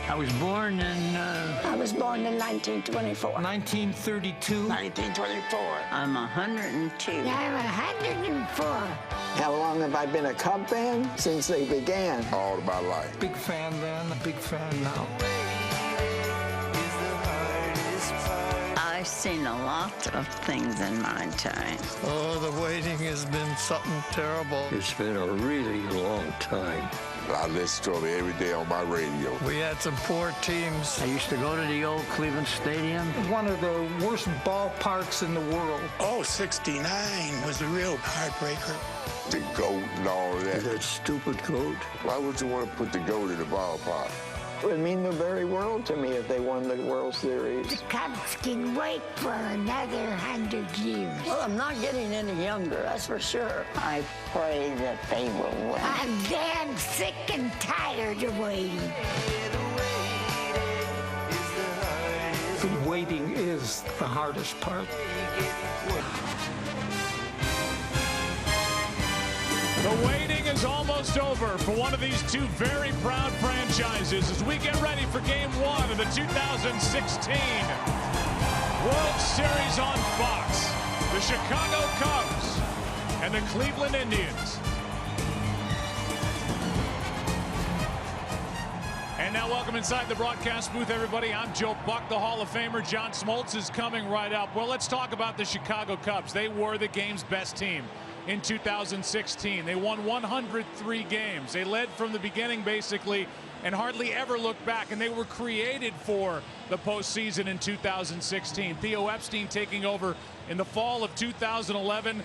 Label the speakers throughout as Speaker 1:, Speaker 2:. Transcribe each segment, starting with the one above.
Speaker 1: I was born in...
Speaker 2: I was born in 1924.
Speaker 1: 1932.
Speaker 2: 1924.
Speaker 3: I'm 102.
Speaker 2: I'm 104.
Speaker 4: How long have I been a Cub fan? Since they began.
Speaker 5: All of my life.
Speaker 1: Big fan then, a big fan now.
Speaker 3: I've seen a lot of things in my time.
Speaker 6: Oh, the waiting has been something terrible.
Speaker 7: It's been a really long time.
Speaker 5: I listen to them every day on my radio.
Speaker 6: We had some poor teams.
Speaker 1: I used to go to the old Cleveland Stadium.
Speaker 8: One of the worst ballparks in the world.
Speaker 9: Oh, 69 was a real heartbreaker.
Speaker 5: The GOAT and all of that.
Speaker 7: That stupid goat.
Speaker 5: Why would you want to put the GOAT in the ballpark?
Speaker 4: It would mean the very world to me if they won the World Series.
Speaker 2: The Cubs can wait for another 100 years.
Speaker 3: Well, I'm not getting any younger, that's for sure. I pray that they will win.
Speaker 2: I'm damn sick and tired of waiting.
Speaker 8: The waiting is the hardest part.
Speaker 10: The waiting is almost over for one of these two very proud franchises as we get ready for Game 1 of the 2016 World Series on Fox. The Chicago Cubs and the Cleveland Indians. And now welcome inside the broadcast booth, everybody. I'm Joe Buck, the Hall of Famer. John Smoltz is coming right up. Well, let's talk about the Chicago Cubs. They were the game's best team in 2016. They won 103 games. They led from the beginning, basically, and hardly ever looked back. And they were created for the postseason in 2016. Theo Epstein taking over in the fall of 2011.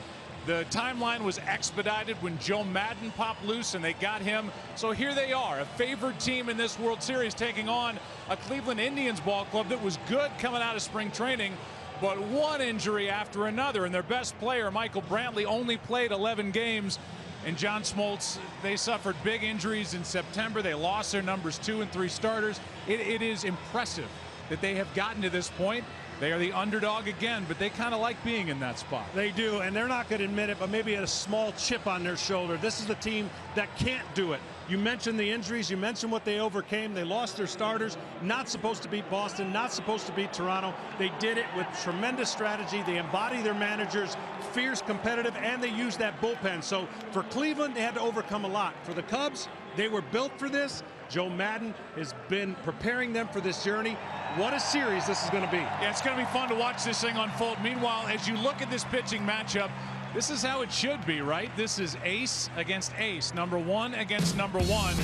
Speaker 10: The timeline was expedited when Joe Maddon popped loose and they got him. So here they are, a favored team in this World Series, taking on a Cleveland Indians ball club that was good coming out of spring training, but one injury after another, and their best player, Michael Brantley, only played 11 games. And John Smoltz, they suffered big injuries in September. They lost their numbers 2 and 3 starters. It is impressive that they have gotten to this point. They are the underdog again, but they kind of like being in that spot.
Speaker 11: They do, and they're not going to admit it, but maybe a small chip on their shoulder. This is a team that can't do it. You mentioned the injuries. You mentioned what they overcame. They lost their starters. Not supposed to beat Boston. Not supposed to beat Toronto. They did it with tremendous strategy. They embody their managers, fierce, competitive, and they used that bullpen. So for Cleveland, they had to overcome a lot. For the Cubs, they were built for this. Joe Maddon has been preparing them for this journey. What a series this is going to be.
Speaker 10: Yeah, it's going to be fun to watch this thing unfold. Meanwhile, as you look at this pitching matchup, this is how it should be, right? This is ace against ace, number 1 against number 1.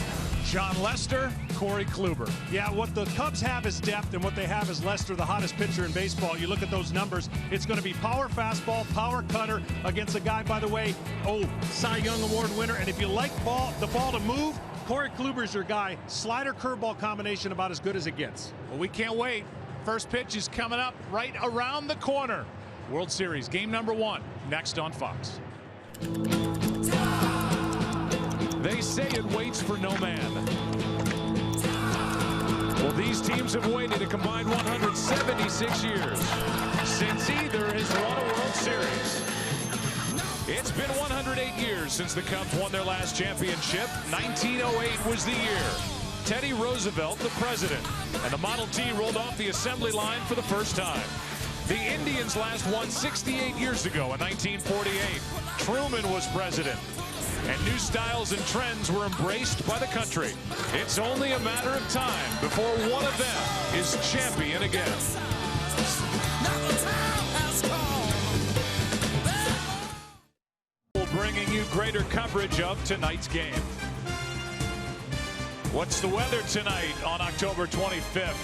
Speaker 10: Jon Lester, Corey Kluber.
Speaker 11: Yeah, what the Cubs have is depth, and what they have is Lester, the hottest pitcher in baseball. You look at those numbers, it's going to be power fastball, power cutter against a guy, by the way, Cy Young Award winner. And if you like the ball to move, Corey Kluber's your guy. Slider curveball combination about as good as it gets.
Speaker 10: Well, we can't wait. First pitch is coming up right around the corner. World Series game number 1 next on Fox. They say it waits for no man. Well, these teams have waited a combined 176 years since either has won a World Series. It's been 108 years since the Cubs won their last championship. 1908 was the year. Teddy Roosevelt, the president, and the Model T rolled off the assembly line for the first time. The Indians last won 68 years ago in 1948. Truman was president, and new styles and trends were embraced by the country. It's only a matter of time before one of them is champion again. Bringing you greater coverage of tonight's game. What's the weather tonight on October 25th?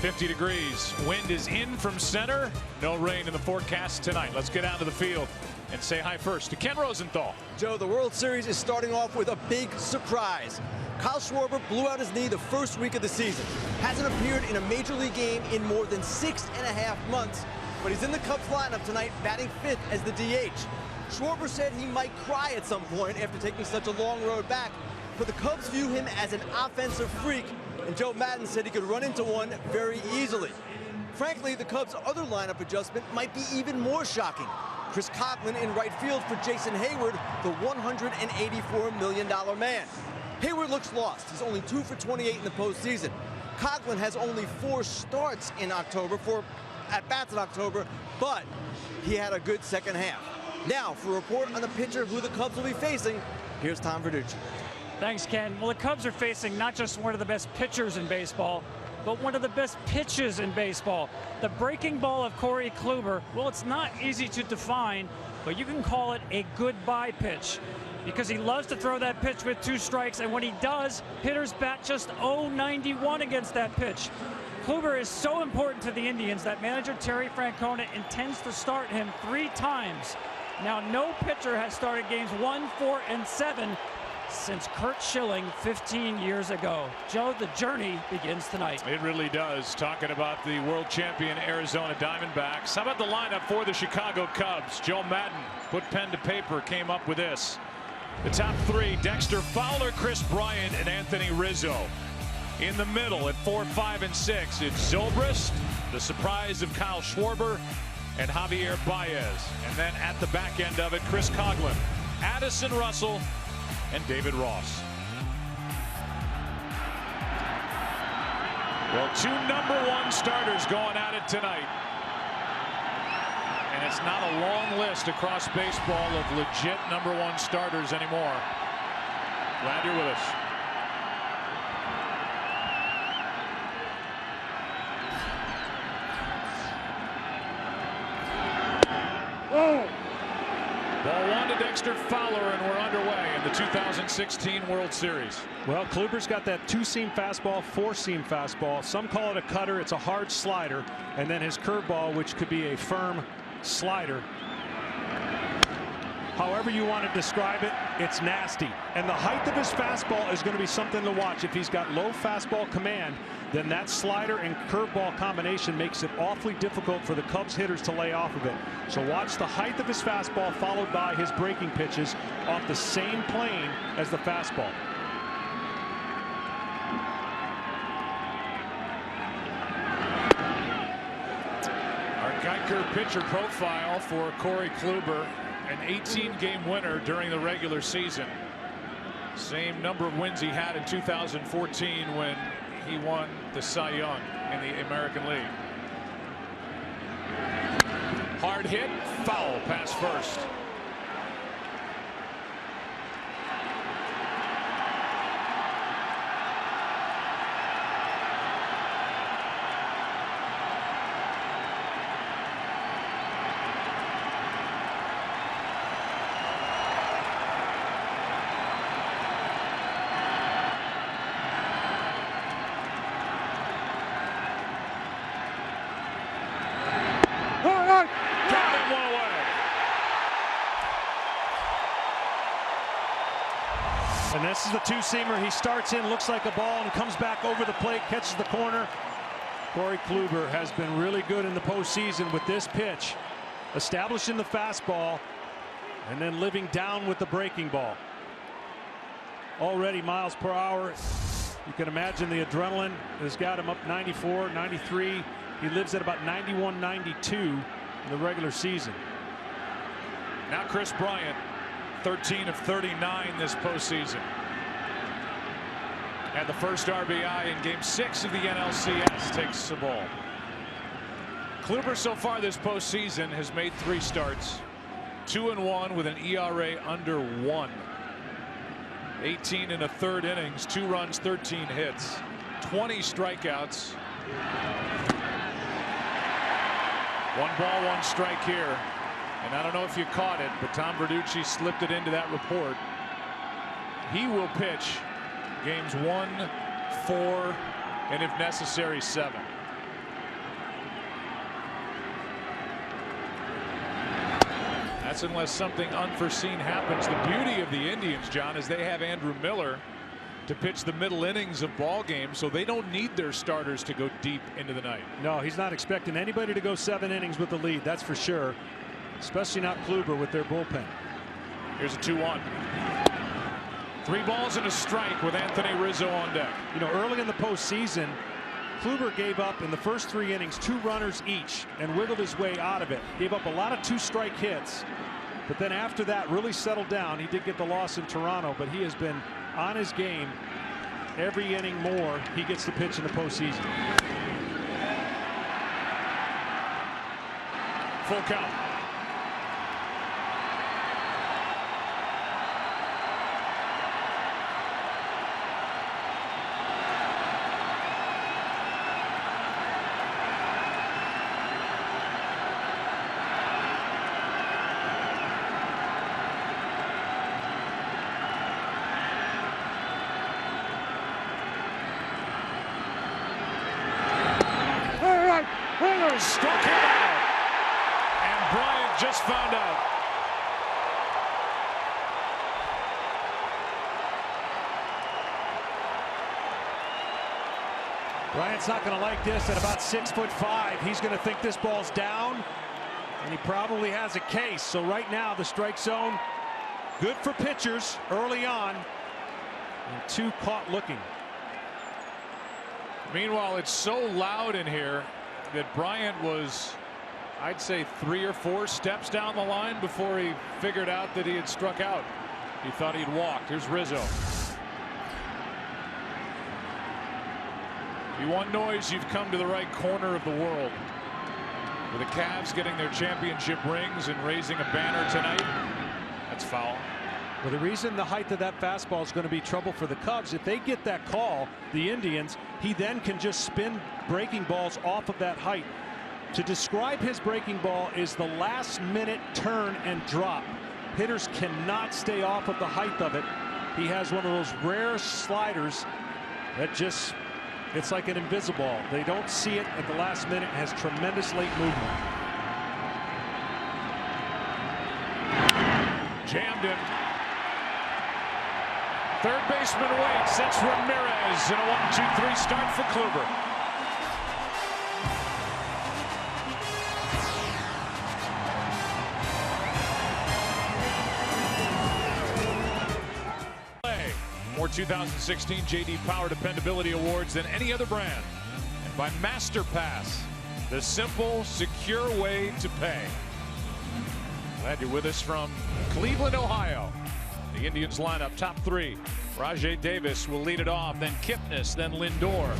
Speaker 10: 50 degrees. Wind is in from center. No rain in the forecast tonight. Let's get out to the field and say hi first to Ken Rosenthal.
Speaker 12: Joe, the World Series is starting off with a big surprise. Kyle Schwarber blew out his knee the first week of the season. Hasn't appeared in a major league game in more than 6.5 months, but he's in the Cubs lineup tonight, batting 5th as the DH. Schwarber said he might cry at some point after taking such a long road back, but the Cubs view him as an offensive freak, and Joe Maddon said he could run into one very easily. Frankly, the Cubs' other lineup adjustment might be even more shocking. Chris Coghlan in right field for Jason Hayward, the $184 million man. Hayward looks lost. He's only 2 for 28 in the postseason. Coghlan has only 4 starts in October, 4 at-bats in October, but he had a good second half. Now, for a report on the pitcher who the Cubs will be facing, here's Tom Verducci.
Speaker 13: Thanks, Ken. Well, the Cubs are facing not just one of the best pitchers in baseball, but one of the best pitches in baseball. The breaking ball of Corey Kluber, well, it's not easy to define, but you can call it a goodbye pitch because he loves to throw that pitch with 2 strikes, and when he does, hitters bat just .091 against that pitch. Kluber is so important to the Indians that manager Terry Francona intends to start him 3 times. Now, no pitcher has started games 1, 4, and 7 since Curt Schilling 15 years ago. Joe, the journey begins tonight.
Speaker 10: It really does. Talking about the world champion Arizona Diamondbacks. How about the lineup for the Chicago Cubs? Joe Madden put pen to paper, came up with this. The top 3, Dexter Fowler, Kris Bryant, and Anthony Rizzo. In the middle at 4, 5, and 6, it's Zobrist, the surprise of Kyle Schwarber, and Javier Baez. And then at the back end of it, Chris Coghlan, Addison Russell, and David Ross. Well, 2 #1 starters going at it tonight. And it's not a long list across baseball of legit #1 starters anymore. Glad you're with us. Ball 1 to Dexter Fowler, and we're underway in the 2016 World Series.
Speaker 11: Well, Kluber's got that 2-seam fastball, 4-seam fastball. Some call it a cutter. It's a hard slider. And then his curveball, which could be a firm slider. However you want to describe it, it's nasty. And the height of his fastball is going to be something to watch. If he's got low fastball command, then that slider and curveball combination makes it awfully difficult for the Cubs hitters to lay off of it. So watch the height of his fastball followed by his breaking pitches off the same plane as the fastball.
Speaker 10: Our Geiger pitcher profile for Corey Kluber, an 18-game winner during the regular season. Same number of wins he had in 2014 when he won the Cy Young in the American League. Hard hit, foul, pass first.
Speaker 11: And this is the 2-seamer. He starts in, looks like a ball, and comes back over the plate, catches the corner. Corey Kluber has been really good in the postseason with this pitch, establishing the fastball and then living down with the breaking ball. Already miles per hour. You can imagine the adrenaline has got him up 94, 93. He lives at about 91, 92 in the regular season.
Speaker 10: Now Kris Bryant, 13 of 39 this postseason. And the first RBI in Game 6 of the NLCS takes the ball. Kluber so far this postseason has made 3 starts, 2-1 with an ERA under 1. 18 in a third innings, 2 runs, 13 hits, 20 strikeouts. 1 ball, 1 strike here. And I don't know if you caught it, but Tom Verducci slipped it into that report. He will pitch games 1, 4, and if necessary, 7. That's unless something unforeseen happens. The beauty of the Indians, John, is they have Andrew Miller to pitch the middle innings of ball games, so they don't need their starters to go deep into the night.
Speaker 11: No, he's not expecting anybody to go 7 innings with the lead, that's for sure. Especially not Kluber with their bullpen.
Speaker 10: Here's a 2-1. 3 balls and a strike with Anthony Rizzo on deck.
Speaker 11: You know, early in the postseason, Kluber gave up in the first 3 innings 2 runners each and wiggled his way out of it. Gave up a lot of 2-strike hits, but then after that really settled down. He did get the loss in Toronto, but he has been on his game every inning more he gets to pitch in the postseason.
Speaker 10: Full count. Struck him out. And Bryant just found out.
Speaker 11: Bryant's not going to like this at about 6'5". He's going to think this ball's down, and he probably has a case. So right now, the strike zone, good for pitchers early on, and 2 caught looking.
Speaker 10: Meanwhile, it's so loud in here that Bryant was, I'd say, 3 or 4 steps down the line before he figured out that he had struck out. He thought he'd walked. Here's Rizzo. If you want noise, you've come to the right corner of the world. With the Cavs getting their championship rings and raising a banner tonight, that's foul.
Speaker 11: Well, the reason the height of that fastball is going to be trouble for the Cubs, if they get that call, the Indians, he then can just spin breaking balls off of that height. To describe his breaking ball is the last minute turn and drop. Hitters cannot stay off of the height of it. He has one of those rare sliders that just, it's like an invisible. They don't see it at the last minute. It has tremendous late movement.
Speaker 10: Jammed him. Third baseman waits. That's Ramirez in a 1-2-3 start for Kluber. More 2016 J.D. Power Dependability Awards than any other brand. And by MasterPass, the simple, secure way to pay. Glad you're with us from Cleveland, Ohio. The Indians lineup, top 3. Rajai Davis will lead it off, then Kipnis, then Lindor.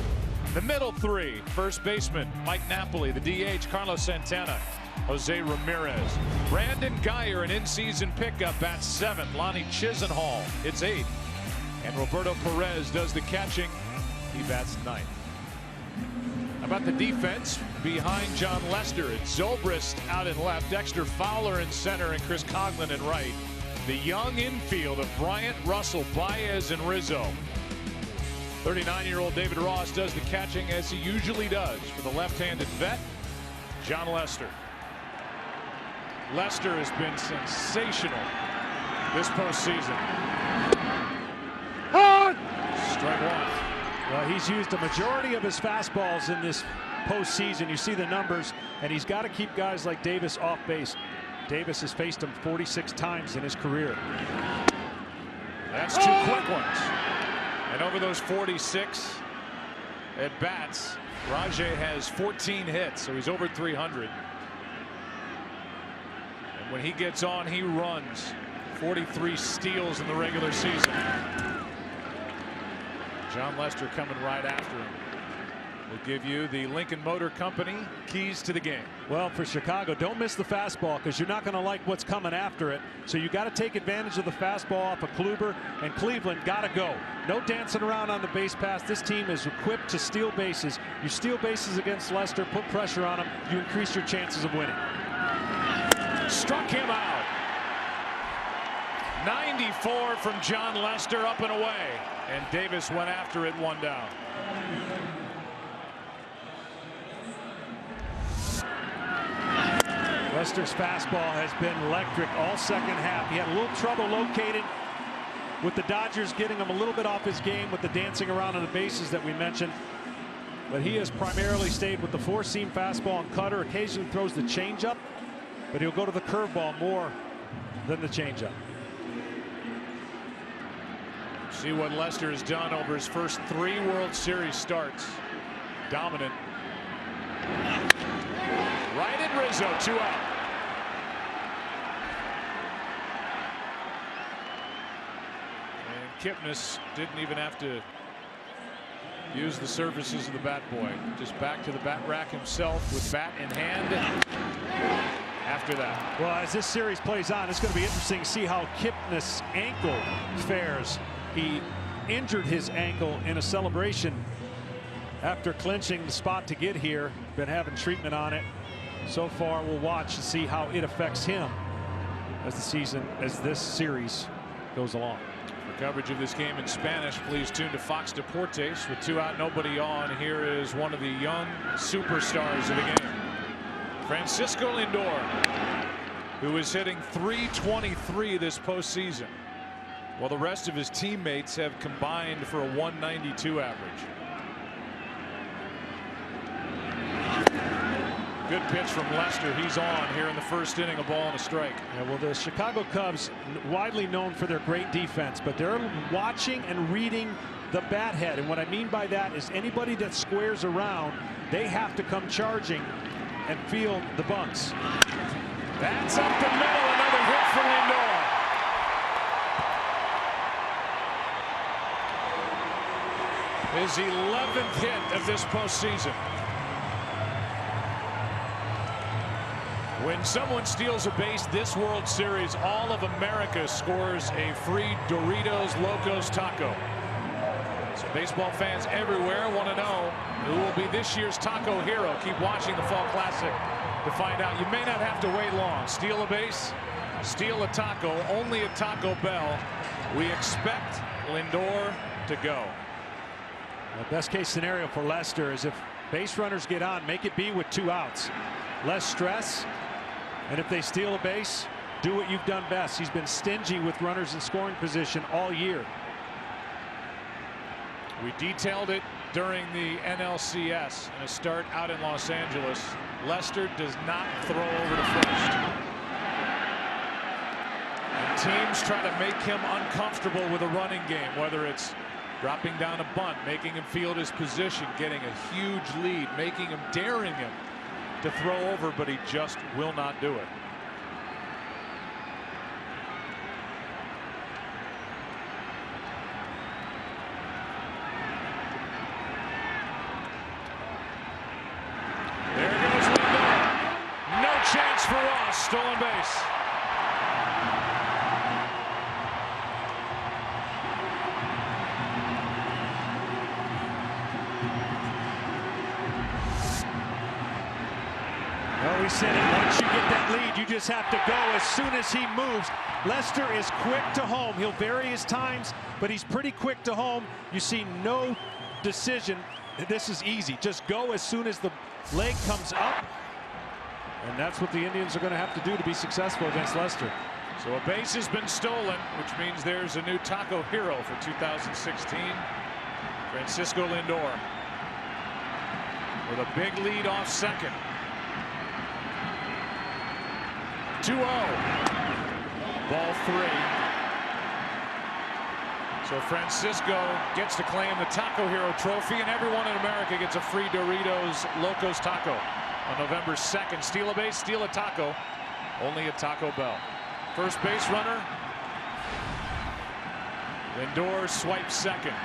Speaker 10: The middle 3, first baseman Mike Napoli, the DH Carlos Santana, Jose Ramirez. Brandon Guyer, an in-season pickup, bats 7th. Lonnie Chisenhall hits 8th. And Roberto Perez does the catching. He bats 9th. How about the defense behind John Lester? It's Zobrist out in left, Dexter Fowler in center, and Chris Coghlan in right. The young infield of Bryant, Russell, Baez, and Rizzo. 39-year-old David Ross does the catching as he usually does for the left-handed vet, John Lester. Lester has been sensational this postseason. Strike 1.
Speaker 11: Well, he's used a majority of his fastballs in this postseason. You see the numbers, and he's got to keep guys like Davis off base. Davis has faced him 46 times in his career.
Speaker 10: That's 2 quick ones. And over those 46 at bats, Rajai has 14 hits, so he's over 300. And when he gets on, he runs. 43 steals in the regular season. John Lester coming right after him. We'll give you the Lincoln Motor Company keys to the game.
Speaker 11: Well, for Chicago, don't miss the fastball because you're not going to like what's coming after it. So you got to take advantage of the fastball off of Kluber, and Cleveland got to go. No dancing around on the base pass. This team is equipped to steal bases. You steal bases against Lester, put pressure on him, you increase your chances of winning.
Speaker 10: Struck him out. 94 from John Lester, up and away. And Davis went after it, 1 down.
Speaker 11: Lester's fastball has been electric all second half. He had a little trouble locating with the Dodgers, getting him a little bit off his game with the dancing around on the bases that we mentioned. But he has primarily stayed with the 4-seam fastball and cutter. Occasionally throws the changeup, but he'll go to the curveball more than the changeup.
Speaker 10: See what Lester has done over his first 3 World Series starts. Dominant. Right in Rizzo, 2 out. And Kipnis didn't even have to use the services of the bat boy. Just back to the bat rack himself with bat in hand after that.
Speaker 11: Well, as this series plays on, it's going to be interesting to see how Kipnis' ankle fares. He injured his ankle in a celebration after clinching the spot to get here. Been having treatment on it. So far, we'll watch and see how it affects him as this series goes along.
Speaker 10: For coverage of this game in Spanish, please tune to Fox Deportes. With 2 out, nobody on, here is one of the young superstars of the game, Francisco Lindor, who is hitting .323 this postseason, while the rest of his teammates have combined for a .192 average. Good pitch from Lester. He's on here in the first inning, a ball and a strike.
Speaker 11: Yeah, well, the Chicago Cubs, widely known for their great defense, but they're watching and reading the bat head. And what I mean by that is anybody that squares around, they have to come charging and field the bunts.
Speaker 10: That's up the middle. Another hit for Lindor. His 11th hit of this postseason. When someone steals a base this World Series, all of America scores a free Doritos Locos Taco. So baseball fans everywhere want to know who will be this year's taco hero. Keep watching the Fall Classic to find out. You may not have to wait long. Steal a base, steal a taco, only at Taco Bell. We expect Lindor to go.
Speaker 11: The best case scenario for Lester is if base runners get on, make it be with 2 outs. Less stress. And if they steal a base, do what you've done best. He's been stingy with runners in scoring position all year.
Speaker 10: We detailed it during the NLCS in a start out in Los Angeles. Lester does not throw over to first. And teams try to make him uncomfortable with a running game, whether it's dropping down a bunt, making him field his position, getting a huge lead, making him, daring him to throw over, but he just will not do it. There goes Lindor. No chance for Ross. Stolen base.
Speaker 11: Well, we said it. Once you get that lead, you just have to go as soon as he moves. Lester is quick to home. He'll vary his times, but he's pretty quick to home. You see no decision. This is easy. Just go as soon as the leg comes up. And that's what the Indians are going to have to do to be successful against Lester.
Speaker 10: So a base has been stolen, which means there's a new taco hero for 2016. Francisco Lindor with a big lead off second. 2-0. Ball 3. So Francisco gets to claim the Taco Hero trophy, and everyone in America gets a free Doritos Locos Taco on November 2nd. Steal a base, steal a taco, only at Taco Bell. First base runner. Lindor swipes second.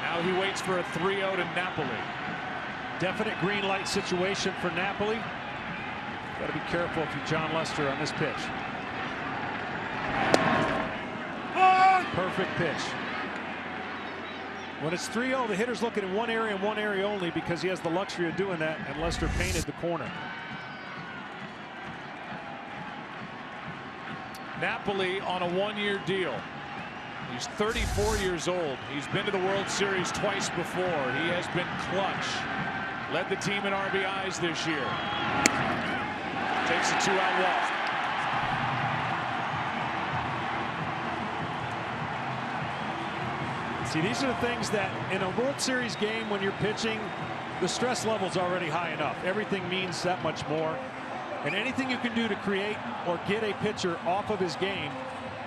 Speaker 10: Now he waits for a 3-0 to Napoli.
Speaker 11: Definite green light situation for Napoli. Got to be careful if you're John Lester on this pitch. Perfect pitch. When it's 3-0, the hitter's looking in one area and one area only because he has the luxury of doing that, and Lester painted the corner.
Speaker 10: Napoli on a 1-year deal. He's 34 years old. He's been to the World Series twice before. He has been clutch. Led the team in RBIs this year. Takes a 2-out walk.
Speaker 11: See, these are the things that in a World Series game, when you're pitching, the stress level's already high enough. Everything means that much more. And anything you can do to create or get a pitcher off of his game,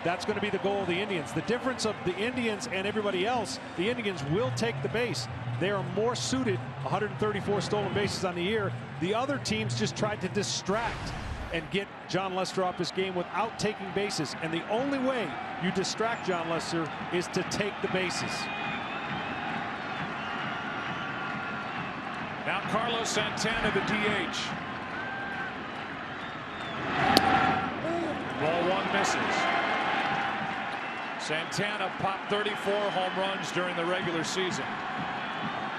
Speaker 11: that's going to be the goal of the Indians. The difference of the Indians and everybody else, the Indians will take the base. They are more suited, 134 stolen bases on the year. The other teams just tried to distract and get John Lester off his game without taking bases. And the only way you distract John Lester is to take the bases.
Speaker 10: Now Carlos Santana, the DH. Ball one misses. Santana popped 34 home runs during the regular season.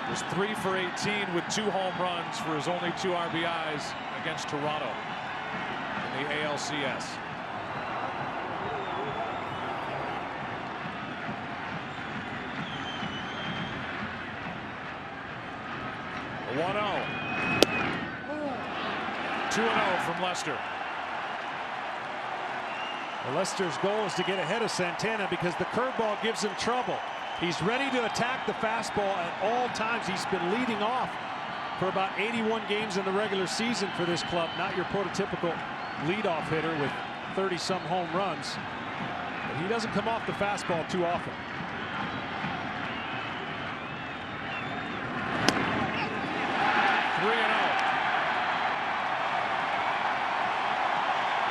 Speaker 10: Was 3 for 18 with 2 home runs for his only 2 RBIs against Toronto in the ALCS. A 1-0. 2-0 from Lester.
Speaker 11: Well, Lester's goal is to get ahead of Santana because the curveball gives him trouble. He's ready to attack the fastball at all times. He's been leading off for about 81 games in the regular season for this club. Not your prototypical leadoff hitter with 30-some home runs. But he doesn't come off the fastball too often.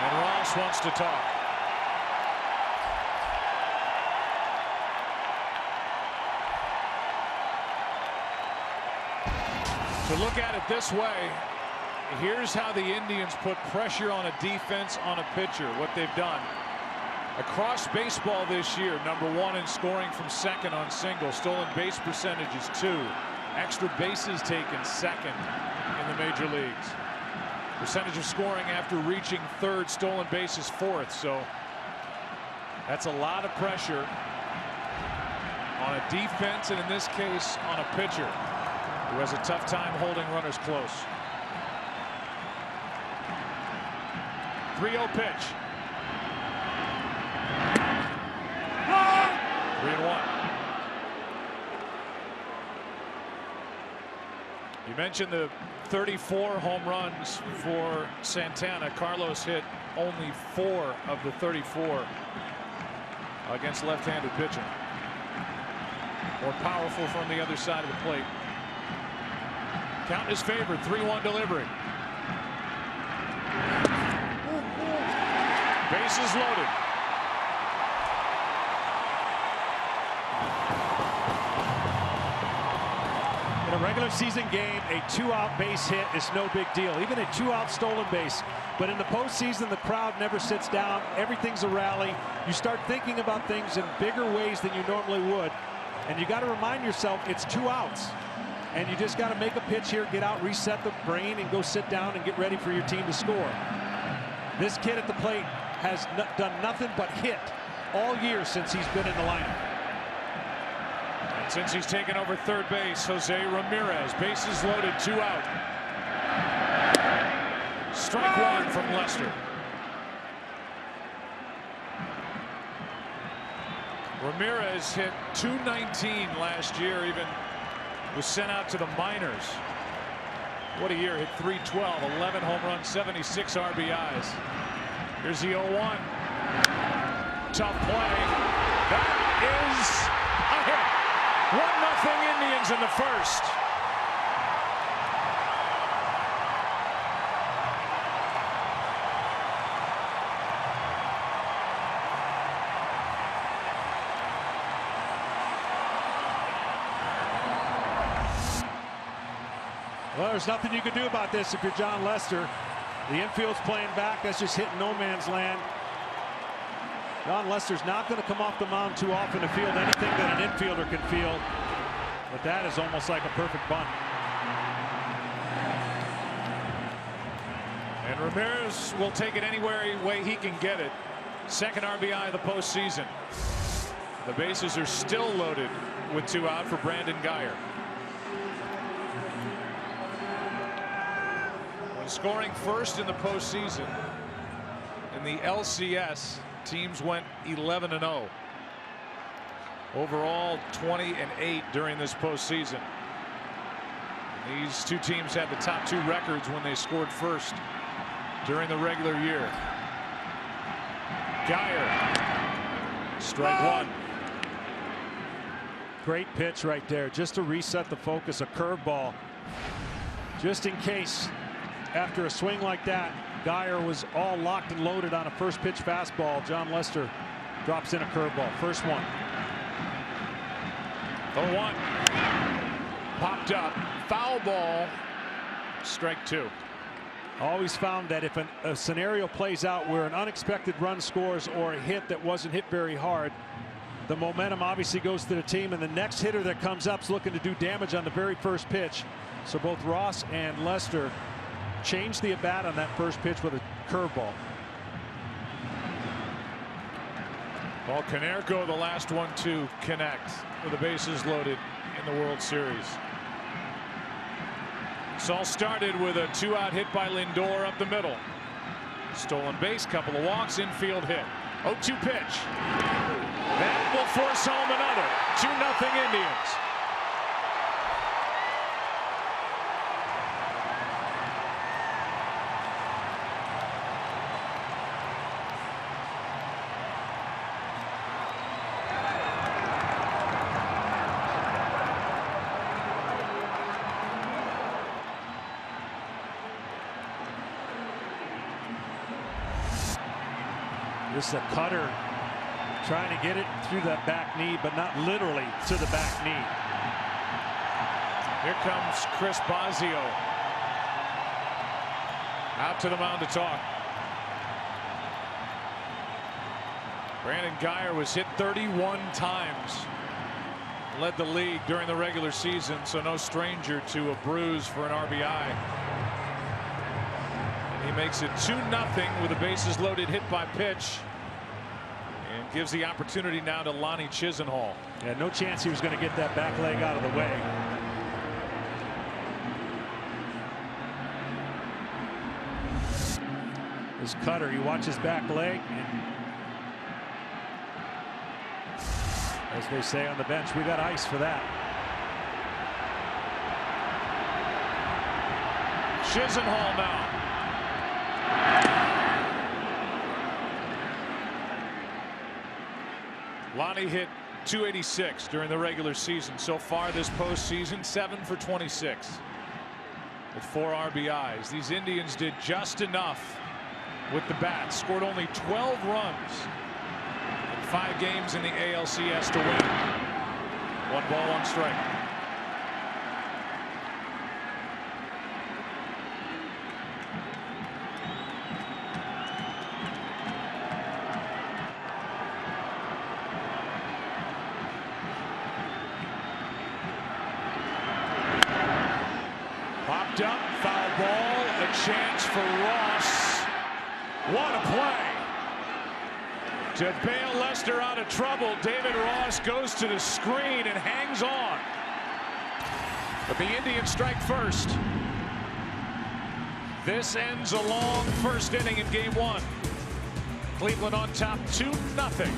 Speaker 10: And Ross wants to talk. To look at it this way, here's how the Indians put pressure on a defense on a pitcher. What they've done across baseball this year: #1 in scoring from second on singles, stolen base percentages 2, extra bases taken 2nd in the major leagues, percentage of scoring after reaching 3rd, stolen bases 4th. So that's a lot of pressure on a defense, and in this case on a pitcher who has a tough time holding runners close. 3-0 pitch. 3-1. You mentioned the 34 home runs for Santana. Carlos hit only 4 of the 34 against left-handed pitching. More powerful from the other side of the plate. Count is favored. 3-1 delivery. Bases loaded.
Speaker 11: In a regular season game, a 2-out base hit is no big deal, even a 2-out stolen base. But in the postseason, the crowd never sits down. Everything's a rally. You start thinking about things in bigger ways than you normally would. And you got to remind yourself it's 2 outs. And you just got to make a pitch here, get out, reset the brain, and go sit down and get ready for your team to score. This kid at the plate has done nothing but hit all year since he's been in the lineup.
Speaker 10: And since he's taken over third base, Jose Ramirez, bases loaded, 2 out. Strike 1 from Lester. Ramirez hit .219 last year, even was sent out to the minors. What a year. Hit .312, 11 home runs, 76 RBIs. Here's the 0-1. Tough play. That is a hit. 1-0 Indians in the first.
Speaker 11: Well, there's nothing you can do about this if you're John Lester. The infield's playing back. That's just hitting no man's land. John Lester's not going to come off the mound too often to field anything that an infielder can field. But that is almost like a perfect bunt.
Speaker 10: And Ramirez will take it any way he can get it. Second RBI of the postseason. The bases are still loaded with 2 out for Brandon Guyer. When scoring first in the postseason in the LCS, teams went 11-0. Overall 20-8 during this postseason. These two teams had the top 2 records when they scored first during the regular year. Guyer, strike 1.
Speaker 11: Great pitch right there, just to reset the focus. A curveball, just in case after a swing like that Guyer was all locked and loaded on a first pitch fastball. John Lester drops in a curveball. First one.
Speaker 10: 0-1. Popped up foul ball. Strike two.
Speaker 11: Always found that if a scenario plays out where an unexpected run scores or a hit that wasn't hit very hard, the momentum obviously goes to the team, and the next hitter that comes up is looking to do damage on the very first pitch. So both Ross and Lester changed the at-bat on that first pitch with a curveball.
Speaker 10: Well, Konerko, the last one to connect with the bases loaded in the World Series. This all started with a 2-out hit by Lindor up the middle. Stolen base, couple of walks, infield hit. 0-2 pitch. That will force home another. 2-0 Indians.
Speaker 11: This is a cutter trying to get it through that back knee, but not literally to the back knee.
Speaker 10: Here comes Chris Bosio out to the mound to talk. Brandon Guyer was hit 31 times. Led the league during the regular season, so no stranger to a bruise for an RBI. He makes it 2-0 with the bases loaded hit by pitch, and gives the opportunity now to Lonnie Chisenhall.
Speaker 11: Yeah, no chance he was going to get that back leg out of the way. This cutter, you watch his back leg, and as they say on the bench, we got ice for that.
Speaker 10: Chisenhall now. Lonnie hit .286 during the regular season. So far this postseason, 7 for 26 with 4 RBIs. These Indians did just enough with the bat. Scored only 12 runs in 5 games in the ALCS to win. 1 ball, 1 strike. Popped up, foul ball, a chance for Ross. What a play. To bail Lester out of trouble, David Ross goes to the screen and hangs on. But the Indians strike first. This ends a long first inning in game 1. Cleveland on top 2-0.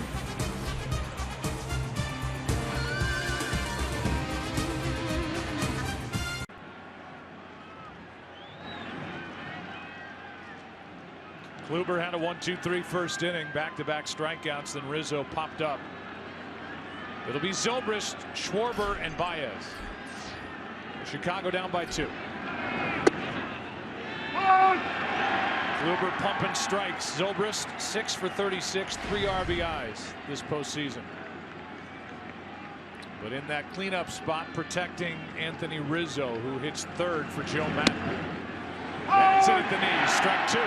Speaker 10: Kluber had a 1-2-3 first inning, back-to-back strikeouts. Then Rizzo popped up. It'll be Zobrist, Schwarber, and Baez. Chicago down by 2. Kluber pumping strikes. Zobrist 6 for 36, 3 RBIs this postseason. But in that cleanup spot, protecting Anthony Rizzo, who hits 3rd for Joe Maddon. That's it at the knees. Strike 2.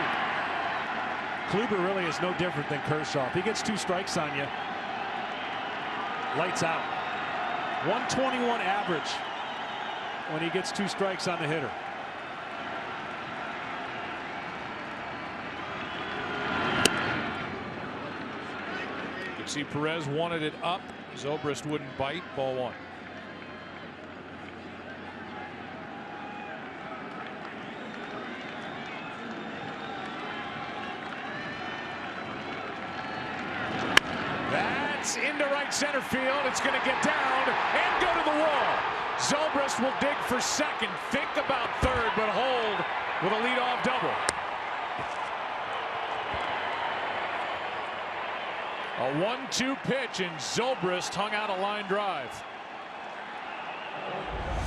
Speaker 11: Kluber really is no different than Kershaw. If he gets 2 strikes on you, lights out. 121 average when he gets 2 strikes on the hitter.
Speaker 10: You can see Perez wanted it up. Zobrist wouldn't bite. Ball 1. Into right center field. It's going to get down and go to the wall. Zobrist will dig for second, think about third, but hold with a leadoff double. A 1-2 pitch, and Zobrist hung out a line drive.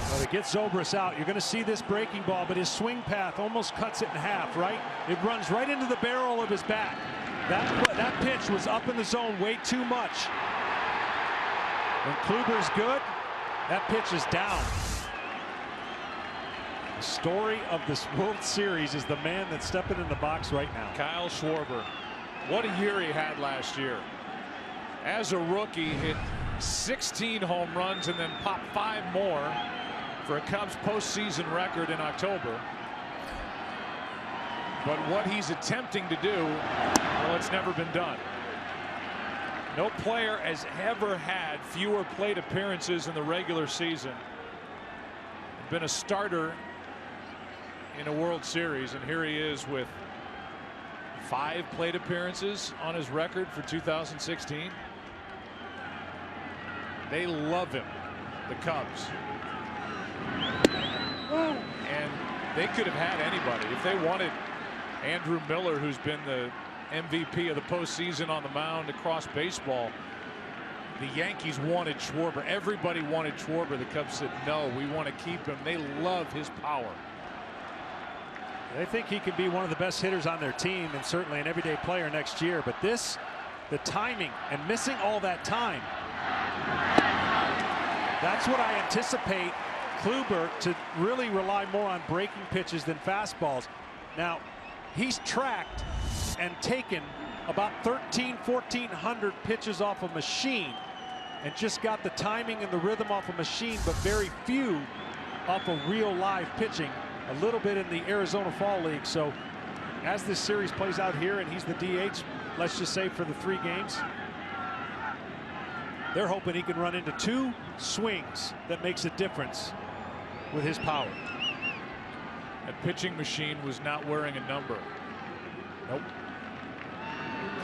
Speaker 11: Well, to get Zobrist out, you're going to see this breaking ball, but his swing path almost cuts it in half, right? It runs right into the barrel of his bat. That pitch was up in the zone way too much. When Kluber's good, that pitch is down. The story of this World Series is the man that's stepping in the box right now.
Speaker 10: Kyle Schwarber. What a year he had last year. As a rookie, hit 16 home runs and then popped 5 more for a Cubs postseason record in October. But what he's attempting to do, well, it's never been done. No player has ever had fewer plate appearances in the regular season. Been a starter in a World Series, and here he is with 5 plate appearances on his record for 2016. They love him, the Cubs. And they could have had anybody. If they wanted Andrew Miller, who's been the MVP of the postseason on the mound across baseball, the Yankees wanted Schwarber. Everybody wanted Schwarber. The Cubs said, no, we want to keep him. They love his power.
Speaker 11: They think he can be one of the best hitters on their team and certainly an everyday player next year. But this, the timing and missing all that time, that's what I anticipate Kluber to really rely more on breaking pitches than fastballs. Now, he's tracked and taken about 1,400 pitches off a machine and just got the timing and the rhythm off a machine, but very few off of real live pitching. A little bit in the Arizona Fall League. So as this series plays out here and he's the DH, let's just say for the 3 games, they're hoping he can run into 2 swings that makes a difference with his power.
Speaker 10: That pitching machine was not wearing a number. Nope.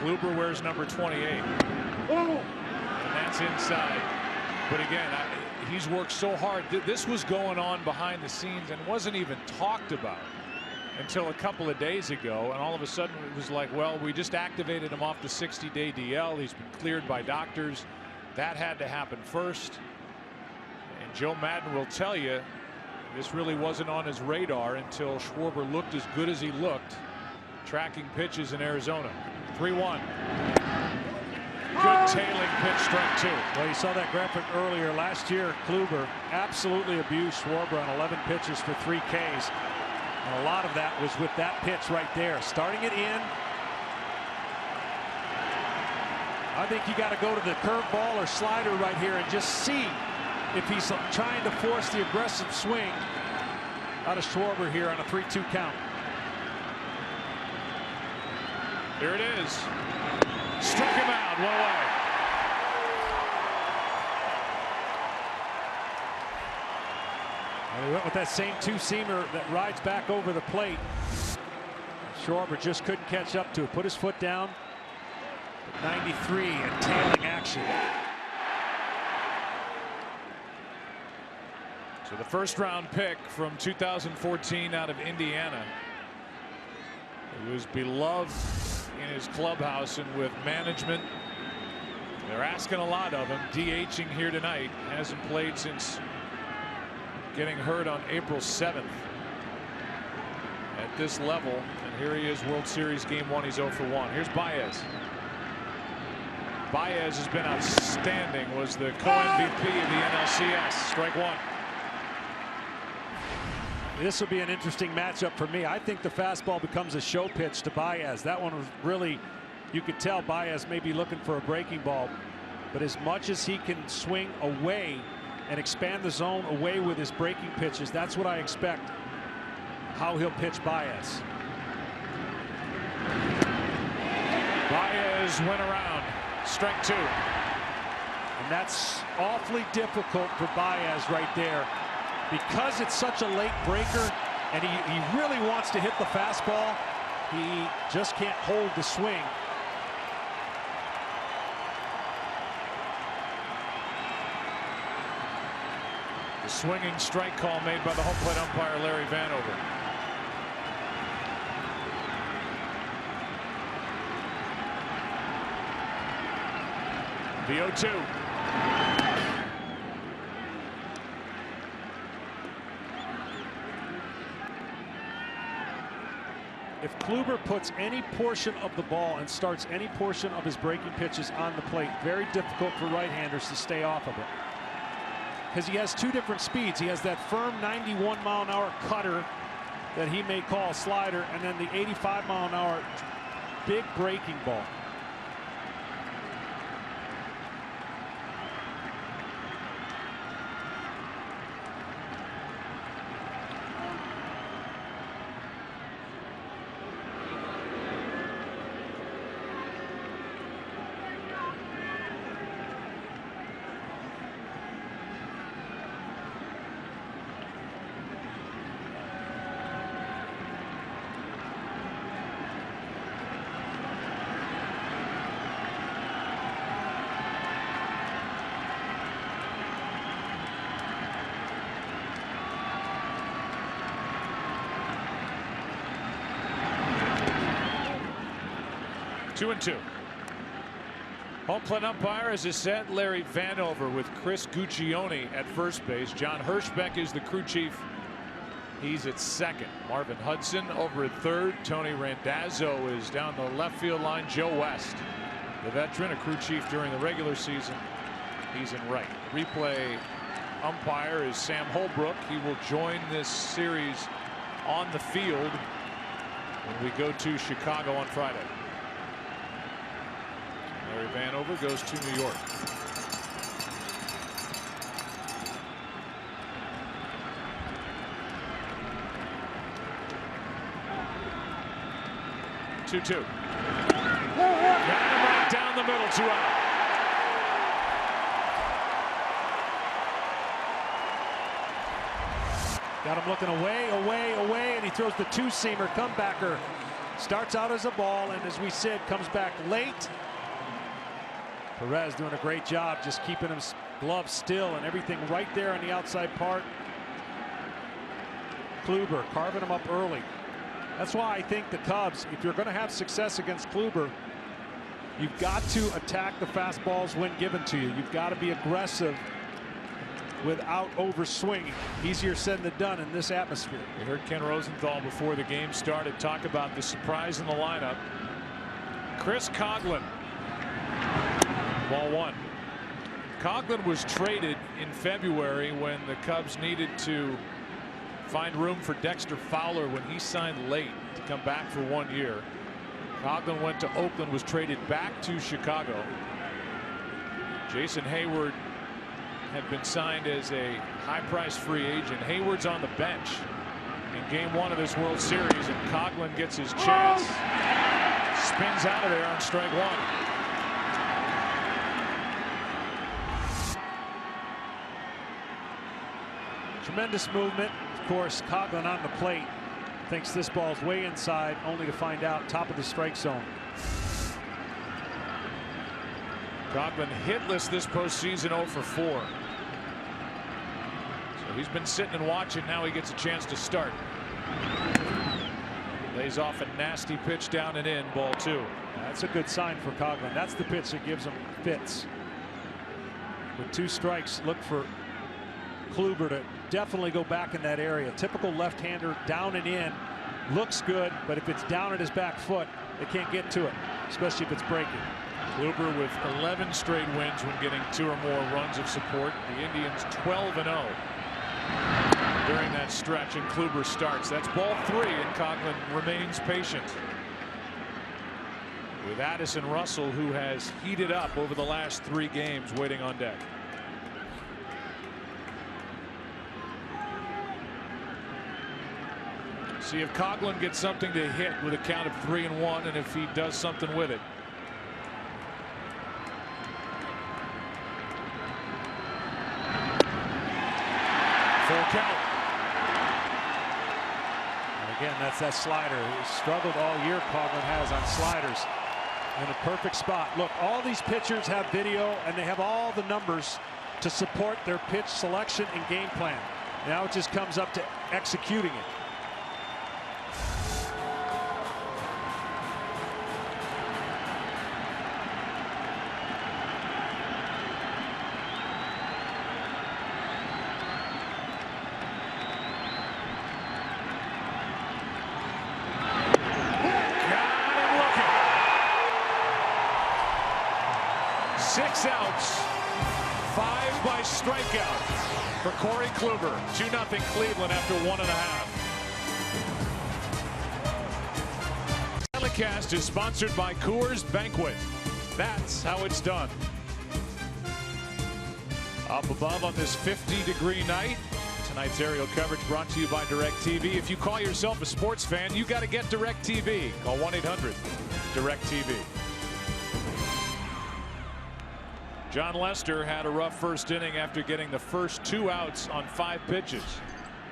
Speaker 10: Kluber wears number 28. And that's inside. But again, he's worked so hard. This was going on behind the scenes and wasn't even talked about until a couple of days ago. And all of a sudden it was like, well, we just activated him off the 60-day DL. He's been cleared by doctors. That had to happen first. And Joe Maddon will tell you this really wasn't on his radar until Schwarber looked as good as he looked tracking pitches in Arizona. 3-1. Good tailing pitch, strike 2.
Speaker 11: Well, you saw that graphic earlier. Last year, Kluber absolutely abused Schwarber on 11 pitches for 3 Ks. And a lot of that was with that pitch right there. Starting it in. I think you got to go to the curveball or slider right here and just see if he's trying to force the aggressive swing out of Schwarber here on a 3-2 count.
Speaker 10: Here it is. Struck him out, 1 away.
Speaker 11: And he went with that same 2-seamer that rides back over the plate. Schwarber just couldn't catch up to it. Put his foot down. 93 and tailing action.
Speaker 10: So the first-round pick from 2014 out of Indiana. He was beloved in his clubhouse and with management. They're asking a lot of him. DHing here tonight. Hasn't played since getting hurt on April 7th. At this level, and here he is, World Series Game 1. He's 0 for 1. Here's Baez. Baez has been outstanding. Was the co-MVP of the NLCS. Strike 1.
Speaker 11: This will be an interesting matchup for me. I think the fastball becomes a show pitch to Baez. That one was really, you could tell Baez may be looking for a breaking ball. But as much as he can swing away and expand the zone away with his breaking pitches, that's what I expect how he'll pitch Baez.
Speaker 10: Baez went around. Strike 2.
Speaker 11: And that's awfully difficult for Baez right there. Because it's such a late breaker and he really wants to hit the fastball, he just can't hold the swing.
Speaker 10: The swinging strike call made by the home plate umpire Larry Vanover. The 0-2.
Speaker 11: If Kluber puts any portion of the ball and starts any portion of his breaking pitches on the plate, very difficult for right-handers to stay off of it. because he has two different speeds. He has that firm 91-mile-an-hour cutter that he may call a slider, and then the 85-mile-an-hour big breaking ball.
Speaker 10: Two and two. Home plate umpire, as I said, Larry Vanover with Chris Guccione at first base. John Hirschbeck is the crew chief. He's at second. Marvin Hudson over at third. Tony Randazzo is down the left field line. Joe West, the veteran, a crew chief during the regular season. He's in right. Replay umpire is Sam Holbrook. He will join this series on the field when we go to Chicago on Friday. Larry Vanover goes to New York. Two. Got him right down the middle, 2 out.
Speaker 11: Got him looking away, and he throws the two-seamer comebacker. Starts out as a ball, and as we said, comes back late. Perez doing a great job just keeping his glove still and everything right there on the outside part. Kluber carving him up early. That's why I think the Cubs, if you're going to have success against Kluber, you've got to attack the fastballs when given to you. You've got to be aggressive without overswinging. Easier said than done in this atmosphere.
Speaker 10: We heard Ken Rosenthal before the game started talk about the surprise in the lineup. Chris Coghlan. Ball one. Coghlan was traded in February when the Cubs needed to find room for Dexter Fowler when he signed late to come back for 1 year. Coghlan went to Oakland, was traded back to Chicago. Jason Hayward had been signed as a high-price free agent. Hayward's on the bench in game 1 of this World Series, and Coghlan gets his chance. Spins out of there on strike 1.
Speaker 11: Tremendous movement. Of course, Coghlan on the plate thinks this ball's way inside, only to find out top of the strike zone.
Speaker 10: Coghlan hitless this postseason, 0 for 4. So he's been sitting and watching. Now he gets a chance to start. Lays off a nasty pitch down and in, ball 2.
Speaker 11: That's a good sign for Coghlan. That's the pitch that gives him fits. With 2 strikes, look for Kluber to definitely go back in that area. Typical left-hander, down and in. Looks good, but if it's down at his back foot, they can't get to it, especially if it's breaking.
Speaker 10: Kluber with 11 straight wins when getting 2 or more runs of support. The Indians 12-0 during that stretch, and Kluber starts. That's ball 3, and Coghlan remains patient with Addison Russell, who has heated up over the last 3 games, waiting on deck. See if Coghlan gets something to hit with a count of 3-1, and if he does something with it. Full count.
Speaker 11: And again, that's that slider. He struggled all year, Coghlan has, on sliders. In a perfect spot. Look, all these pitchers have video, and they have all the numbers to support their pitch selection and game plan. Now it just comes up to executing it.
Speaker 10: 5 by strikeout for Corey Kluber. 2-0 Cleveland after 1.5. Telecast is sponsored by Coors Banquet. That's how it's done. Up above on this 50-degree night. Tonight's aerial coverage brought to you by DirecTV. If you call yourself a sports fan, you got to get DirecTV. Call 1-800-DirecTV. Jon Lester had a rough first inning after getting the first 2 outs on 5 pitches.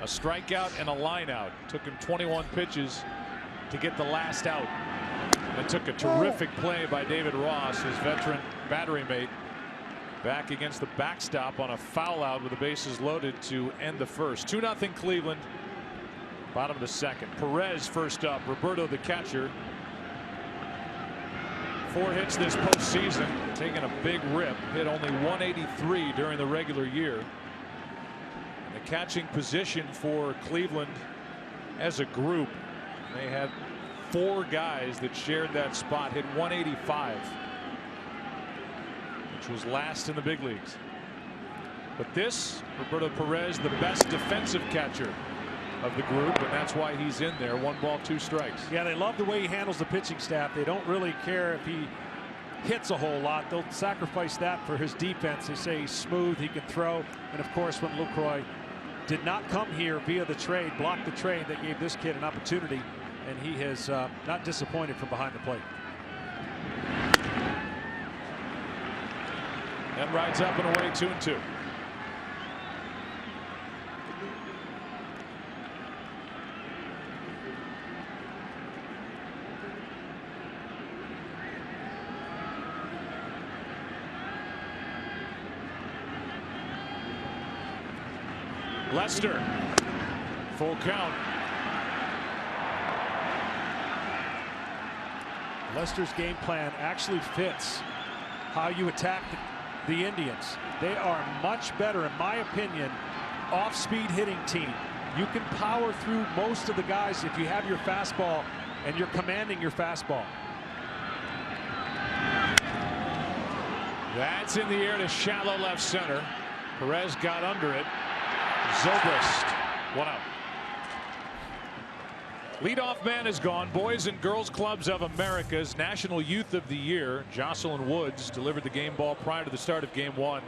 Speaker 10: A strikeout and a line out. Took him 21 pitches to get the last out. It took a terrific play by David Ross, his veteran battery mate, back against the backstop on a foul out with the bases loaded to end the first. 2-0 Cleveland. Bottom of the second. Perez first up. Roberto the catcher. 4 hits this postseason. Taking a big rip. Hit only 183 during the regular year. The catching position for Cleveland as a group, they had 4 guys that shared that spot. Hit 185. Which was last in the big leagues. But this, Roberto Perez, the best defensive catcher of the group, and that's why he's in there. 1 ball, 2 strikes.
Speaker 11: Yeah, they love the way he handles the pitching staff. They don't really care if he hits a whole lot. They'll sacrifice that for his defense. They say he's smooth, he can throw. And of course, when Lucroy did not come here via the trade, blocked the trade, that gave this kid an opportunity, and he has not disappointed from behind the plate.
Speaker 10: And rides up and away, 2-2. Lester, full count.
Speaker 11: Lester's game plan actually fits how you attack the Indians. They are much better, in my opinion, off-speed hitting team. You can power through most of the guys if you have your fastball and you're commanding your fastball.
Speaker 10: That's in the air to shallow left center. Perez got under it. Zobrist, 1 out. Leadoff man is gone. Boys and Girls Clubs of America's National Youth of the Year, Jocelyn Woods, delivered the game ball prior to the start of Game 1.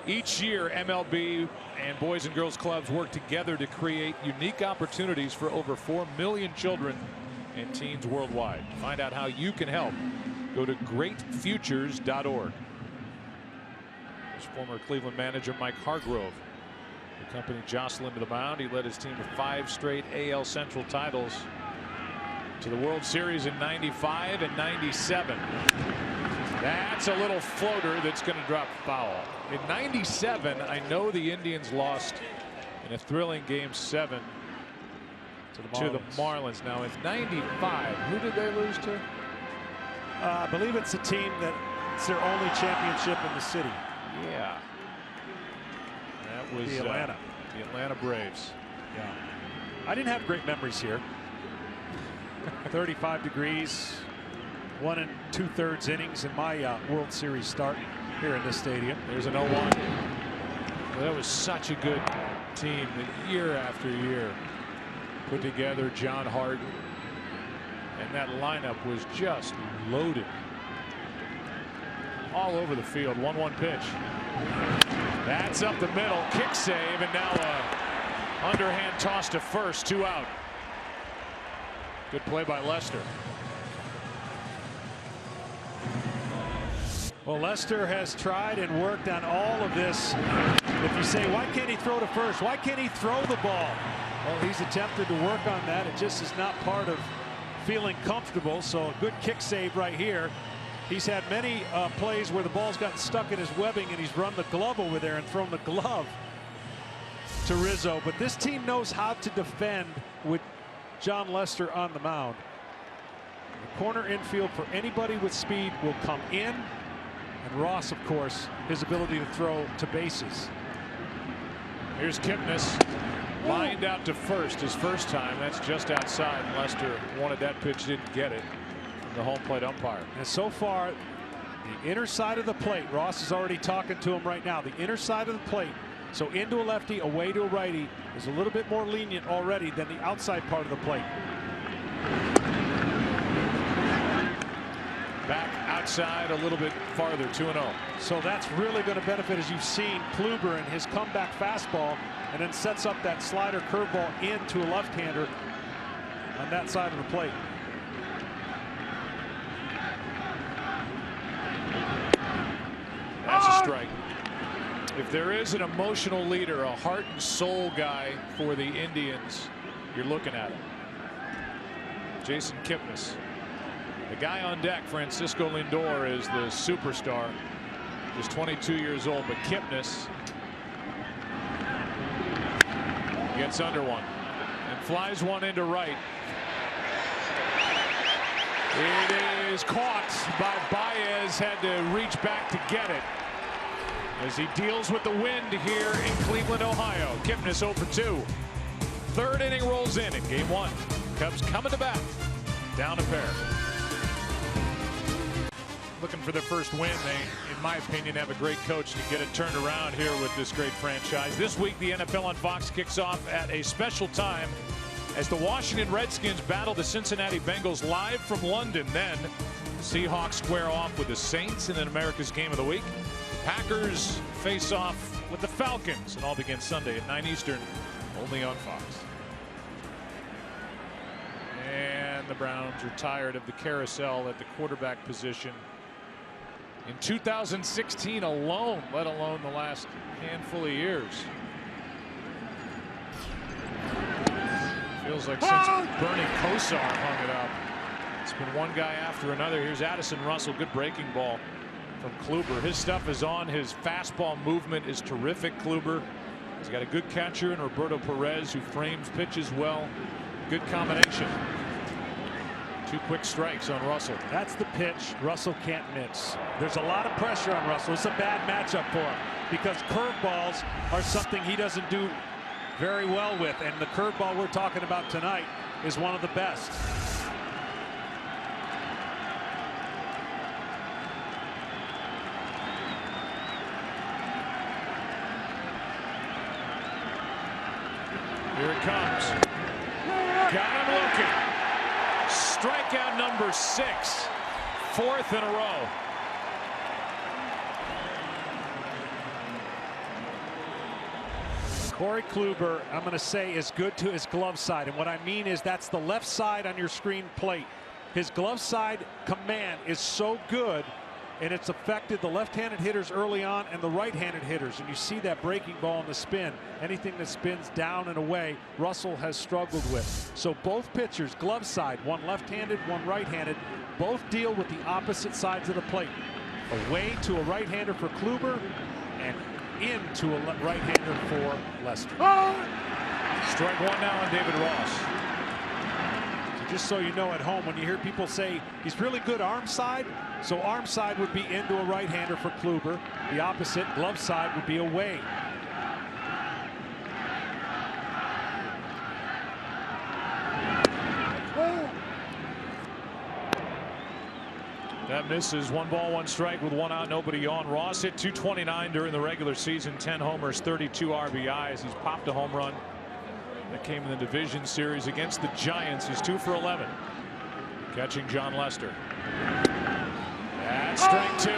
Speaker 10: Each year, MLB and Boys and Girls Clubs work together to create unique opportunities for over 4 million children and teens worldwide. Find out how you can help. Go to greatfutures.org. There's former Cleveland manager Mike Hargrove. Accompanied Jocelyn to the mound. He led his team to 5 straight AL Central titles, to the World Series in '95 and '97. That's a little floater that's going to drop foul. In '97, I know the Indians lost in a thrilling Game 7 to the Marlins. Now in '95, who did they lose to?
Speaker 11: I believe it's a team that's their only championship in the city.
Speaker 10: Yeah. That was
Speaker 11: the Atlanta.
Speaker 10: The Atlanta Braves.
Speaker 11: Yeah. I didn't have great memories here. 35 degrees, 1 2/3 innings in my World Series start here in this stadium.
Speaker 10: There's an 0-1. Well, that was such a good team that year after year put together. John Hart, and that lineup was just loaded all over the field. 1-1 pitch. That's up the middle, kick save, and now a underhand toss to first, 2 out. Good play by Lester.
Speaker 11: Well, Lester has tried and worked on all of this. If you say, why can't he throw to first? Why can't he throw the ball? Well, he's attempted to work on that. It just is not part of feeling comfortable. So a good kick save right here. He's had many plays where the ball's gotten stuck in his webbing and he's run the glove over there and thrown the glove to Rizzo. But this team knows how to defend with Jon Lester on the mound. The corner infield for anybody with speed will come in. And Ross, of course, his ability to throw to bases.
Speaker 10: Here's Kipnis, lined out to first his first time. That's just outside. Lester wanted that pitch, didn't get it. The home plate umpire.
Speaker 11: And so far, The inner side of the plate. Ross is already talking to him right now. The inner side of the plate. So into a lefty, away to a righty is a little bit more lenient already than the outside part of the plate.
Speaker 10: Back outside a little bit farther, 2-0.
Speaker 11: So that's really going to benefit, as you've seen, Kluber and his comeback fastball, and then sets up that slider curveball into a left-hander on that side of the plate.
Speaker 10: That's a strike. If there is an emotional leader, a heart and soul guy for the Indians, you're looking at him. Jason Kipnis. The guy on deck, Francisco Lindor, is the superstar. He's 22 years old, but Kipnis gets under one and flies one into right. It is caught by Baez, had to reach back to get it as he deals with the wind here in Cleveland, Ohio. Kipnis 0 for 2. Third inning rolls in game 1. Cubs coming to bat, down a pair. Looking for their first win. They, in my opinion, have a great coach to get it turned around here with this great franchise. This week, the NFL on Fox kicks off at a special time as the Washington Redskins battle the Cincinnati Bengals live from London. Then the Seahawks square off with the Saints in an America's Game of the Week. The Packers face off with the Falcons. It all begins Sunday at 9 Eastern, only on Fox. And the Browns are tired of the carousel at the quarterback position in 2016 alone, let alone the last handful of years. Feels like since Bernie Kosar hung it up, it's been one guy after another. Here's Addison Russell, good breaking ball from Kluber. His stuff is on. His fastball movement is terrific. Kluber, he's got a good catcher in Roberto Perez, who frames pitches well. Good combination. 2 quick strikes on Russell.
Speaker 11: That's the pitch Russell can't miss. There's a lot of pressure on Russell. It's a bad matchup for him because curveballs are something he doesn't do very well with, and the curveball we're talking about tonight is one of the best.
Speaker 10: Here it comes. Got him looking. Strikeout number 6, 4th in a row.
Speaker 11: Corey Kluber, I'm going to say, is good to his glove side, and what I mean is that's the left side on your screen plate. His glove side command is so good, and it's affected the left-handed hitters early on and the right-handed hitters, and you see that breaking ball in the spin. Anything that spins down and away, Russell has struggled with. So both pitchers, glove side, one left-handed, one right-handed, both deal with the opposite sides of the plate. Away to a right-hander for Kluber and into a right-hander for Lester.
Speaker 10: Strike one now on David Ross.
Speaker 11: So just so you know at home, when you hear people say he's really good arm side, so arm side would be into a right-hander for Kluber. The opposite, glove side, would be away.
Speaker 10: That misses. 1 ball, 1 strike with 1 out, nobody on. Ross hit .229 during the regular season, 10 homers, 32 RBIs. He's popped a home run that came in the division series against the Giants. He's 2 for 11. Catching John Lester. That's strike 2. In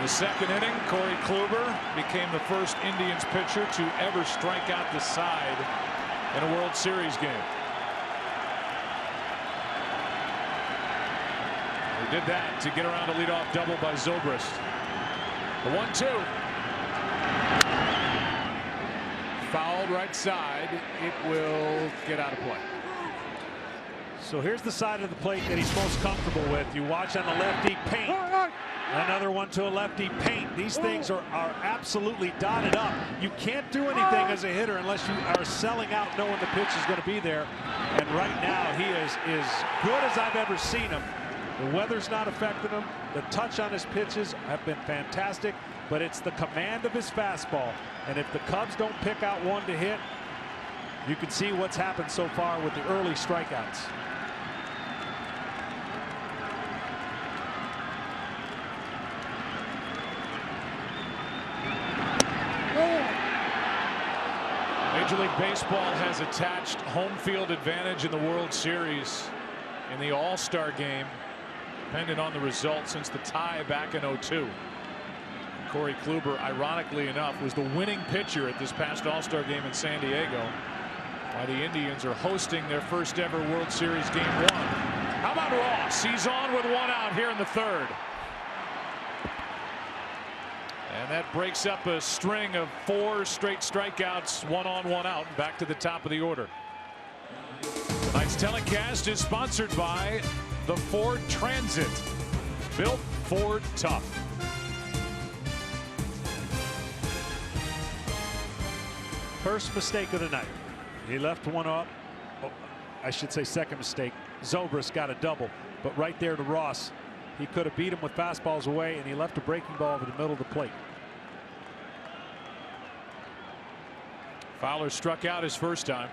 Speaker 10: the second inning, Corey Kluber became the first Indians pitcher to ever strike out the side in a World Series game. He did that to get around a leadoff double by Zobrist. The 1-2. Fouled right side. It will get out of play.
Speaker 11: So here's the side of the plate that he's most comfortable with. You watch on the lefty, paint. Another one to a lefty, paint. These things are absolutely dotted up. You can't do anything as a hitter unless you are selling out knowing the pitch is going to be there. And right now he is as good as I've ever seen him. The weather's not affecting him. The touch on his pitches have been fantastic, but it's the command of his fastball. And if the Cubs don't pick out one to hit, you can see what's happened so far with the early strikeouts.
Speaker 10: Major League Baseball has attached home field advantage in the World Series in the All-Star game, dependent on the result since the tie back in '02. Corey Kluber, ironically enough, was the winning pitcher at this past All-Star game in San Diego, while the Indians are hosting their first ever World Series Game 1. How about Ross? He's on with one out here in the third. And that breaks up a string of 4 straight strikeouts, 1 on, 1 out, back to the top of the order. Tonight's telecast is sponsored by the Ford Transit, built Ford tough.
Speaker 11: First mistake of the night. He left one up. Oh, I should say second mistake. Zobrist got a double, but right there to Ross. He could have beat him with fastballs away, and he left a breaking ball over the middle of the plate.
Speaker 10: Fowler struck out his first time.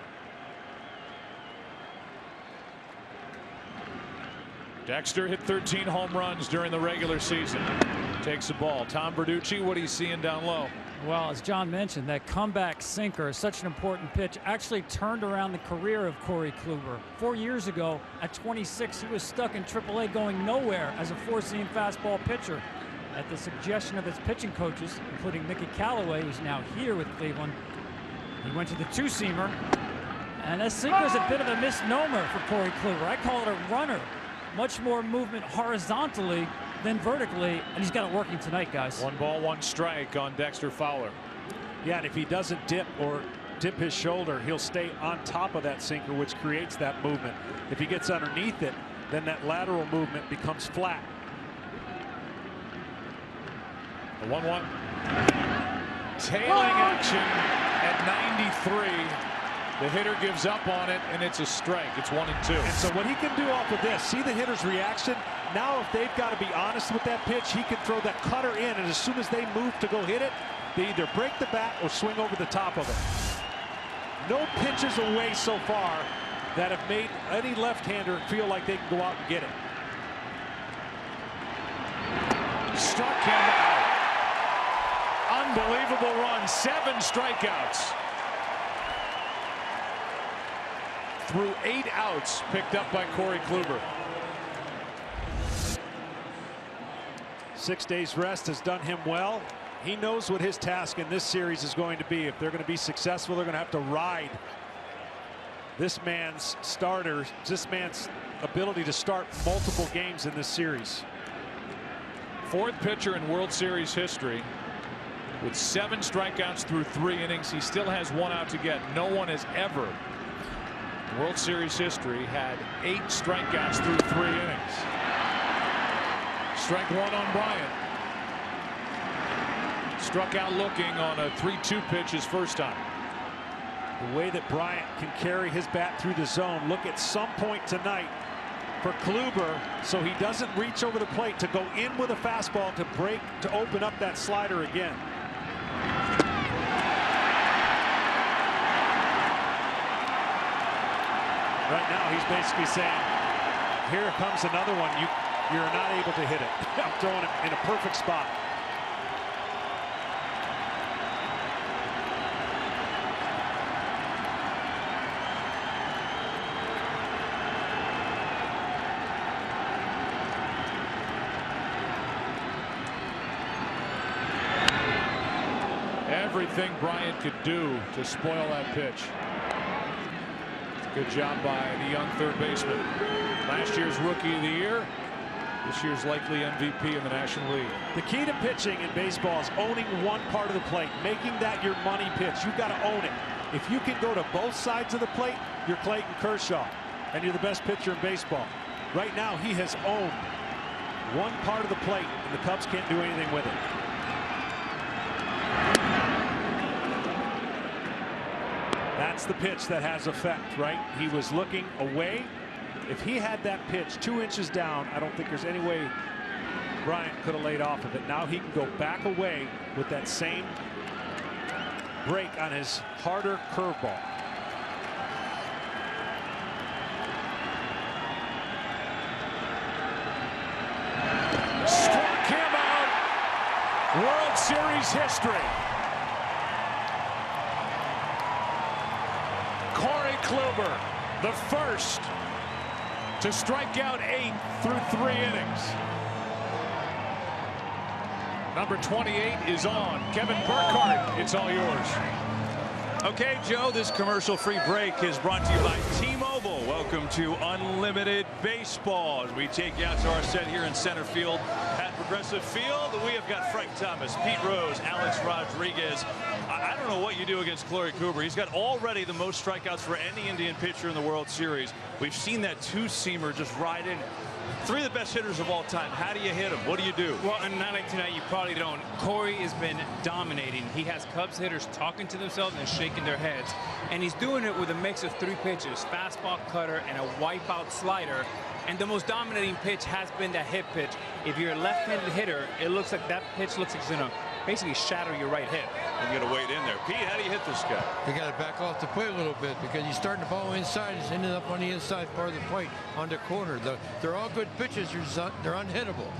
Speaker 10: Dexter hit 13 home runs during the regular season. Takes the ball. Tom Verducci, what are you seeing down low?
Speaker 13: Well, as John mentioned, that comeback sinker is such an important pitch. Actually turned around the career of Corey Kluber. 4 years ago, at 26, he was stuck in AAA going nowhere as a 4-seam fastball pitcher. At the suggestion of his pitching coaches, including Mickey Callaway, who's now here with Cleveland, he went to the 2-seamer. And that sinker is a bit of a misnomer for Corey Kluber. I call it a runner. Much more movement horizontally than vertically, and he's got it working tonight, guys.
Speaker 10: 1 ball, 1 strike on Dexter Fowler.
Speaker 11: Yeah, and if he doesn't dip or dip his shoulder, he'll stay on top of that sinker, which creates that movement. If he gets underneath it, then that lateral movement becomes flat.
Speaker 10: The 1-1. Tailing action at 93. The hitter gives up on it, and it's a strike. It's 1-2.
Speaker 11: And so what he can do off of this, see the hitter's reaction. Now if they've got to be honest with that pitch, he can throw that cutter in, and as soon as they move to go hit it, they either break the bat or swing over the top of it. No pitches away so far that have made any left-hander feel like they can go out and get it.
Speaker 10: Struck him out. Unbelievable run. 7 strikeouts. Through 8 outs picked up by Corey Kluber.
Speaker 11: 6 days rest has done him well. He knows what his task in this series is going to be. If they're going to be successful, they're going to have to ride this man's starters, this man's ability to start multiple games in this series.
Speaker 10: 4th pitcher in World Series history with 7 strikeouts through 3 innings. He still has 1 out to get. No one has ever in World Series history had 8 strikeouts through 3 innings. Strike 1 on Bryant. Struck out looking on a 3-2 pitch his first time.
Speaker 11: The way that Bryant can carry his bat through the zone. Look at some point tonight for Kluber, so he doesn't reach over the plate to go in with a fastball to break, to open up that slider again. Right now he's basically saying, here comes another one. You're not able to hit it. I'm throwing it in a perfect spot.
Speaker 10: Everything Bryant could do to spoil that pitch. Good job by the young third baseman. Last year's Rookie of the Year. This year's likely MVP in the National League.
Speaker 11: The key to pitching in baseball is owning one part of the plate, making that your money pitch. You've got to own it. If you can go to both sides of the plate, you're Clayton Kershaw, and you're the best pitcher in baseball. Right now, he has owned one part of the plate, and the Cubs can't do anything with it. That's the pitch that has effect, right? He was looking away. If he had that pitch 2 inches down, I don't think there's any way Bryant could have laid off of it. Now he can go back away with that same break on his harder curveball.
Speaker 10: Struck him out. World Series history. Kluber, the first to strike out 8 through 3 innings. Number 28 is on. Kevin Burkhardt, it's all yours.
Speaker 14: Okay, Joe, this commercial-free break is brought to you by T-Mobile. Welcome to Unlimited Baseball as we take you out to our set here in center field at Progressive Field. We have got Frank Thomas, Pete Rose, Alex Rodriguez. I don't know what you do against Corey Kluber. He's got already the most strikeouts for any Indian pitcher in the World Series. We've seen that two-seamer just ride in. 3 of the best hitters of all time. How do you hit him? What do you do?
Speaker 15: Well, on a night like tonight, you probably don't. Corey has been dominating. He has Cubs hitters talking to themselves and shaking their heads. And he's doing it with a mix of 3 pitches, fastball, cutter, and a wipeout slider. And the most dominating pitch has been that hit pitch. If you're a left-handed hitter, it looks like that pitch looks like it's going to basically shatter your right hip.
Speaker 14: You got to wait in there. Pete, how do you hit this guy?
Speaker 16: You got to back off the plate a little bit because he's starting the ball inside. He's ending up on the inside part of the plate on the corner. They're all good pitches. They're unhittable.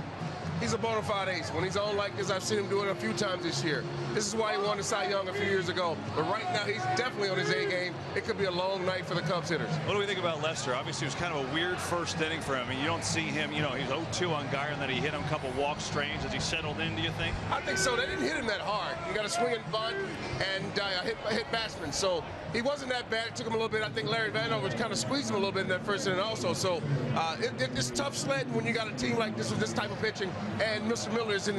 Speaker 17: He's a bona fide ace. When he's on like this, I've seen him do it a few times this year. This is why he won the Cy Young a few years ago. But right now, he's definitely on his A game. It could be a long night for the Cubs hitters.
Speaker 14: What do we think about Lester? Obviously, it was kind of a weird first inning for him. I mean, you don't see him, you know, he's 0-2 on Geyer, and then he hit him a couple walk strains as he settled in, do you think?
Speaker 17: I think so. They didn't hit him that hard. You got a swing and bunt and hit batsman. So he wasn't that bad. It took him a little bit. I think Larry Vanover kind of squeezed him a little bit in that first inning also. So it's tough sledding when you got a team like this with this type of pitching, and Mr. Miller is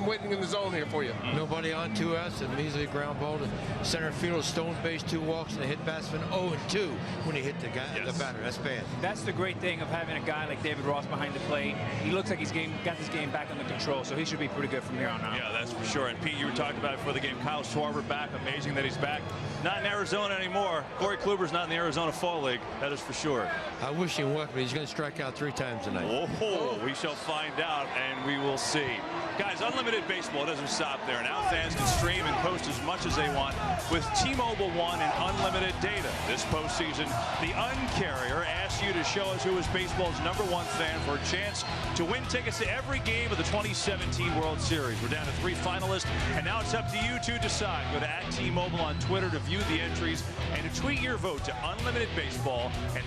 Speaker 17: waiting in the zone here for you.
Speaker 16: Nobody on 2S, and measly ground ball to center field, stone base, 2 walks, and a hit batsman 0-2 when he hit the guy, the batter. That's bad.
Speaker 15: That's the great thing of having a guy like David Ross behind the plate. He looks like he's got this game back under control, so he should be pretty good from here on out.
Speaker 14: Yeah, that's for sure. And Pete, you were talking about it before the game. Kyle Schwarber back. Amazing that he's back. Not in Arizona anymore. Corey Kluber's not in the Arizona Fall League. That is for sure.
Speaker 16: I wish him luck, but he's going to strike out 3 times tonight.
Speaker 14: Oh, we shall find out, and we will see. Guys, Unlimited Baseball doesn't stop there. Now fans can stream and post as much as they want with T-Mobile One and unlimited data. This postseason, the Uncarrier asks you to show us who is baseball's #1 fan for a chance to win tickets to every game of the 2017 World Series. We're down to 3 finalists, and now it's up to you to decide. Go to @T-Mobile on Twitter to view the entries and to tweet your vote to Unlimited Baseball and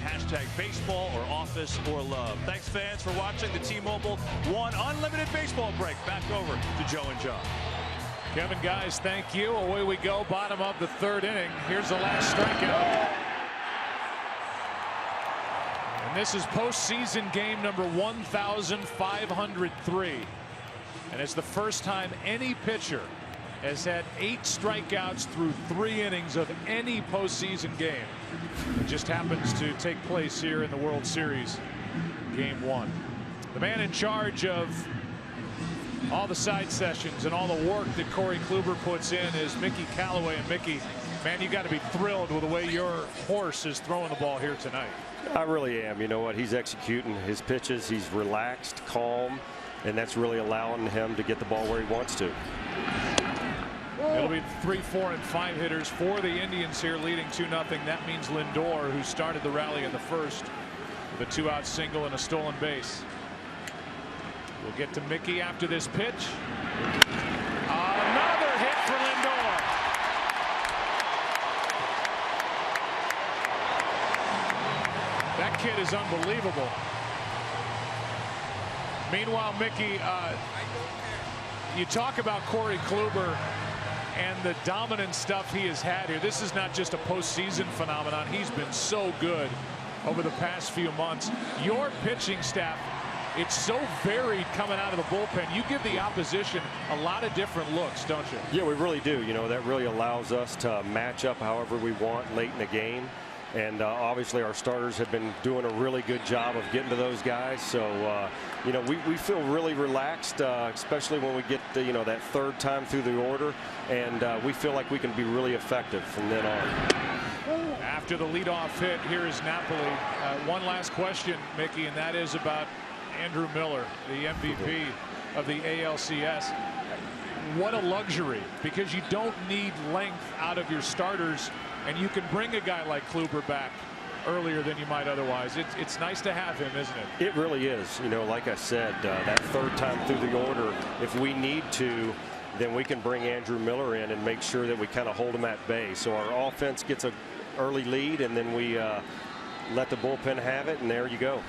Speaker 14: #baseball or office or love. Thanks, fans, for watching the T-Mobile One Unlimited Baseball break. Back over to Joe and John.
Speaker 10: Kevin, guys, thank you. Away we go. Bottom of the 3rd inning. Here's the last strikeout. And this is postseason game number 1,503. And it's the first time any pitcher has had 8 strikeouts through 3 innings of any postseason game. It just happens to take place here in the World Series, game 1. The man in charge of all the side sessions and all the work that Corey Kluber puts in is Mickey Callaway. And Mickey, man, you got to be thrilled with the way your horse is throwing the ball here tonight.
Speaker 18: I really am. You know what? He's executing his pitches. He's relaxed, calm, and that's really allowing him to get the ball where he wants to.
Speaker 10: It'll be 3, 4, and 5 hitters for the Indians here, leading 2-0. That means Lindor, who started the rally in the first with a 2-out single and a stolen base. We'll get to Mickey after this pitch. Another hit for Lindor. That kid is unbelievable. Meanwhile, Mickey, you talk about Corey Kluber and the dominant stuff he has had here. This is not just a postseason phenomenon. He's been so good over the past few months. Your pitching staff, it's so varied coming out of the bullpen. You give the opposition a lot of different looks, don't you?
Speaker 18: Yeah, we really do. You know, that really allows us to match up however we want late in the game. And obviously our starters have been doing a really good job of getting to those guys. So, you know, we feel really relaxed, especially when we get, you know, that 3rd time through the order. And we feel like we can be really effective from then on.
Speaker 10: After the leadoff hit, here is Napoli. One last question, Mickey, and that is about Andrew Miller, the MVP of the ALCS. What a luxury, because you don't need length out of your starters, and you can bring a guy like Kluber back earlier than you might otherwise. It's nice to have him, isn't it?
Speaker 18: It really is. You know, like I said, that 3rd time through the order, if we need to, then we can bring Andrew Miller in and make sure that we kind of hold him at bay. So our offense gets a early lead, and then we let the bullpen have it, and there you go.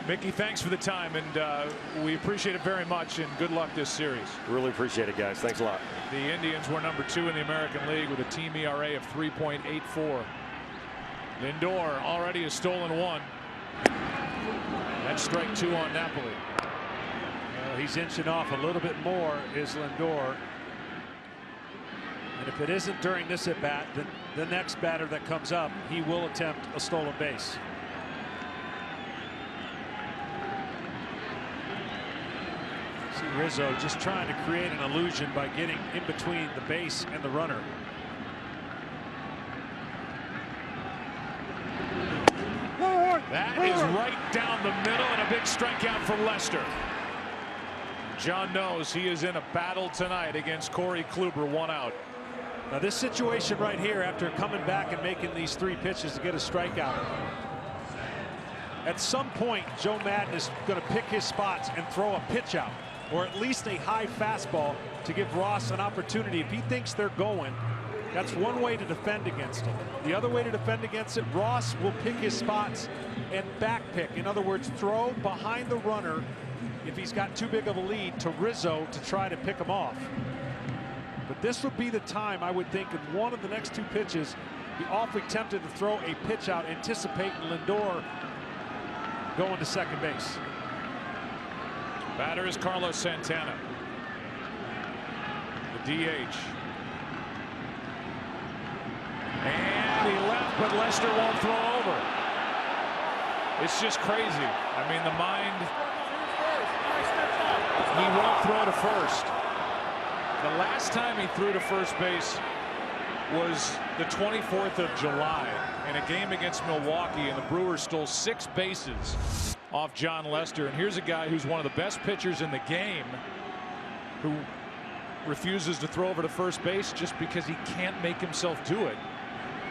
Speaker 10: Mickey, thanks for the time, and we appreciate it very much, and good luck this series.
Speaker 18: Really appreciate it, guys. Thanks a lot.
Speaker 10: The Indians were number 2 in the American League with a team ERA of 3.84. Lindor already has stolen 1. That's strike 2 on Napoli.
Speaker 11: He's inching off a little bit more, is Lindor. And if it isn't during this at bat, then the next batter that comes up, he will attempt a stolen base. See Rizzo just trying to create an illusion by getting in between the base and the runner.
Speaker 10: That is right down the middle, and a big strikeout for Lester. John knows he is in a battle tonight against Corey Kluber, 1 out.
Speaker 11: Now this situation right here, after coming back and making these 3 pitches to get a strikeout, at some point Joe Maddon is going to pick his spots and throw a pitch out, or at least a high fastball, to give Ross an opportunity. If he thinks they're going, that's one way to defend against him. The other way to defend against it, Ross will pick his spots and back pick. In other words, throw behind the runner if he's got too big of a lead to Rizzo to try to pick him off. But this would be the time, I would think, in one of the next 2 pitches, be awfully tempted to throw a pitch out, anticipating Lindor going to second base.
Speaker 10: Batter is Carlos Santana, the DH. And he left, but Lester won't throw over. It's just crazy. I mean, the mind. He won't throw to first. The last time he threw to first base was the 24th of July in a game against Milwaukee, and the Brewers stole 6 bases off John Lester. And here's a guy who's one of the best pitchers in the game who refuses to throw over to first base just because he can't make himself do it.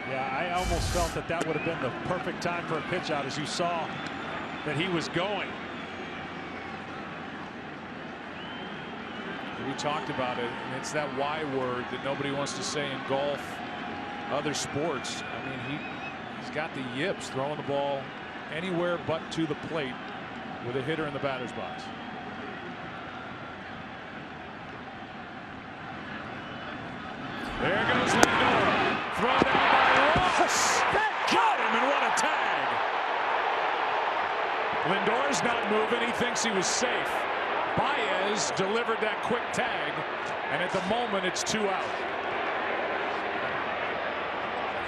Speaker 11: Yeah, I almost felt that that would have been the perfect time for a pitch out, as you saw that he was going.
Speaker 10: We talked about it, and it's that Y word that nobody wants to say in golf, other sports. I mean, he's got the yips, throwing the ball anywhere but to the plate with a hitter in the batter's box. There goes Lindor. Throw down by Ross. Got him, and what a tag. Lindor's not moving. He thinks he was safe. Baez delivered that quick tag, and at the moment it's 2 out.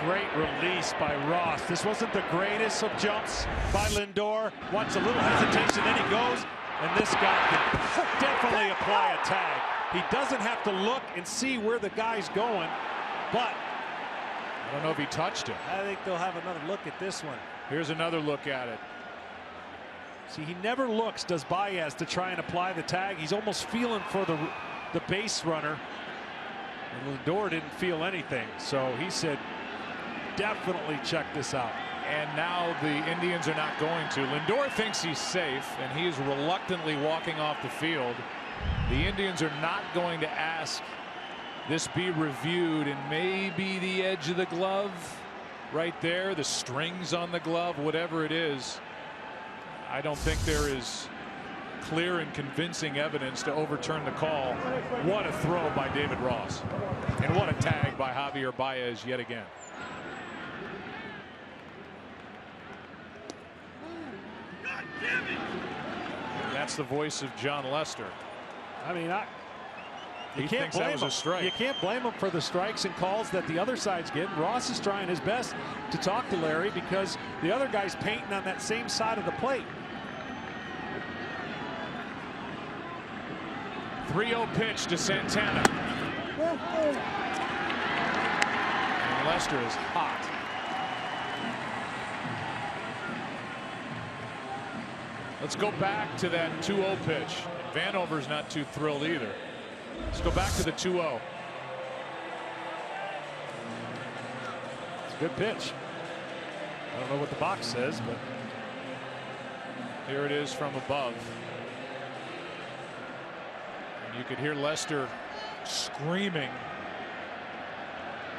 Speaker 11: Great release by Ross. This wasn't the greatest of jumps by Lindor. Watch a little hesitation, then he goes, and this guy can definitely apply a tag. He doesn't have to look and see where the guy's going, but
Speaker 10: I don't know if he touched him.
Speaker 11: I think they'll have another look at this one.
Speaker 10: Here's another look at it.
Speaker 11: See, he never looks, does Baez, to try and apply the tag. He's almost feeling for the base runner. And Lindor didn't feel anything, so he said, definitely check this out.
Speaker 10: And now the Indians are not going to. Lindor thinks he's safe, and he is reluctantly walking off the field. The Indians are not going to ask this be reviewed, and maybe the edge of the glove right there, the strings on the glove, whatever it is. I don't think there is clear and convincing evidence to overturn the call. What a throw by David Ross, and what a tag by Javier Baez yet again. And that's the voice of John Lester.
Speaker 11: I mean,
Speaker 10: he thinks that was a strike.
Speaker 11: You can't blame him for the strikes and calls that the other side's getting. Ross is trying his best to talk to Larry because the other guy's painting on that same side of the plate.
Speaker 10: 3-0 pitch to Santana. And Lester is hot. Let's go back to that 2-0 pitch. Vanover's not too thrilled either. Let's go back to the 2-0.
Speaker 11: It's a good pitch. I don't know what the box says, but
Speaker 10: here it is from above. And you could hear Lester screaming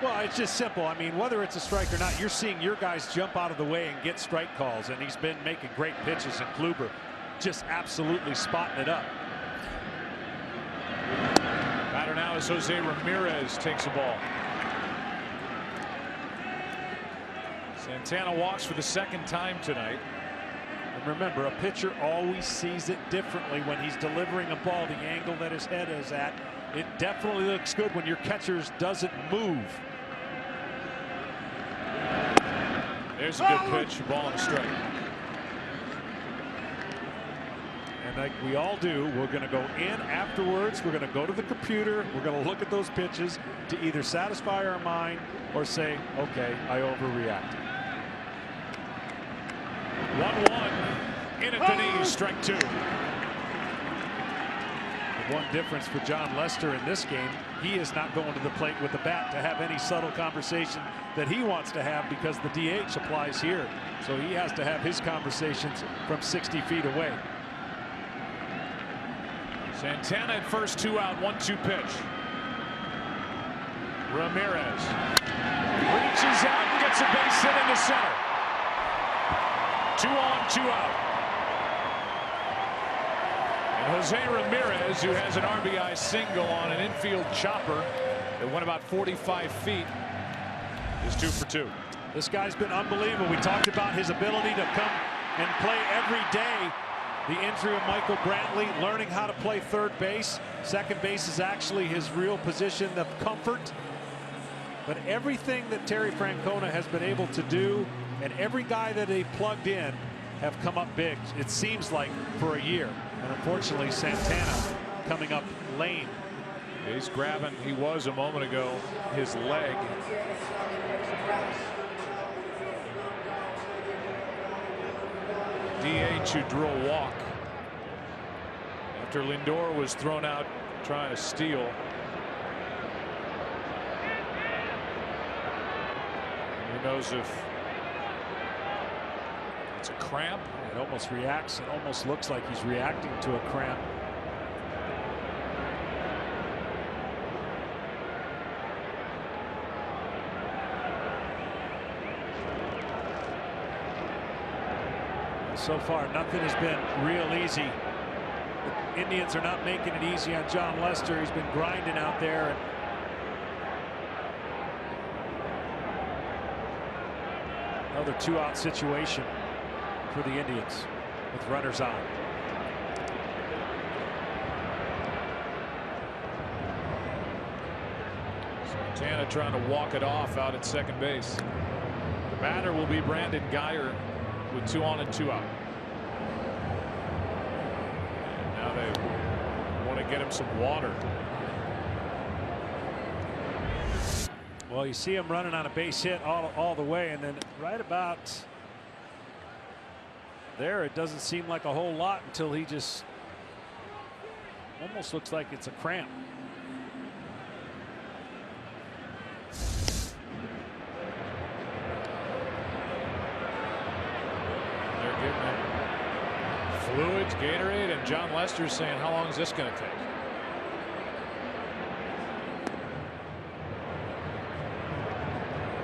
Speaker 11: Well, it's just simple. I mean, whether it's a strike or not, you're seeing your guys jump out of the way and get strike calls, and he's been making great pitches, and Kluber just absolutely spotting it up.
Speaker 10: Batter now is Jose Ramirez, takes the ball. Santana walks for the second time tonight.
Speaker 11: And remember, a pitcher always sees it differently when he's delivering a ball, the angle that his head is at. It definitely looks good when your catcher doesn't move.
Speaker 10: There's a good pitch, ball and a strike.
Speaker 11: And like we all do, we're going to go in afterwards. We're going to go to the computer. We're going to look at those pitches to either satisfy our mind or say, okay, I overreacted.
Speaker 10: 1-1 in at the knees, strike 2.
Speaker 11: One difference for John Lester in this game, he is not going to the plate with the bat to have any subtle conversation that he wants to have, because the DH applies here. So he has to have his conversations from 60 feet away.
Speaker 10: Santana at first, 2 out, 1-2 pitch. Ramirez reaches out and gets a base hit into center. 2 on, 2 out. Jose Ramirez, who has an RBI single on an infield chopper that went about 45 feet, is 2 for 2.
Speaker 11: This guy's been unbelievable. We talked about his ability to come and play every day. The injury of Michael Brantley, learning how to play third base. Second base is actually his real position of comfort. But everything that Terry Francona has been able to do, and every guy that they plugged in, have come up big, it seems like, for a year. And unfortunately, Santana coming up lame.
Speaker 10: He's grabbing, he was a moment ago, his leg. DH who drew a walk after Lindor was thrown out trying to steal. Who knows if it's a cramp?
Speaker 11: It almost reacts. It almost looks like he's reacting to a cramp. So far, nothing has been real easy. The Indians are not making it easy on John Lester. He's been grinding out there. Another 2-out situation for the Indians with runners on.
Speaker 10: Santana trying to walk it off out at second base. The batter will be Brandon Guyer with 2 on and 2 out. And now they want to get him some water.
Speaker 11: Well, you see him running on a base hit all the way, and then right about there, it doesn't seem like a whole lot until he just almost looks like it's a cramp.
Speaker 10: They're getting it. Fluids, Gatorade, and John Lester's saying, how long is this going to take?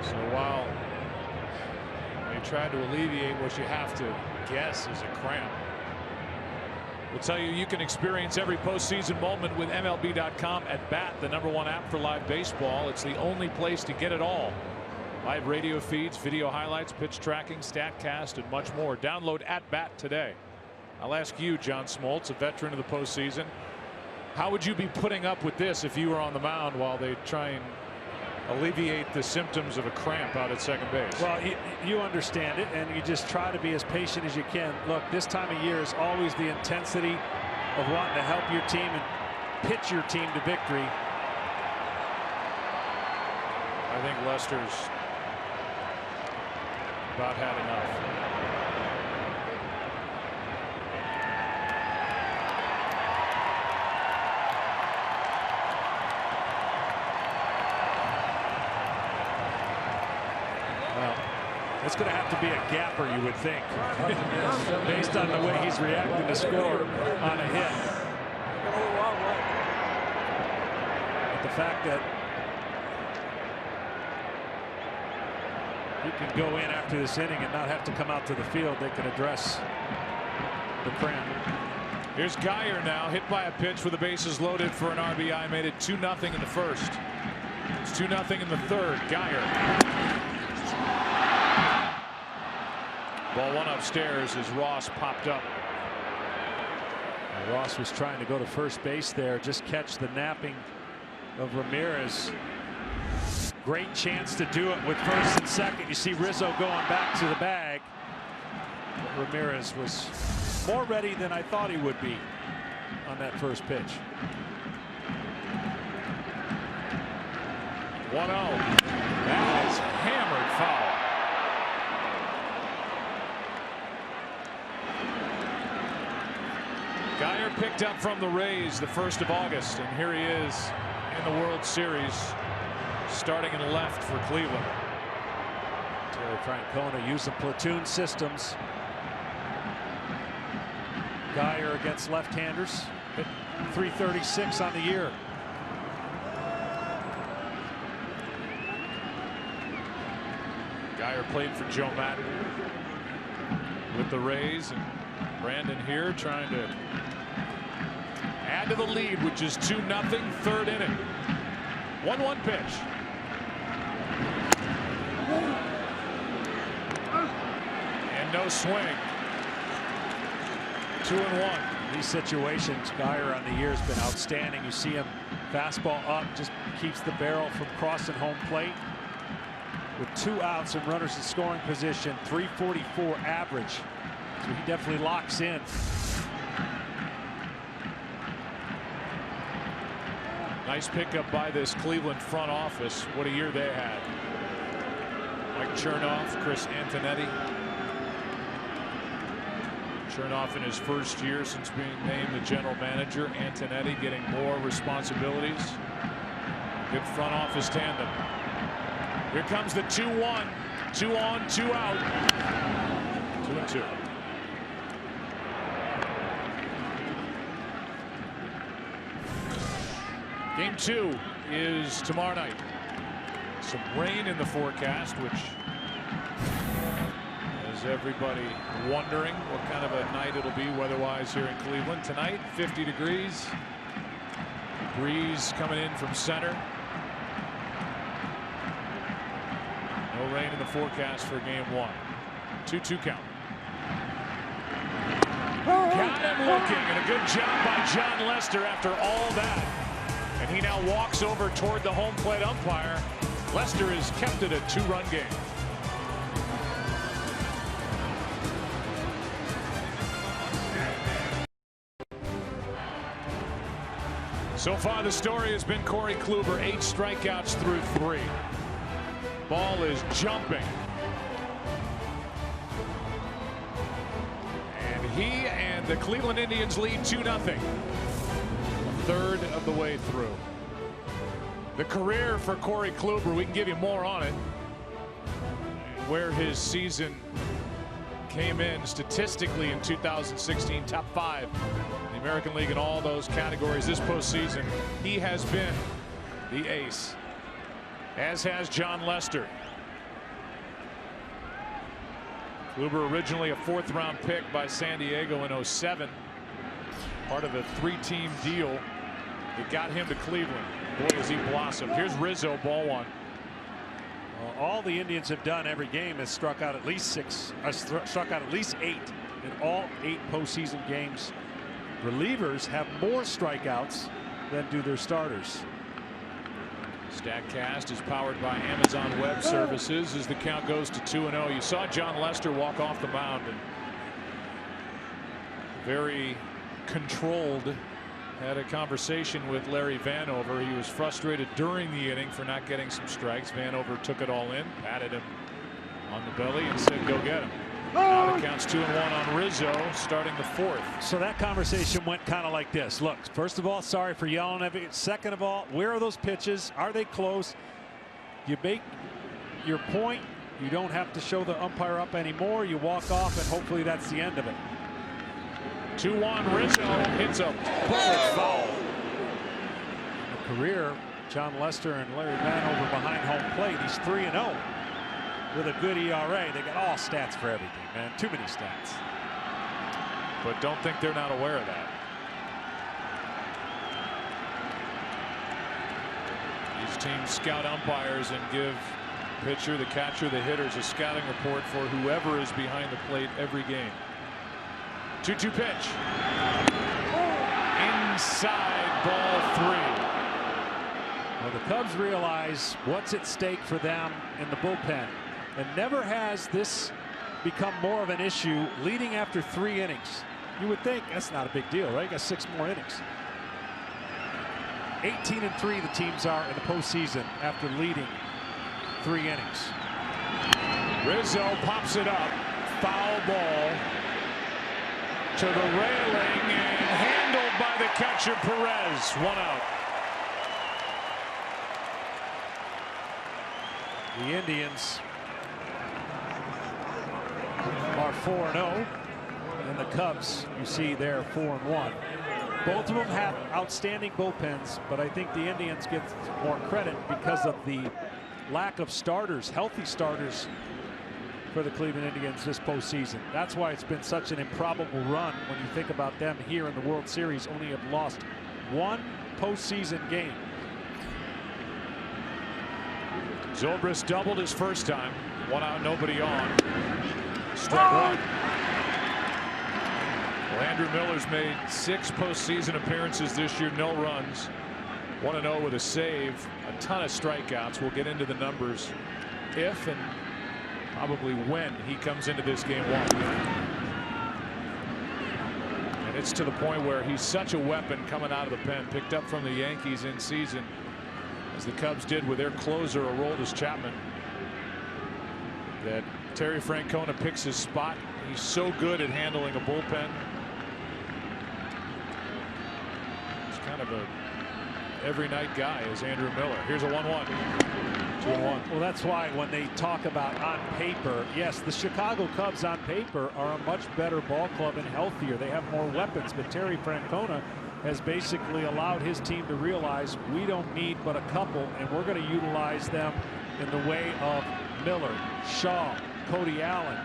Speaker 10: So while they tried to alleviate what you have to guess is a cramp, we'll tell you, you can experience every postseason moment with MLB.com at Bat, the #1 app for live baseball. It's the only place to get it all. Live radio feeds, video highlights, pitch tracking, StatCast, and much more. Download at Bat today. I'll ask you, John Smoltz, a veteran of the postseason, how would you be putting up with this if you were on the mound while they try and alleviate the symptoms of a cramp out at second base?
Speaker 11: Well, you understand it, and you just try to be as patient as you can. Look, this time of year is always the intensity of wanting to help your team and pitch your team to victory.
Speaker 10: I think Lester's about had enough.
Speaker 11: It's going to have to be a gapper, you would think, based on the way he's reacting to score on a hit. But the fact that He can go in after this inning and not have to come out to the field. They can address the cramp.
Speaker 10: Here's Geyer now, hit by a pitch with the bases loaded for an RBI. Made it 2-0 in the first. It's 2-0 in the third. Geyer. Ball one upstairs as Ross popped up.
Speaker 11: Ross was trying to go to first base there, just catch the napping of Ramirez. Great chance to do it with first and second. You see Rizzo going back to the bag. But Ramirez was more ready than I thought he would be on that first pitch.
Speaker 10: 1-0. That is hammered foul. Geyer picked up from the Rays the 1st of August, and here he is in the World Series, starting in left for Cleveland.
Speaker 11: Terry Francona using platoon systems. Geyer against left-handers, hit .336 on the year.
Speaker 10: Geyer played for Joe Madden with the Rays, and Brandon here trying to add to the lead, which is 2-0, third inning. 1-1 pitch. And no swing. 2-1.
Speaker 11: These situations, Geyer on the year has been outstanding. You see him fastball up, just keeps the barrel from crossing home plate. With 2 outs and runners in scoring position, .344 average. So he definitely locks in.
Speaker 10: Nice pickup by this Cleveland front office. What a year they had. Mike Chernoff, Chris Antonetti. Chernoff in his first year since being named the general manager. Antonetti getting more responsibilities. Good front office tandem. Here comes the 2-1. 2 on, 2 out. 2-2. Game 2 is tomorrow night. Some rain in the forecast, which has everybody wondering what kind of a night it'll be weather-wise here in Cleveland. Tonight, 50 degrees. Breeze coming in from center. No rain in the forecast for game 1. 2-2 count. Got him looking, and a good job by John Lester after all that. And he now walks over toward the home plate umpire. Lester has kept it a 2-run game. So far the story has been Corey Kluber, 8 strikeouts through 3. Ball is jumping. And he and the Cleveland Indians lead 2-0. Third of the way through. The career for Corey Kluber, we can give you more on it. Where his season came in statistically in 2016, top 5 in the American League in all those categories. This postseason, he has been the ace, as has John Lester. Kluber originally a 4th-round pick by San Diego in '07, part of a 3-team deal that got him to Cleveland. Boy, has he blossomed. Here's Rizzo, ball 1.
Speaker 11: Well, all the Indians have done every game is struck out at least 6, struck out at least 8 in all 8 postseason games. Relievers have more strikeouts than do their starters.
Speaker 10: StatCast is powered by Amazon Web Services as the count goes to 2-0. You saw John Lester walk off the mound and very controlled. Had a conversation with Larry Vanover. He was frustrated during the inning for not getting some strikes. Vanover took it all in, patted him on the belly and said, go get him. Now the count's 2-1 on Rizzo, starting the 4th.
Speaker 11: So that conversation went kind of like this. Look, first of all, sorry for yelling at me. Second of all, where are those pitches? Are they close? You make your point. You don't have to show the umpire up anymore. You walk off, and hopefully that's the end of it.
Speaker 10: 2-1, Rizzo hits a bullet foul.
Speaker 11: In the career, John Lester and Larry Vanover behind home plate. He's 3-0. with a good ERA. They got all stats for everything, man. Too many stats.
Speaker 10: But don't think they're not aware of that. These teams scout umpires and give pitcher, the catcher, the hitters a scouting report for whoever is behind the plate every game. 2-2 pitch. Inside, ball 3.
Speaker 11: Well, the Cubs realize what's at stake for them in the bullpen. And never has this become more of an issue leading after 3 innings. You would think that's not a big deal, right? You got 6 more innings. 18-3 the teams are in the postseason after leading 3 innings.
Speaker 10: Rizzo pops it up. Foul ball to the railing and handled by the catcher Perez. 1 out.
Speaker 11: The Indians are 4-0, and the Cubs, you see, they're 4-1. Both of them have outstanding bullpens, but I think the Indians get more credit because of the lack of starters, healthy starters for the Cleveland Indians this postseason. That's why it's been such an improbable run when you think about them here in the World Series. Only have lost 1 postseason game.
Speaker 10: Zobrist doubled his first time. 1 out, nobody on. Strike 1. Well, Andrew Miller's made 6 postseason appearances this year, no runs. 1-0 with a save, a ton of strikeouts. We'll get into the numbers if and probably when he comes into this game 1. And it's to the point where he's such a weapon coming out of the pen, picked up from the Yankees in season, as the Cubs did with their closer, Aroldis Chapman, that Terry Francona picks his spot. He's so good at handling a bullpen. He's kind of a every night guy is Andrew Miller. Here's a 1-1. 2-1.
Speaker 11: Well, that's why when they talk about on paper, yes, the Chicago Cubs on paper are a much better ball club and healthier. They have more weapons, but Terry Francona has basically allowed his team to realize we don't need but a couple, and we're going to utilize them in the way of Miller, Shaw, Cody Allen.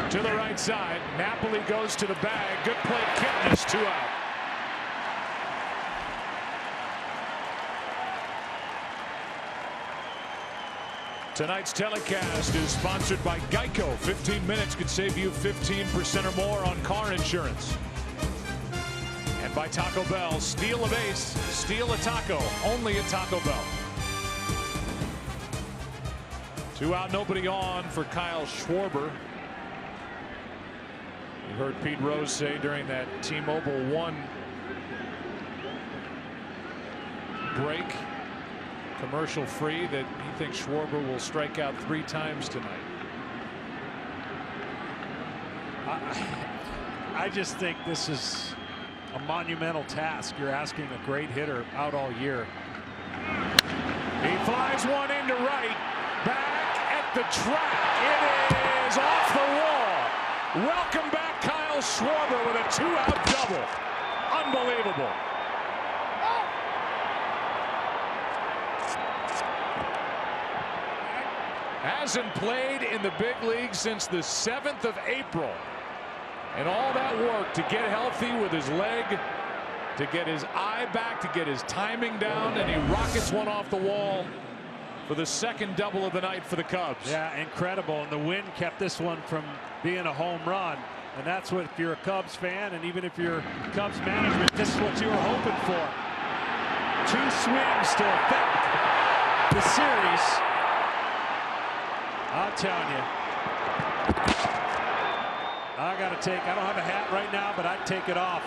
Speaker 10: To the right side, Napoli goes to the bag. Good play, Kipnis, 2 out. Tonight's telecast is sponsored by Geico. 15 minutes could save you 15% or more on car insurance. And by Taco Bell, steal a base, steal a taco, only at Taco Bell. 2 out, nobody on for Kyle Schwarber. You heard Pete Rose say during that T-Mobile 1 break, commercial free, that he thinks Schwarber will strike out 3 times tonight.
Speaker 11: I just think this is a monumental task. You're asking a great hitter out all year.
Speaker 10: He flies one into right. Back at the track. It is off the wall. Welcome back, Kyle Schwarber, with a 2-out double. Unbelievable. Hasn't played in the big league since the 7th of April. And all that work to get healthy with his leg, to get his eye back, to get his timing down, and he rockets one off the wall for the 2nd double of the night for the Cubs.
Speaker 11: Yeah, incredible. And the wind kept this one from being a home run. And that's what, if you're a Cubs fan, and even if you're Cubs management, this is what you were hoping for. 2 swings to affect the series. I'm telling you, I don't have a hat right now, but I'd take it off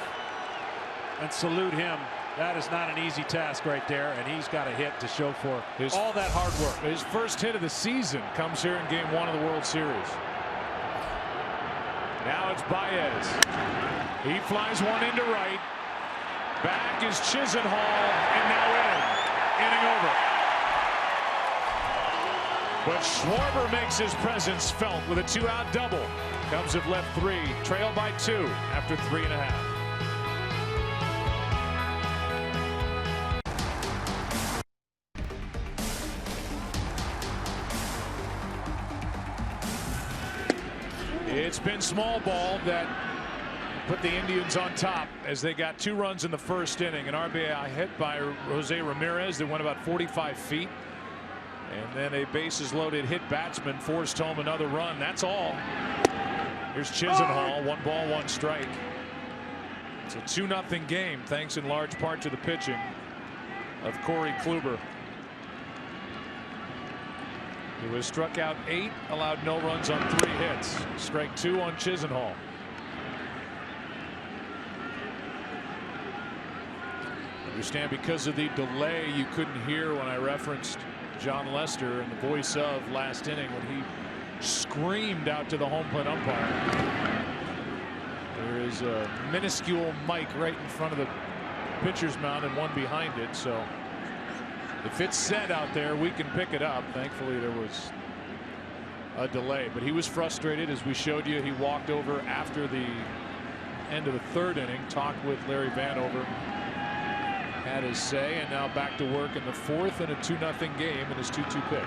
Speaker 11: and salute him. That is not an easy task right there, and he's got a hit to show for all that hard work.
Speaker 10: His first hit of the season comes here in Game 1 of the World Series. Now it's Baez. He flies one into right. Back is Chisenhall, and now inning over. But Schwarber makes his presence felt with a 2-out double. Cubs have left 3, trail by 2 after 3.5. It's been small ball that put the Indians on top as they got 2 runs in the first inning. An RBI hit by Jose Ramirez that went about 45 feet. And then a bases loaded hit batsman forced home another run. That's all. Here's Chisenhall, 1 ball, 1 strike. It's a 2-0 game, thanks in large part to the pitching of Corey Kluber. He was struck out 8, allowed no runs on 3 hits. Strike 2 on Chisenhall. Understand because of the delay, you couldn't hear when I referenced John Lester and the voice of last inning when he screamed out to the home plate umpire. There is a minuscule mic right in front of the pitcher's mound and one behind it, so if it's said out there, we can pick it up. Thankfully, there was a delay, but he was frustrated. As we showed you, he walked over after the end of the 3rd inning, talked with Larry Vanover, had his say, and now back to work in the 4th in a 2-0 game in his 2-2 pitch.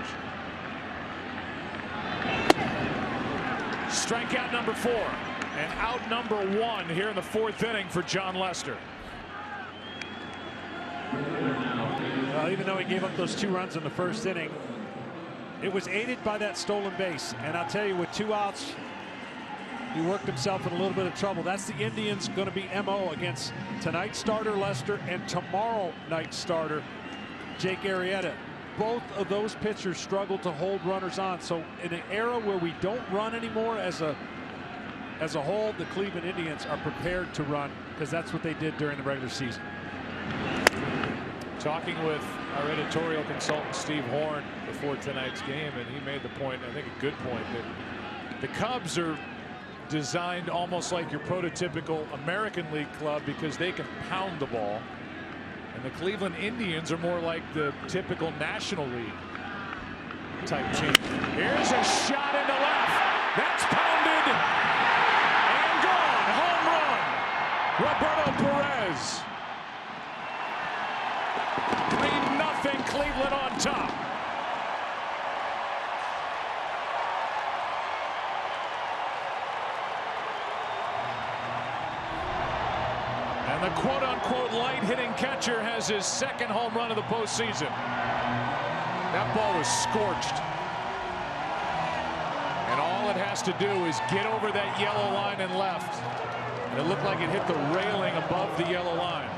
Speaker 10: Strikeout number 4 and out number 1 here in the 4th inning for John Lester.
Speaker 11: Well, even though he gave up those 2 runs in the first inning, it was aided by that stolen base. And I'll tell you, with 2 outs, he worked himself in a little bit of trouble. That's the Indians going to be MO against tonight's starter Lester and tomorrow night's starter Jake Arrieta. Both of those pitchers struggle to hold runners on. So in an era where we don't run anymore as a whole, the Cleveland Indians are prepared to run because that's what they did during the regular season.
Speaker 10: Talking with our editorial consultant Steve Horn before tonight's game, and he made the point, I think a good point, that the Cubs are designed almost like your prototypical American League club because they can pound the ball, and the Cleveland Indians are more like the typical National League type team. Here's a shot into left. That's pounded and gone. Home run. Roberto Perez. 3-0 Cleveland on top. And the quote-unquote light-hitting catcher has his 2nd home run of the postseason. That ball was scorched. And all it has to do is get over that yellow line and left. And it looked like it hit the railing above the yellow line.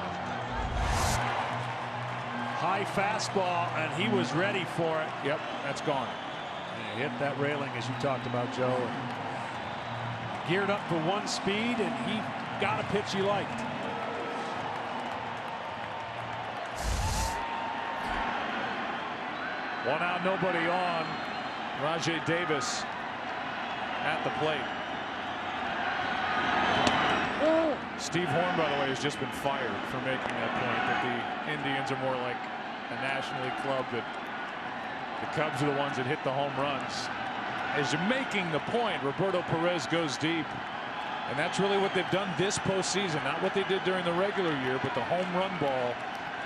Speaker 11: High fastball, and he was ready for it.
Speaker 10: Yep, that's gone.
Speaker 11: And he hit that railing, as you talked about, Joe. Geared up for 1 speed, and he got a pitch he liked.
Speaker 10: One out, nobody on. Rajai Davis at the plate. Steve Horn, by the way, has just been fired for making that point that the Indians are more like a National League club, that the Cubs are the ones that hit the home runs. As you're making the point, Roberto Perez goes deep, and that's really what they've done this postseason. Not what they did during the regular year, but the home run ball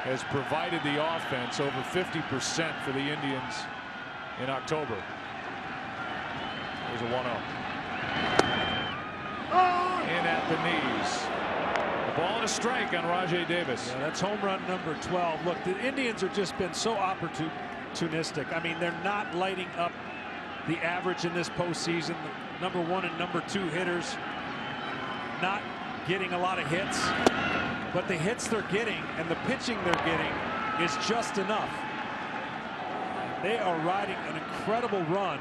Speaker 10: has provided the offense. Over 50% for the Indians in October. There's a 1-0. In at the knees. A ball and a strike on Rajai Davis.
Speaker 11: Yeah, that's home run number 12. Look, the Indians have just been so opportunistic. I mean, they're not lighting up the average in this postseason. The number 1 and number 2 hitters not getting a lot of hits, but the hits they're getting and the pitching they're getting is just enough. They are riding an incredible run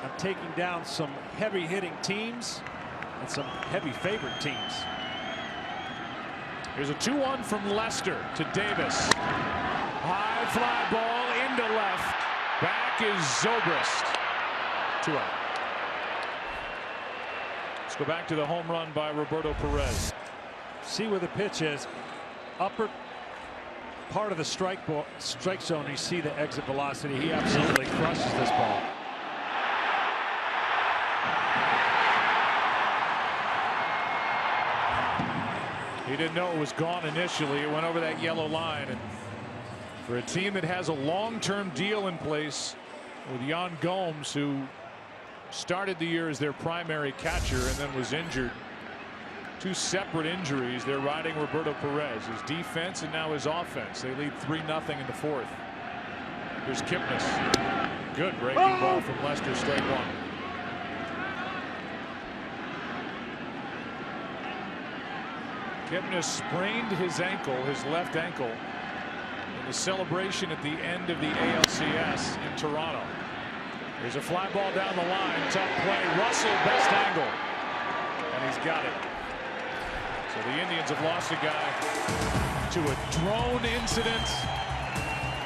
Speaker 11: of taking down some heavy hitting teams and some heavy favorite teams.
Speaker 10: Here's a 2-1 from Lester to Davis. High fly ball into left. Back is Zobrist. 2 out. Let's go back to the home run by Roberto Perez.
Speaker 11: See where the pitch is. Upper part of the strike zone. You see the exit velocity. He absolutely crushes this ball.
Speaker 10: He didn't know it was gone initially. It went over that yellow line. And for a team that has a long-term deal in place with Yan Gomes, who started the year as their primary catcher and then was injured. 2 separate injuries. They're riding Roberto Perez, his defense and now his offense. They lead 3-0 in the 4th. Here's Kipnis. Good breaking ball from Lester, strike 1. Kipnis sprained his ankle, his left ankle, in the celebration at the end of the ALCS in Toronto. There's a fly ball down the line. Tough play. Russell, best angle. And he's got it. So the Indians have lost a guy to a drone incident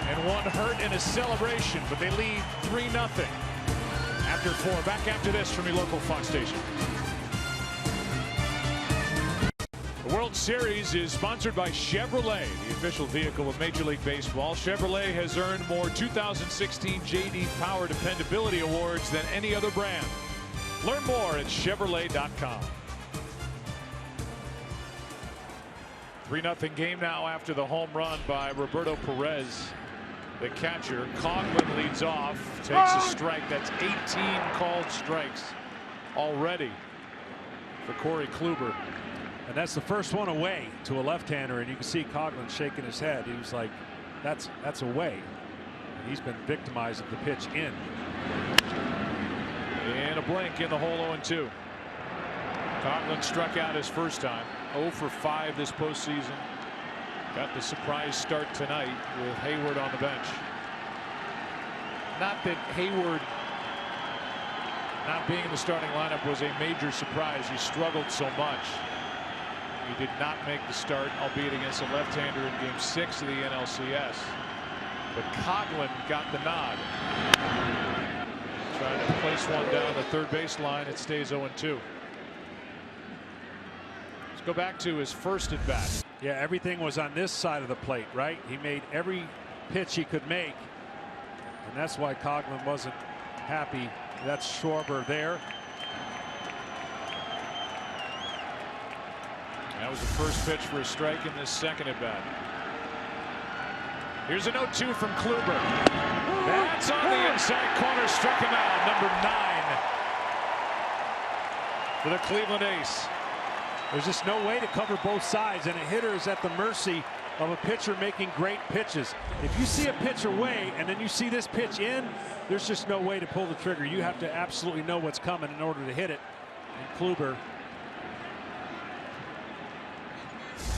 Speaker 10: and one hurt in a celebration, but they lead 3-0 after 4. Back after this from your local Fox station. The World Series is sponsored by Chevrolet, the official vehicle of Major League Baseball. Chevrolet has earned more 2016 J.D. Power Dependability Awards than any other brand. Learn more at Chevrolet.com. 3-0 game now after the home run by Roberto Perez, the catcher. Coghlan leads off, takes a strike. That's 18 called strikes already for Corey Kluber.
Speaker 11: And that's the first one away to a left-hander, and you can see Coghlan shaking his head. He was like, that's away. And he's been victimized of the pitch in.
Speaker 10: And a blink in the hole 0-2. Coghlan struck out his first time. 0 for 5 this postseason. Got the surprise start tonight with Hayward on the bench. Not that Hayward not being in the starting lineup was a major surprise. He struggled so much. He did not make the start, albeit against a left-hander in Game 6 of the NLCS. But Coghlan got the nod. Trying to place one down the third baseline. It stays 0-2. Let's go back to his first at bat.
Speaker 11: Yeah, everything was on this side of the plate, right? He made every pitch he could make, and that's why Coghlan wasn't happy. That's Schwarber there.
Speaker 10: That was the first pitch for a strike in this second at bat. Here's an 0-2 from Kluber. That's on the inside corner, struck him out. Number 9 for the Cleveland Ace.
Speaker 11: There's just no way to cover both sides, and a hitter is at the mercy of a pitcher making great pitches. If you see a pitch away and then you see this pitch in, there's just no way to pull the trigger. You have to absolutely know what's coming in order to hit it. And Kluber,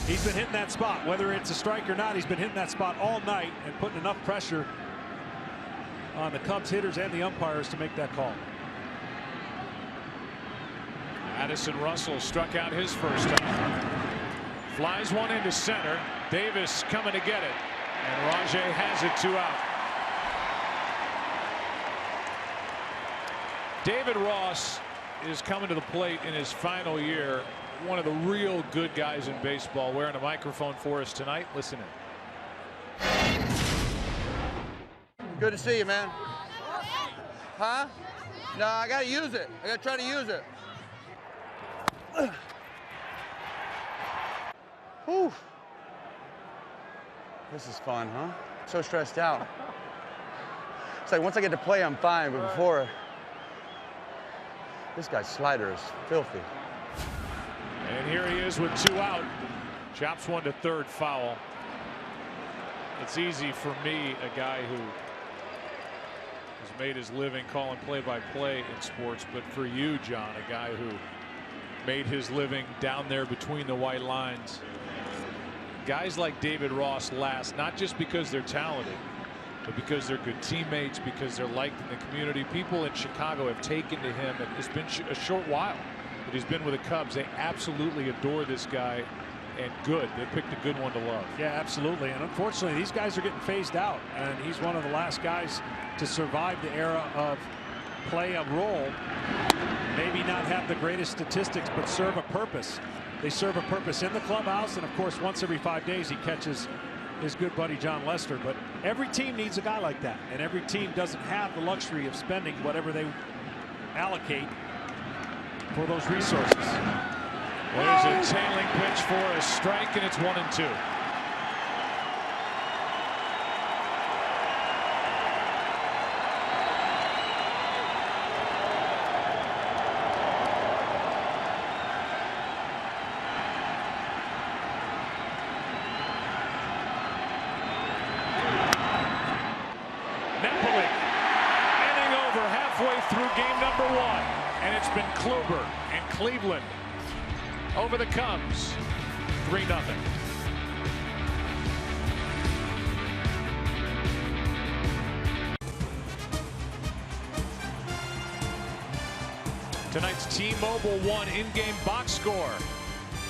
Speaker 11: he's been hitting that spot, whether it's a strike or not. He's been hitting that spot all night and putting enough pressure on the Cubs hitters and the umpires to make that call.
Speaker 10: Addison Russell struck out his first time. Flies one into center. Davis coming to get it. And Rajay has it, 2 out. David Ross is coming to the plate in his final year. One of the real good guys in baseball, wearing a microphone for us tonight. Listen in.
Speaker 19: Good to see you, man. Huh? No, I gotta use it. I gotta try to use it. Whew. This is fun, huh? So stressed out. It's like once I get to play, I'm fine, but before, this guy's slider is filthy.
Speaker 10: And here he is with 2 out. Chops one to third, foul. It's easy for me, a guy who has made his living calling play-by-play in sports, but for you, John, a guy who made his living down there between the white lines. Guys like David Ross last, not just because they're talented, but because they're good teammates, because they're liked in the community. People in Chicago have taken to him, and it's been a short while that he's been with the Cubs. They absolutely adore this guy, and good. They picked a good one to love.
Speaker 11: Yeah, absolutely. And unfortunately, these guys are getting phased out, and he's one of the last guys to survive the era of play a role, maybe not have the greatest statistics, but serve a purpose. They serve a purpose in the clubhouse, and of course once every 5 days he catches his good buddy John Lester. But every team needs a guy like that, and every team doesn't have the luxury of spending whatever they allocate for those resources.
Speaker 10: There's a tailing pitch for a strike, and it's 1-2. been Kluber and Cleveland over the Cubs, 3-0. Tonight's T-Mobile One in-game box score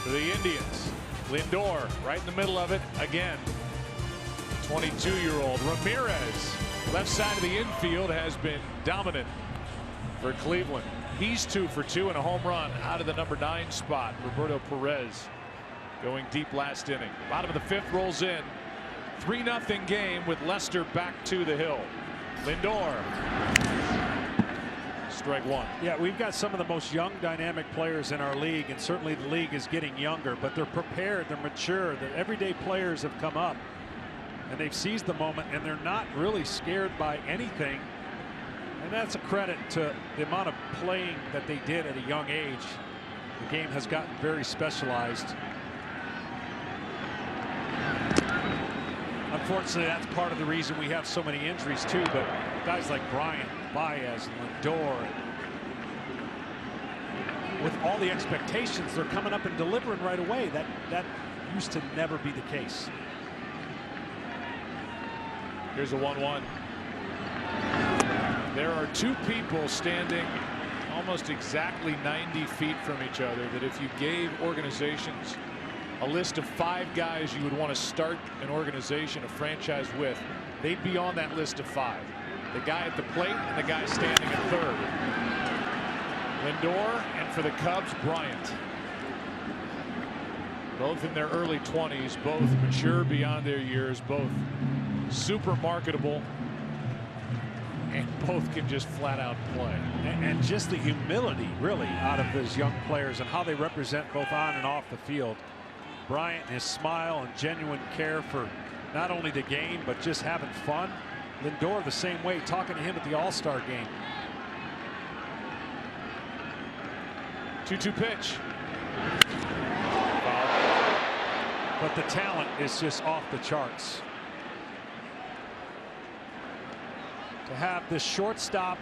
Speaker 10: for the Indians. Lindor right in the middle of it again. 22-year-old Ramirez, left side of the infield, has been dominant for Cleveland. He's 2 for 2 and a home run out of the number 9 spot. Roberto Perez going deep last inning. Bottom of the 5th rolls in. 3-0 game with Lester back to the hill. Lindor. Strike 1.
Speaker 11: Yeah, we've got some of the most young dynamic players in our league, and certainly the league is getting younger, but they're prepared, they're mature. The everyday players have come up and they've seized the moment, and they're not really scared by anything. And that's a credit to the amount of playing that they did at a young age. The game has gotten very specialized. Unfortunately, that's part of the reason we have so many injuries too, but guys like Bryant, Baez, Lindor, with all the expectations, they're coming up and delivering right away. That used to never be the case.
Speaker 10: Here's a 1-1. There are 2 people standing almost exactly 90 feet from each other that if you gave organizations a list of 5 guys you would want to start an organization, a franchise with, they'd be on that list of 5. The guy at the plate and the guy standing at third. Lindor, and for the Cubs, Bryant. Both in their early 20s, both mature beyond their years, both super marketable, and both can just flat out play.
Speaker 11: And just the humility really out of those young players and how they represent both on and off the field. Bryant and his smile and genuine care for not only the game but just having fun. Lindor the same way, talking to him at the All-Star game.
Speaker 10: 2-2 pitch.
Speaker 11: But the talent is just off the charts. To have this shortstop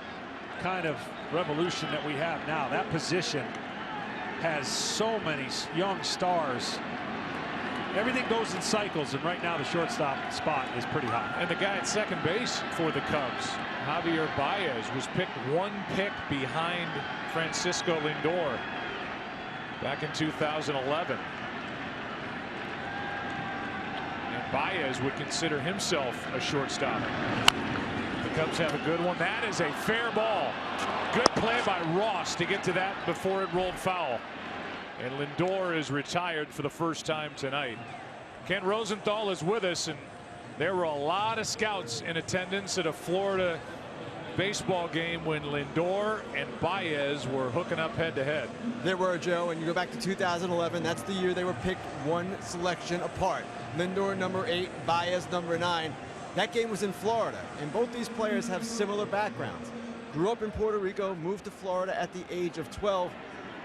Speaker 11: kind of revolution that we have now, that position has so many young stars. Everything goes in cycles, and right now the shortstop spot is pretty hot.
Speaker 10: And the guy at second base for the Cubs, Javier Baez, was picked 1 pick behind Francisco Lindor back in 2011. And Baez would consider himself a shortstop. The Cubs have a good one. That is a fair ball. Good play by Ross to get to that before it rolled foul. And Lindor is retired for the first time tonight. Ken Rosenthal is with us, and there were a lot of scouts in attendance at a Florida baseball game when Lindor and Baez were hooking up head-to-head.
Speaker 12: There were, Joe, and you go back to 2011. That's the year they were picked 1 selection apart. Lindor number 8, Baez number 9. That game was in Florida, and both these players have similar backgrounds. Grew up in Puerto Rico, moved to Florida at the age of 12.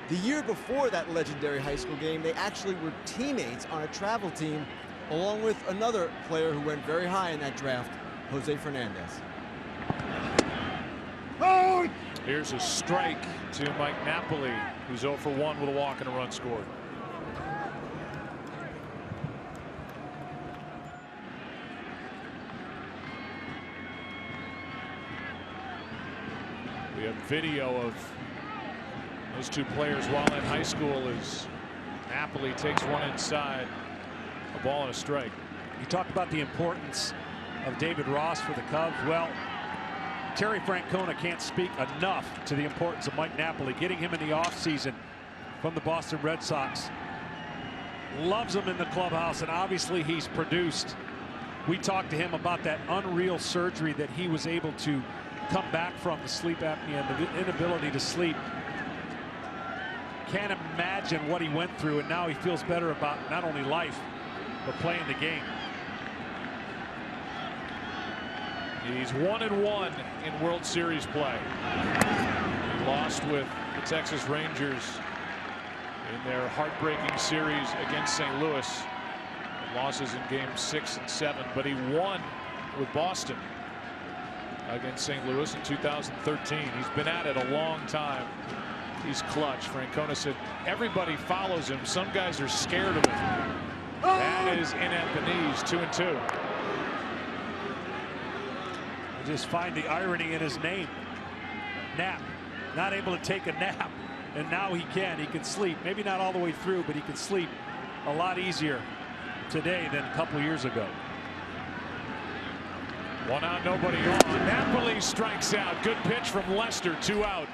Speaker 12: The year before that legendary high school game, they actually were teammates on a travel team, along with another player who went very high in that draft, Jose Fernandez.
Speaker 10: Here's a strike to Mike Napoli, who's 0 for 1 with a walk and a run scored. We have video of those 2 players while in high school as Napoli takes one inside, a ball and a strike.
Speaker 11: You talked about the importance of David Ross for the Cubs. Well, Terry Francona can't speak enough to the importance of Mike Napoli, getting him in the offseason from the Boston Red Sox. Loves him in the clubhouse, and obviously he's produced. We talked to him about that unreal surgery that he was able to come back from, the sleep apnea and the inability to sleep. Can't imagine what he went through, and now he feels better about not only life but playing the game.
Speaker 10: He's 1-1 in World Series play. He lost with the Texas Rangers in their heartbreaking series against St. Louis. Losses in games 6 and 7, but he won with Boston against St. Louis in 2013. He's been at it a long time. He's clutch. Francona said everybody follows him. Some guys are scared of him. That is in at the knees. 2-2.
Speaker 11: I just find the irony in his name. Nap. Not able to take a nap. And now he can. He can sleep. Maybe not all the way through, but he can sleep a lot easier today than a couple years ago.
Speaker 10: 1 out, nobody on. Napoli strikes out. Good pitch from Lester. 2 out.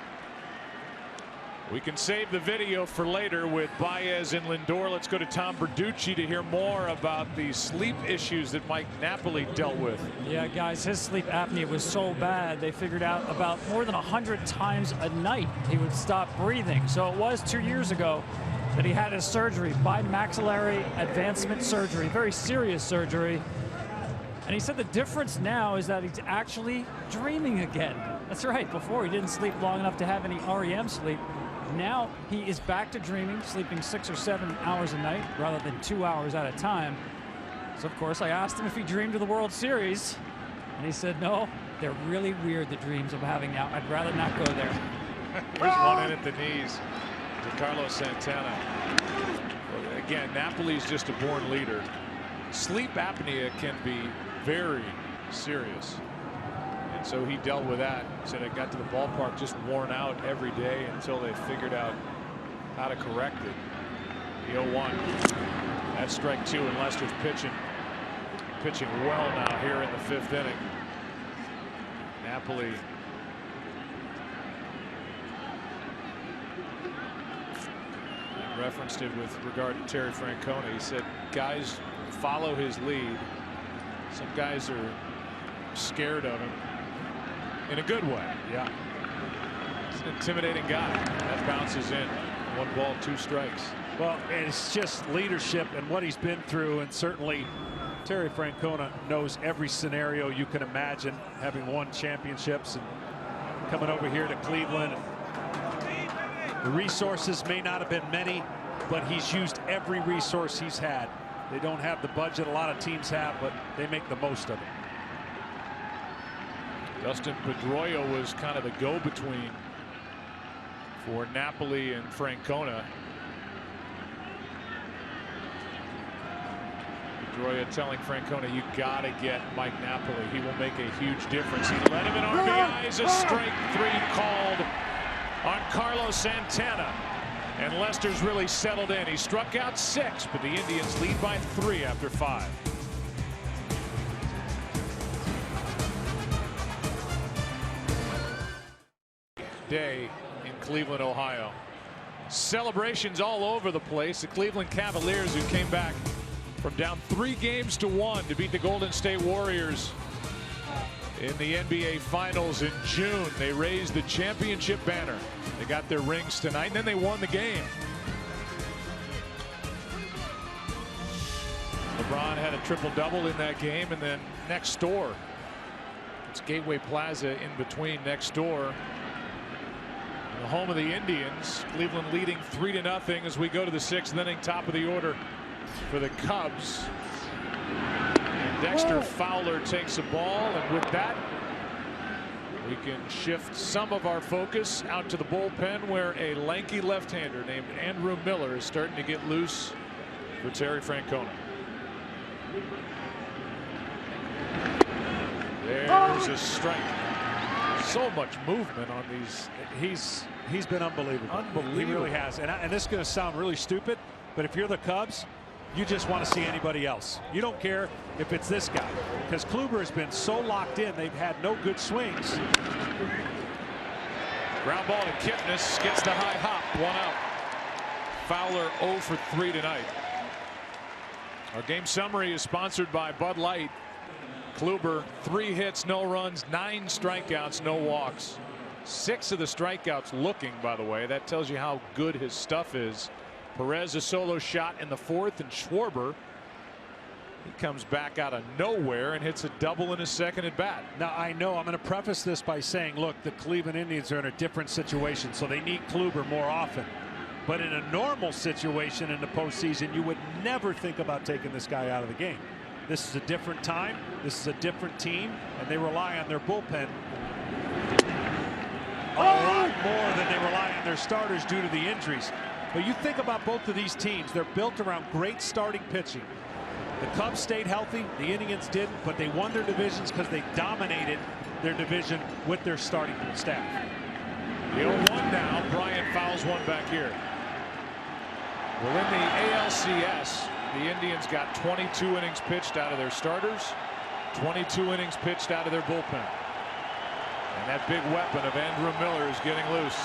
Speaker 10: We can save the video for later with Baez and Lindor. Let's go to Tom Verducci to hear more about the sleep issues that Mike Napoli dealt with.
Speaker 13: Yeah, guys, his sleep apnea was so bad they figured out about more than 100 times a night he would stop breathing. So it was 2 years ago that he had his surgery, bimaxillary advancement surgery, very serious surgery. And he said the difference now is that he's actually dreaming again. That's right. Before he didn't sleep long enough to have any REM sleep. Now he is back to dreaming, sleeping 6 or 7 hours a night rather than 2 hours at a time. So of course I asked him if he dreamed of the World Series, and he said no, they're really weird, the dreams I'm having now. I'd rather not go there.
Speaker 10: Here's one in at the knees to Carlos Santana. Again, Napoli's just a born leader. Sleep apnea can be very serious. And so he dealt with that. Said it got to the ballpark just worn out every day until they figured out how to correct it. The 0-1. That's strike 2, and Lester's pitching well now here in the 5th inning. Napoli referenced it with regard to Terry Francona. He said guys follow his lead. Some guys are scared of him in a good way.
Speaker 11: Yeah.
Speaker 10: He's an intimidating guy. That bounces in. 1 ball, 2 strikes.
Speaker 11: Well, it's just leadership and what he's been through, and certainly Terry Francona knows every scenario you can imagine, having won championships and coming over here to Cleveland. The resources may not have been many, but he's used every resource he's had. They don't have the budget a lot of teams have, but they make the most of it.
Speaker 10: Dustin Pedroia was kind of the go-between for Napoli and Francona. Pedroia telling Francona, you got to get Mike Napoli. He will make a huge difference. He led him in RBIs. A strike 3 called on Carlos Santana. And Lester's really settled in. He struck out 6, but the Indians lead by 3 after 5. Day in Cleveland, Ohio. Celebrations all over the place. The Cleveland Cavaliers, who came back from down 3 games to 1 to beat the Golden State Warriors in the NBA Finals in June. They raised the championship banner. They got their rings tonight, and then they won the game. LeBron had a triple-double in that game, and then next door, it's Gateway Plaza in between next door. The home of the Indians. Cleveland leading 3-0 as we go to the 6th inning, top of the order for the Cubs. And Dexter Fowler takes a ball, and with that we can shift some of our focus out to the bullpen, where a lanky left-hander named Andrew Miller is starting to get loose for Terry Francona. There's a strike. So much movement on these.
Speaker 11: He's been unbelievable. He really has. And this is going to sound really stupid, but if you're the Cubs, you just want to see anybody else. You don't care if it's this guy, because Kluber has been so locked in. They've had no good swings.
Speaker 10: Ground ball to Kipnis, gets the high hop. 1 out. Fowler 0 for 3 tonight. Our game summary is sponsored by Bud Light. Kluber, 3 hits, no runs, 9 strikeouts, no walks. 6 of the strikeouts looking, by the way. That tells you how good his stuff is. Perez a solo shot in the 4th, and Schwarber, he comes back out of nowhere and hits a double in his 2nd at bat.
Speaker 11: Now I know I'm going to preface this by saying, look, the Cleveland Indians are in a different situation, so they need Kluber more often. But in a normal situation in the postseason, you would never think about taking this guy out of the game. This is a different time. This is a different team, and they rely on their bullpen. a lot more than they rely on their starters due to the injuries. But you think about both of these teams, they're built around great starting pitching. The Cubs stayed healthy, the Indians didn't, but they won their divisions because they dominated their division with their starting staff.
Speaker 10: The 0-1 now. Bryant fouls one back here. Well, in the ALCS, the Indians got 22 innings pitched out of their starters, 22 innings pitched out of their bullpen. And that big weapon of Andrew Miller is getting loose.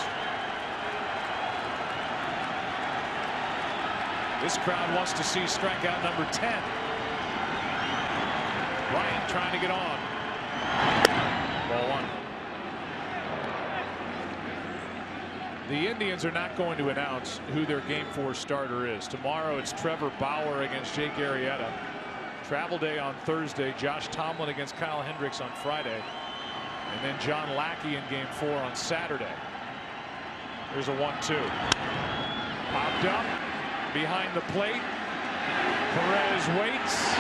Speaker 10: This crowd wants to see strikeout number 10. Bryant trying to get on. Ball one. The Indians are not going to announce who their Game 4 starter is. Tomorrow it's Trevor Bauer against Jake Arrieta. Travel day on Thursday. Josh Tomlin against Kyle Hendricks on Friday. And then John Lackey in Game 4 on Saturday. There's a 1-2. Popped up behind the plate. Perez waits.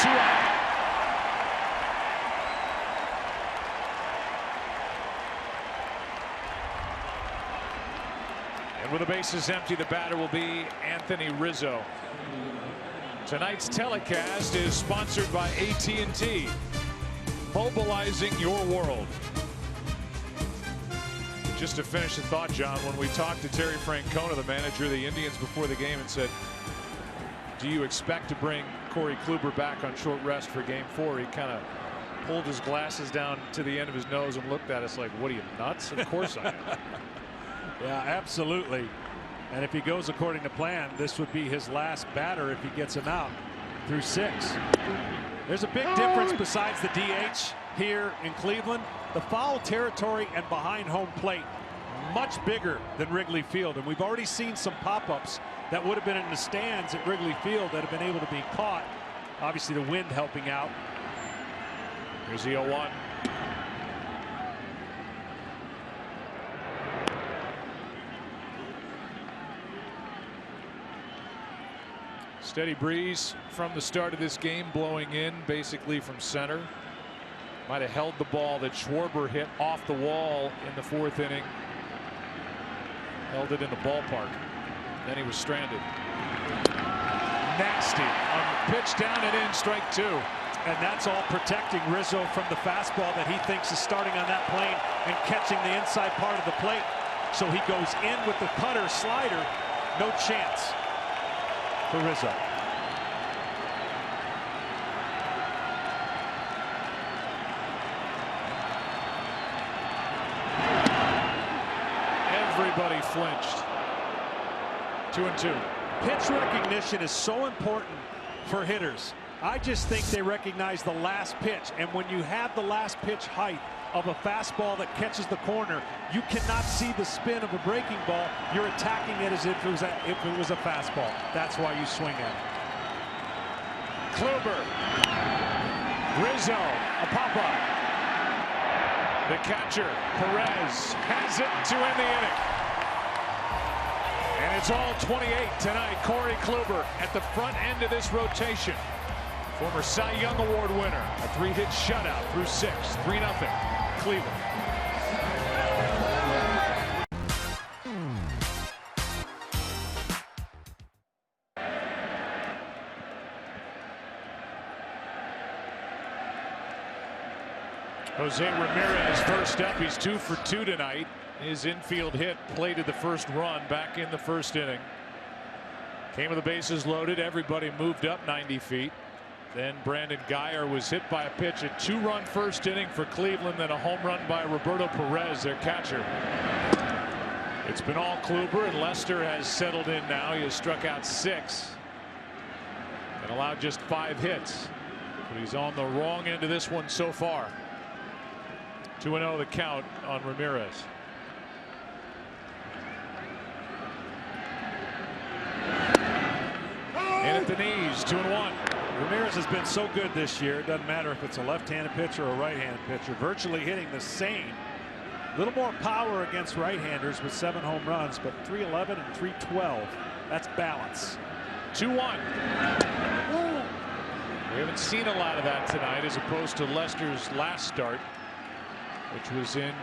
Speaker 10: 2 out. And with the bases empty, the batter will be Anthony Rizzo. Tonight's telecast is sponsored by AT&T. Mobilizing your world. Just to finish the thought, John, when we talked to Terry Francona, the manager of the Indians, before the game and said, do you expect to bring Corey Kluber back on short rest for Game 4? He kind of pulled his glasses down to the end of his nose and looked at us like, what are you, nuts? Of course I am.
Speaker 11: Yeah, absolutely. And if he goes according to plan, this would be his last batter if he gets him out through 6. There's a big difference besides the DH here in Cleveland. The foul territory and behind home plate much bigger than Wrigley Field. And we've already seen some pop-ups that would have been in the stands at Wrigley Field that have been able to be caught. Obviously the wind helping out.
Speaker 10: Here's the 0-1. Steady breeze from the start of this game, blowing in basically from center. Might have held the ball that Schwarber hit off the wall in the 4th inning. Held it in the ballpark. Then he was stranded. Nasty on the pitch, down and in, strike 2.
Speaker 11: And that's all protecting Rizzo from the fastball that he thinks is starting on that plane and catching the inside part of the plate. So he goes in with the cutter slider. No chance for Rizzo.
Speaker 10: Everybody flinched. 2-2.
Speaker 11: Pitch recognition is so important for hitters. I just think they recognize the last pitch, and when you have the last pitch height of a fastball that catches the corner, you cannot see the spin of a breaking ball. You're attacking it as if it was a fastball. That's why you swing at it.
Speaker 10: Kluber. Rizzo, a pop-up. The catcher, Perez, has it to end the inning. And it's all 28 tonight. Corey Kluber at the front end of this rotation. Former Cy Young Award winner. A 3-hit shutout through 6. 3-0 Cleveland. Jose Ramirez first up. He's 2 for 2 tonight. His infield hit plated the first run back in the 1st inning. Came with the bases loaded. Everybody moved up 90 feet. Then Brandon Guyer was hit by a pitch. A 2-run 1st inning for Cleveland. Then a home run by Roberto Perez, their catcher. It's been all Kluber, and Lester has settled in now. He has struck out 6 and allowed just 5 hits. But he's on the wrong end of this one so far. 2-0 the count on Ramirez. In at the knees, 2-1.
Speaker 11: Ramirez has been so good this year. It doesn't matter if it's a left-handed pitcher or a right-handed pitcher. Virtually hitting the same. A little more power against right-handers with 7 home runs, but 311 and 312. That's balance.
Speaker 10: 2-1. We haven't seen a lot of that tonight, as opposed to Lester's last start, which was in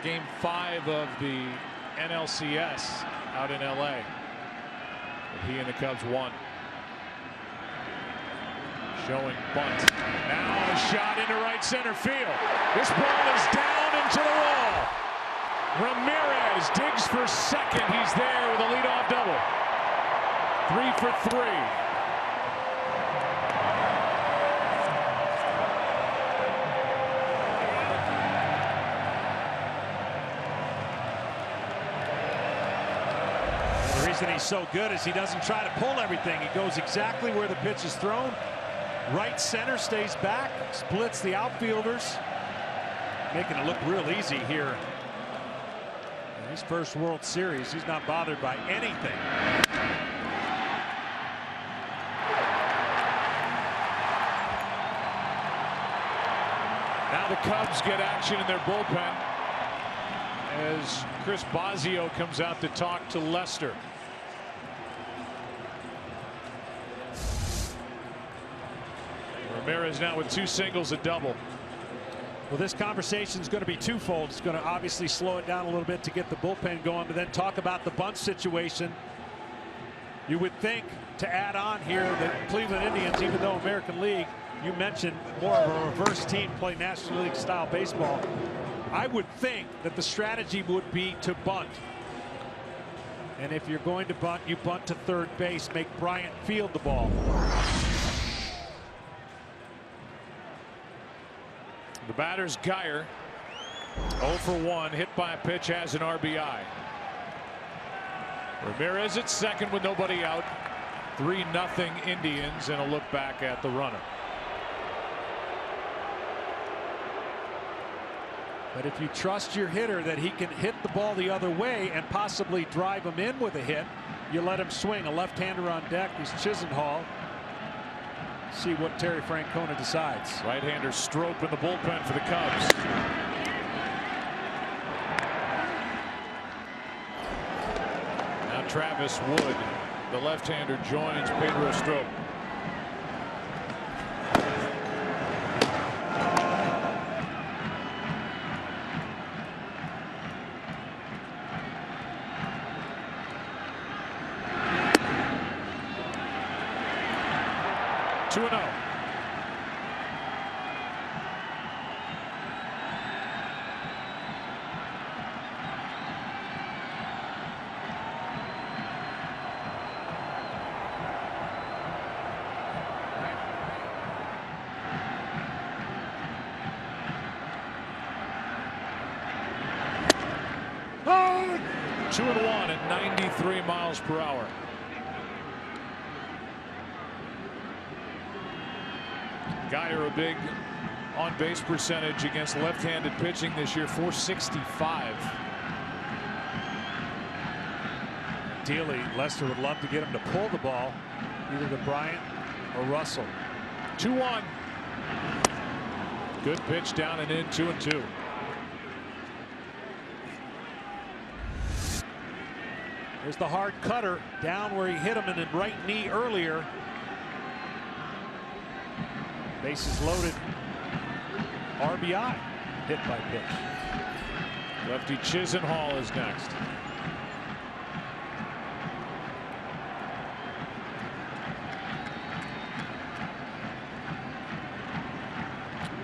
Speaker 10: Game 5 of the NLCS out in LA. But he and the Cubs won. Showing bunt. Now a shot into right center field. This ball is down into the wall. Ramirez digs for second. He's there with a leadoff double. 3 for 3.
Speaker 11: The reason he's so good is he doesn't try to pull everything. He goes exactly where the pitch is thrown. Right center, stays back, splits the outfielders, making it look real easy here. In his first World Series, he's not bothered by anything.
Speaker 10: Now the Cubs get action in their bullpen as Chris Bosio comes out to talk to Lester. Ramirez now with 2 singles, a double.
Speaker 11: Well, this conversation is going to be twofold. It's going to obviously slow it down a little bit to get the bullpen going, but then talk about the bunt situation. You would think to add on here that Cleveland Indians, even though American League, you mentioned more of a reverse team play National League style baseball. I would think that the strategy would be to bunt. And if you're going to bunt, you bunt to third base, make Bryant field the ball.
Speaker 10: The batter's Geyer. 0 for 1, hit by a pitch, has an RBI. Ramirez at second with nobody out. 3-0 Indians, and a look back at the runner.
Speaker 11: But if you trust your hitter that he can hit the ball the other way and possibly drive him in with a hit, you let him swing. A left-hander on deck is Chisenhall. See what Terry Francona decides.
Speaker 10: Right-hander Strop in the bullpen for the Cubs. Now Travis Wood, the left-hander, joins Pedro Strop. Oh! 2-1 at 93 miles per hour. Geyer, a big on-base percentage against left-handed pitching this year, 465.
Speaker 11: Ideally, Lester would love to get him to pull the ball, either to Bryant or Russell.
Speaker 10: 2-1. Good pitch down and in, 2-2.
Speaker 11: There's the hard cutter down where he hit him in the right knee earlier. Bases loaded. RBI, hit by pitch.
Speaker 10: Lefty Chisenhall is next.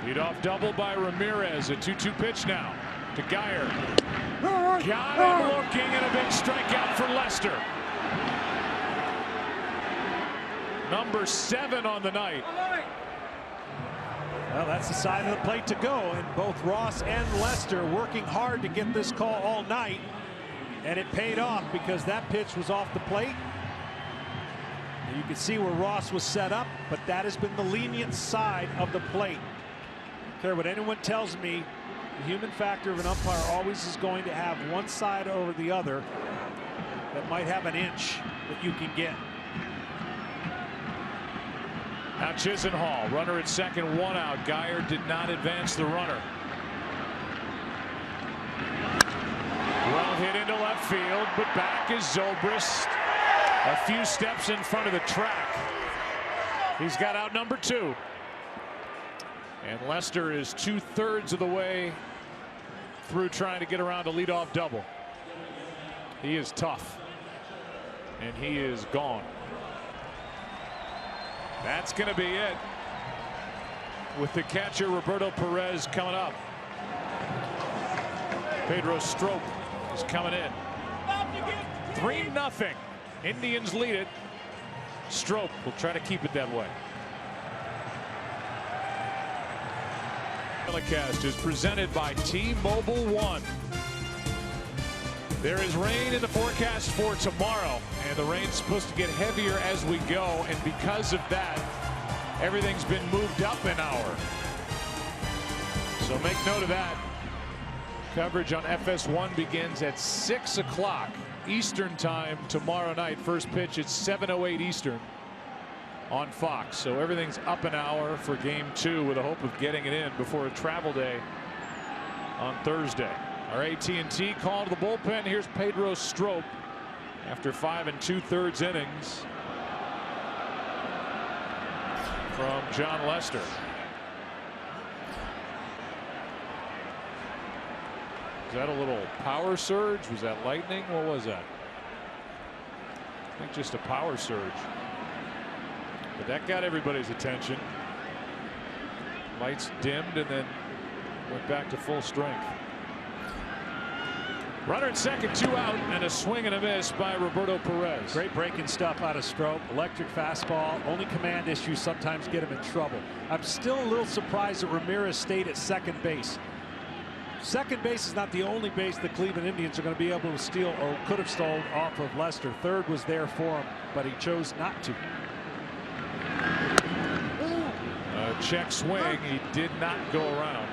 Speaker 10: Leadoff double by Ramirez. A 2-2 pitch now to Geyer. Got him looking, and a big strikeout for Lester. Number 7 on the night.
Speaker 11: Well, that's the side of the plate to go, and both Ross and Lester working hard to get this call all night, and it paid off because that pitch was off the plate. And you can see where Ross was set up, but that has been the lenient side of the plate. I don't care what anyone tells me, the human factor of an umpire always is going to have one side over the other that might have an inch that you can get.
Speaker 10: Now Chisenhall, runner at second, 1 out. Geyer did not advance the runner. Well hit into left field, but back is Zobrist. A few steps in front of the track. He's got out number 2. And Lester is 2/3 of the way through trying to get around a leadoff double. He is tough. And he is gone. That's going to be it. With the catcher Roberto Perez coming up. Pedro Strop is coming in. 3-0. Indians lead it. Strop will try to keep it that way. Telecast is presented by T-Mobile One. There is rain in the forecast for tomorrow, and the rain's supposed to get heavier as we go, and because of that, everything's been moved up an hour. So make note of that. Coverage on FS1 begins at 6 o'clock Eastern time tomorrow night. First pitch at 7:08 Eastern on Fox. So everything's up an hour for Game 2 with the hope of getting it in before a travel day on Thursday. Our AT&T call to the bullpen. Here's Pedro Strop after 5 2/3 innings from Jon Lester. Was that a little power surge? Was that lightning? What was that? I think just a power surge. But that got everybody's attention. Lights dimmed and then went back to full strength. Runner at second, 2 out, and a swing and a miss by Roberto Perez.
Speaker 11: Great breaking stuff out of Strop. Electric fastball. Only command issues sometimes get him in trouble. I'm still a little surprised that Ramirez stayed at second base. Second base is not the only base the Cleveland Indians are going to be able to steal or could have stolen off of Lester. Third was there for him, but he chose not to.
Speaker 10: A check swing. He did not go around.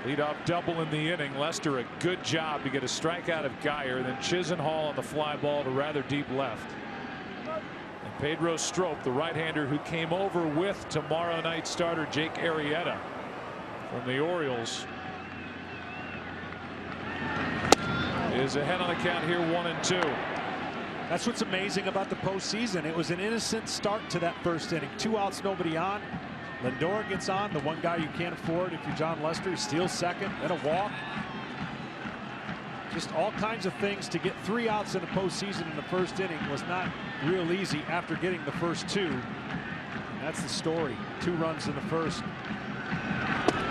Speaker 10: Leadoff double in the inning. Lester a good job to get a strikeout of Geyer. Then Chisenhall on the fly ball to rather deep left. And Pedro Strop, the right-hander who came over with tomorrow night starter Jake Arrieta from the Orioles, is ahead on the count here, 1-2.
Speaker 11: That's what's amazing about the postseason. It was an innocent start to that first inning. 2 outs, nobody on. Lindor gets on, the one guy you can't afford if you're Jon Lester. He steals second, then a walk. Just all kinds of things to get 3 outs in the postseason in the first inning was not real easy after getting the first 2. That's the story. 2 runs in the first.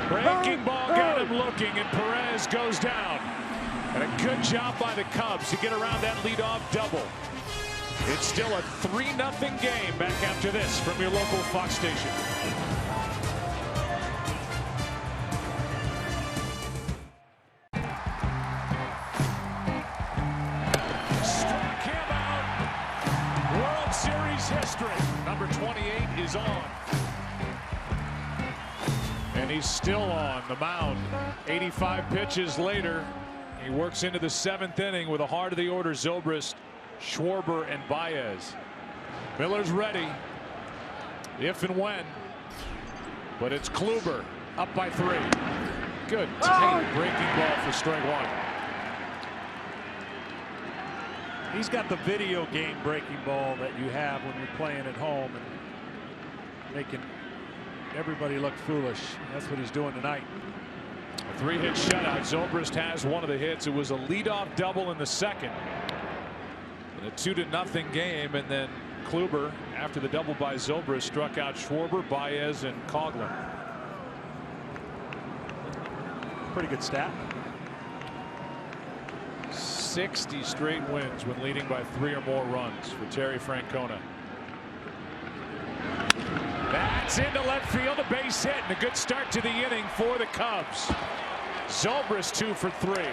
Speaker 10: Breaking ball got him looking, and Perez goes down. And a good job by the Cubs to get around that leadoff double. It's still a 3-0 game. Back after this from your local Fox station. Struck him out. World Series history. Number 28 is on. And he's still on the mound. 85 pitches later. He works into the 7th inning with a heart of the order. Zobrist, Schwarber, and Baez. Miller's ready if and when, but it's Kluber up by 3. Good tight breaking ball for strike 1.
Speaker 11: He's got the video game breaking ball that you have when you're playing at home and making everybody look foolish. That's what he's doing tonight.
Speaker 10: A 3-hit shutout. Zobrist has one of the hits. It was a leadoff double in the second. In a 2-0 game, and then Kluber, after the double by Zobrist, struck out Schwarber, Baez, and Coghlan.
Speaker 11: Pretty good stat.
Speaker 10: 60 straight wins when leading by 3 or more runs for Terry Francona. That's into left field, a base hit, and a good start to the inning for the Cubs. Zobrist 2 for 3.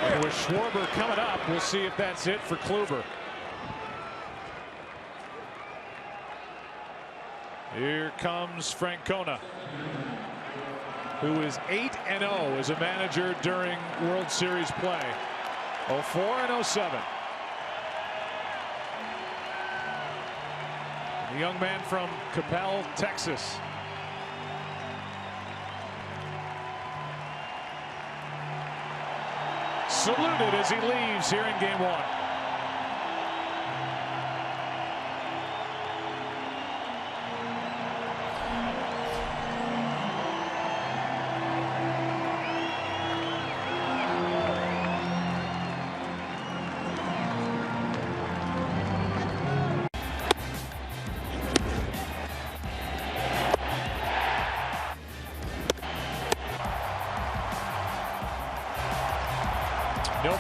Speaker 10: And with Schwarber coming up, we'll see if that's it for Kluber. Here comes Francona, who is 8-0 as a manager during World Series play. 04 and 07. The young man from Coppell, Texas. Saluted as he leaves here in game 1.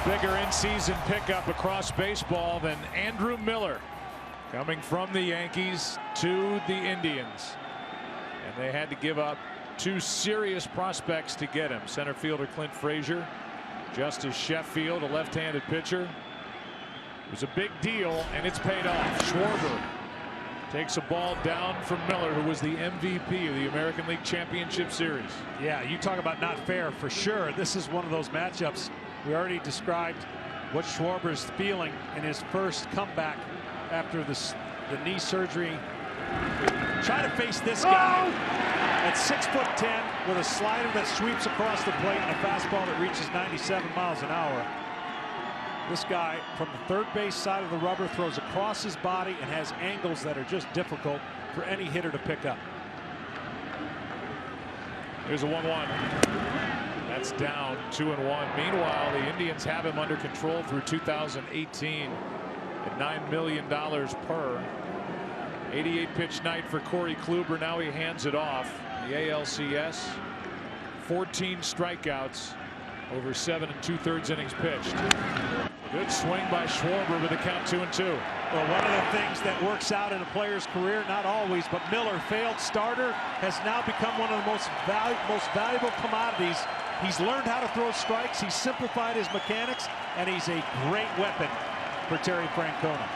Speaker 10: bigger in-season pickup across baseball than Andrew Miller, coming from the Yankees to the Indians. And they had to give up 2 serious prospects to get him. Center fielder Clint Frazier, Justice Sheffield, a left-handed pitcher. It was a big deal, and it's paid off. Schwarber takes a ball down from Miller, who was the MVP of the American League Championship Series.
Speaker 11: Yeah, you talk about not fair for sure. This is one of those matchups. We already described what Schwarber's feeling in his first comeback after the knee surgery. Try to face this guy at 6'10" with a slider that sweeps across the plate and a fastball that reaches 97 miles an hour. This guy from the third base side of the rubber throws across his body and has angles that are just difficult for any hitter to pick up.
Speaker 10: Here's a 1-1. That's down 2-1. Meanwhile, the Indians have him under control through 2018 at $9 million per. 88 pitch night for Corey Kluber. Now he hands it off. The ALCS, 14 strikeouts over 7 2/3 innings pitched. Good swing by Schwarber with the count 2-2.
Speaker 11: Well, one of the things that works out in a player's career, not always, but Miller, failed starter, has now become one of the most valuable commodities. He's learned how to throw strikes. He's simplified his mechanics, and he's a great weapon for Terry Francona.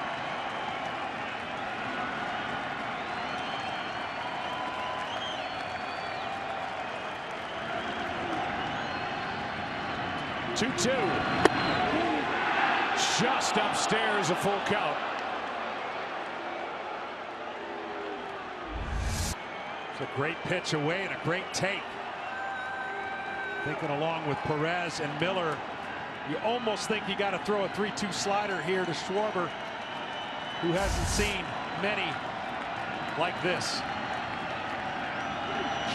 Speaker 10: Just upstairs, a full count.
Speaker 11: It's a great pitch away and a great take. Thinking along with Perez and Miller, you almost think you got to throw a 3-2 slider here to Schwarber, who hasn't seen many like this.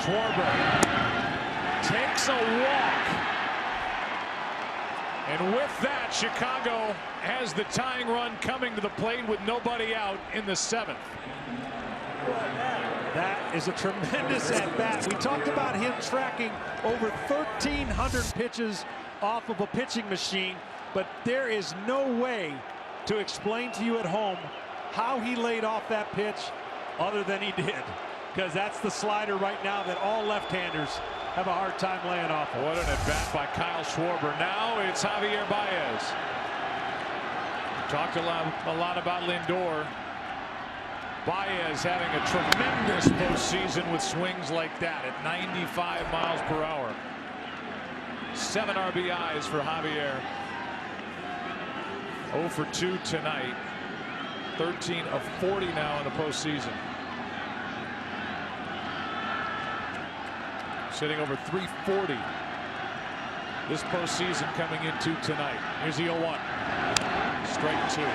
Speaker 10: Schwarber takes a walk. And with that, Chicago has the tying run coming to the plate with nobody out in the 7th.
Speaker 11: That is a tremendous at-bat. We talked about him tracking over 1,300 pitches off of a pitching machine, but there is no way to explain to you at home how he laid off that pitch other than he did, because that's the slider right now that all left-handers have a hard time laying off.
Speaker 10: What an at-bat by Kyle Schwarber. Now it's Javier Baez. Talked a lot about Lindor. Baez having a tremendous postseason with swings like that at 95 miles per hour. 7 RBIs for Javier. 0 for 2 tonight. 13 of 40 now in the postseason. Sitting over 340 this postseason coming into tonight. Here's the 0-1. Strike 2.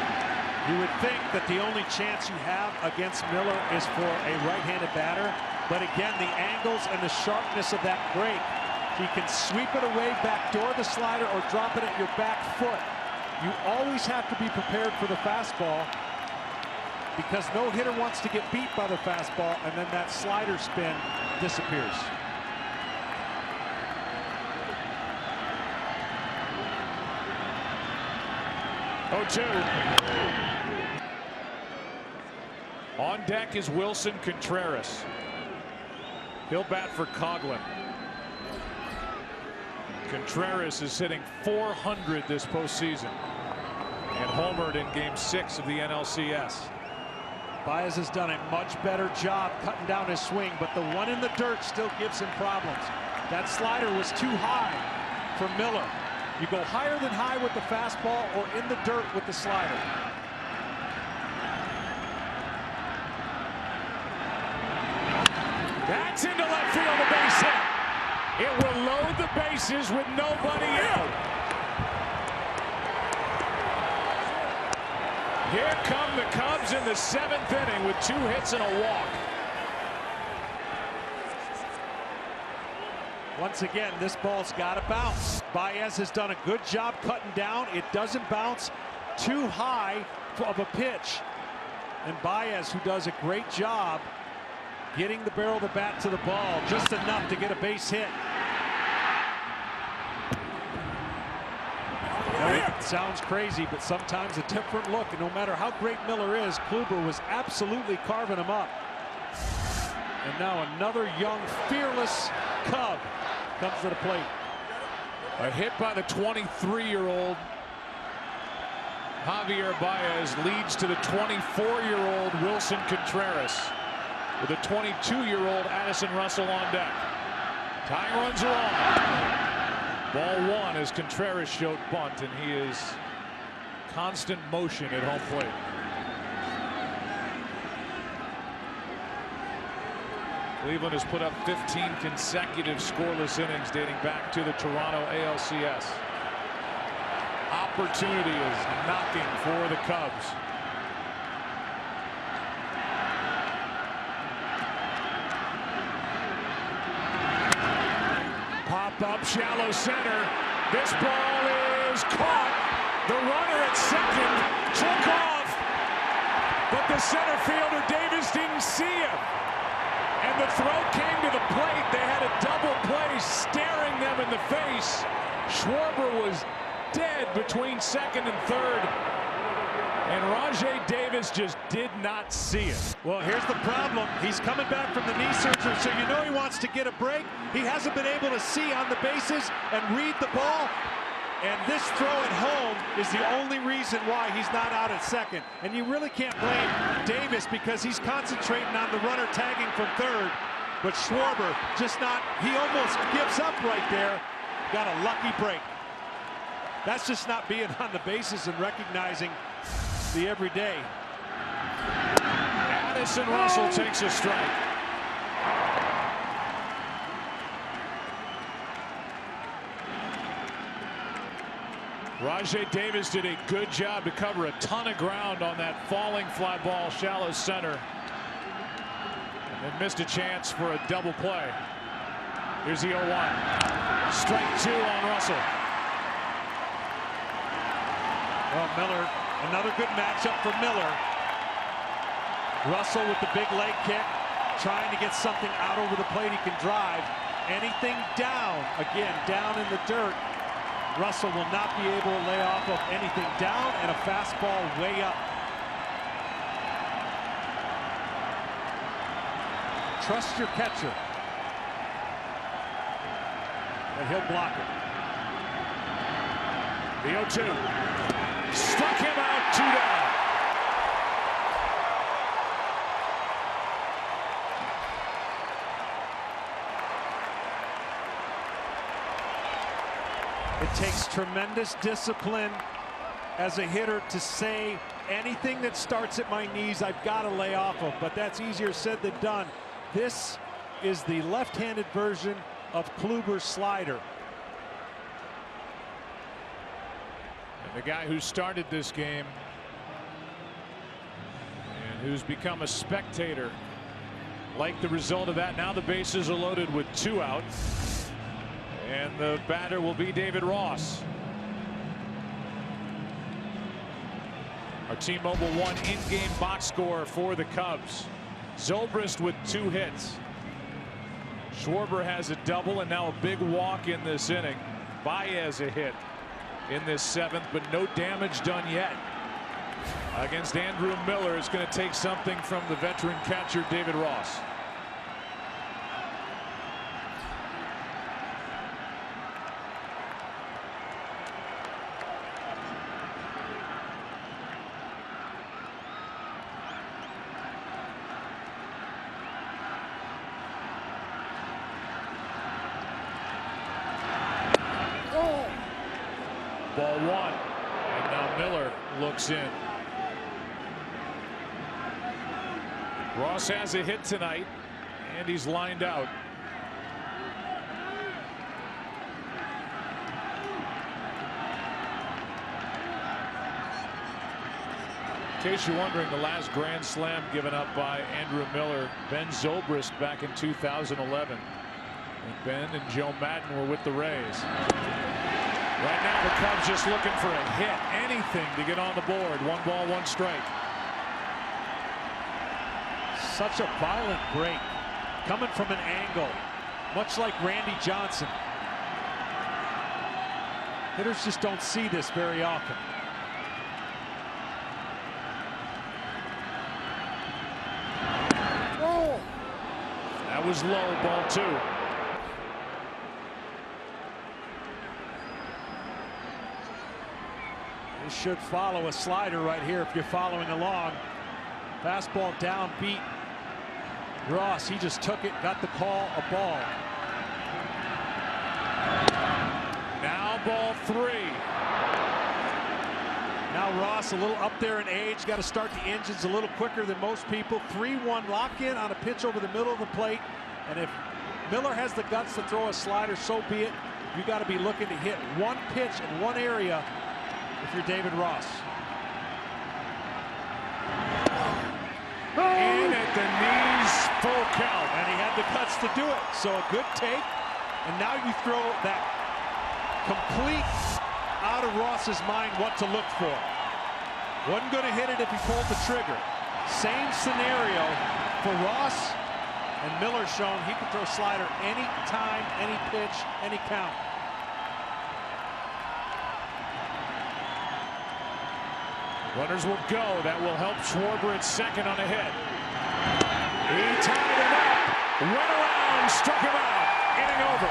Speaker 11: You would think that the only chance you have against Miller is for a right-handed batter, but again, the angles and the sharpness of that break, he can sweep it away, backdoor the slider, or drop it at your back foot. You always have to be prepared for the fastball, because no hitter wants to get beat by the fastball, and then that slider spin disappears.
Speaker 10: On deck is Wilson Contreras. He'll bat for Coghlan. Contreras is hitting .400 this postseason and homered in Game 6 of the NLCS.
Speaker 11: Baez has done a much better job cutting down his swing, but the one in the dirt still gives him problems. That slider was too high for Miller. You go higher than high with the fastball or in the dirt with the slider.
Speaker 10: That's into left field, a base hit. It will load the bases with nobody out. Here come the Cubs in the 7th inning with 2 hits and a walk.
Speaker 11: Once again, this ball's got to bounce. Baez has done a good job cutting down. It doesn't bounce too high of a pitch. And Baez, who does a great job getting the barrel of the bat to the ball, just enough to get a base hit. It sounds crazy, but sometimes a different look. And no matter how great Miller is, Kluber was absolutely carving him up. And now another young, fearless Cub comes to the plate.
Speaker 10: A hit by the 23-year-old Javier Baez leads to the 24-year-old Wilson Contreras, with a 22-year-old Addison Russell on deck. Tying runs are on. Ball one as Contreras showed bunt, and he is constant motion at home plate. Cleveland has put up 15 consecutive scoreless innings dating back to the Toronto ALCS. Opportunity is knocking for the Cubs. Pop up, shallow center. This ball is caught. The runner at second took off, but the center fielder Davis didn't see him. And the throw came to the plate. They had a double play staring them in the face. Schwarber was dead between second and third, and Rajai Davis just did not see it.
Speaker 11: Well, here's the problem. He's coming back from the knee surgery, so you know he wants to get a break. He hasn't been able to see on the bases and read the ball. And this throw at home is the only reason why he's not out at second. And you really can't blame Davis because he's concentrating on the runner tagging from third. But Schwarber just not, he almost gives up right there. Got a lucky break. That's just not being on the bases and recognizing the everyday.
Speaker 10: Addison Russell takes a strike. Rajai Davis did a good job to cover a ton of ground on that falling fly ball, shallow center, and missed a chance for a double play. Here's the 0-1. Strike two on Russell.
Speaker 11: Well, Miller, another good matchup for Miller. Russell with the big leg kick, trying to get something out over the plate he can drive. Anything down, again, down in the dirt, Russell will not be able to lay off of anything down, and a fastball way up. Trust your catcher. And he'll block it.
Speaker 10: The 0-2. Struck him out, 2 down.
Speaker 11: It takes tremendous discipline as a hitter to say anything that starts at my knees I've got to lay off of, but that's easier said than done. This is the left-handed version of Kluber's slider.
Speaker 10: And the guy who started this game and who's become a spectator like the result of that. Now the bases are loaded with 2 out. And the batter will be David Ross. Our T-Mobile One in-game box score for the Cubs. Zobrist with 2 hits. Schwarber has a double and now a big walk in this inning. Baez a hit in this 7th, but no damage done yet. Against Andrew Miller, it's going to take something from the veteran catcher David Ross. Ball 1, and now Miller looks in. Ross has a hit tonight, and he's lined out. In case you're wondering, the last grand slam given up by Andrew Miller, Ben Zobrist, back in 2011. And Ben and Joe Madden were with the Rays. Right now, the Cubs just looking for a hit, anything to get on the board. 1 ball, 1 strike.
Speaker 11: Such a violent break, coming from an angle, much like Randy Johnson. Hitters just don't see this very often.
Speaker 10: Oh. That was low, ball 2.
Speaker 11: This should follow a slider right here if you're following along. Fastball down, beat Ross. He just took it, got the call, a ball.
Speaker 10: Now ball 3.
Speaker 11: Now Ross a little up there in age, got to start the engines a little quicker than most people. 3-1 lock in on a pitch over the middle of the plate. And if Miller has the guts to throw a slider, so be it. You got to be looking to hit one pitch in one area if you're David Ross.
Speaker 10: In at the knees, full count.
Speaker 11: And he had the guts to do it. So a good take. And now you throw that complete out of Ross's mind what to look for. Wasn't going to hit it if he pulled the trigger. Same scenario for Ross, and Miller shown he can throw slider any time, any pitch, any count.
Speaker 10: Runners will go. That will help Schwarber at second on a hit. He tied him up, went around, struck him out, inning over.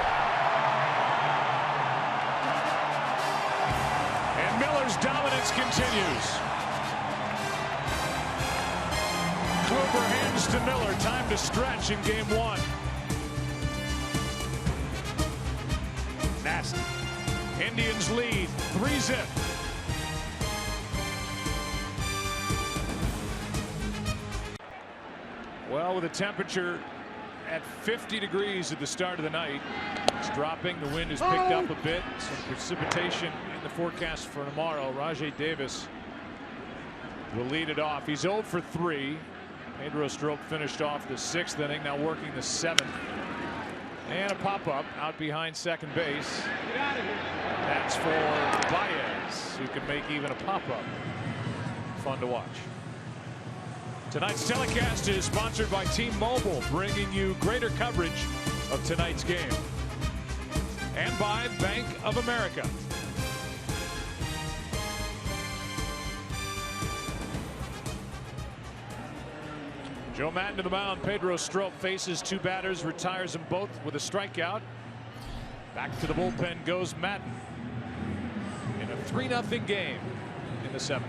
Speaker 10: And Miller's dominance continues. Kluber hands to Miller. Time to stretch in game 1. Nasty. Indians lead 3-0. Well, with a temperature at 50 degrees at the start of the night, it's dropping. The wind has picked up a bit. Some precipitation in the forecast for tomorrow. Rajai Davis will lead it off. He's 0 for 3. Pedro Strop finished off the 6th inning, now working the 7th. And a pop-up out behind second base. That's for Baez, who can make even a pop-up fun to watch. Tonight's telecast is sponsored by T-Mobile, bringing you greater coverage of tonight's game. And by Bank of America. Joe Maddon to the mound. Pedro Strop faces 2 batters, retires them both with a strikeout. Back to the bullpen goes Maddon in a 3-0 game in the 7th.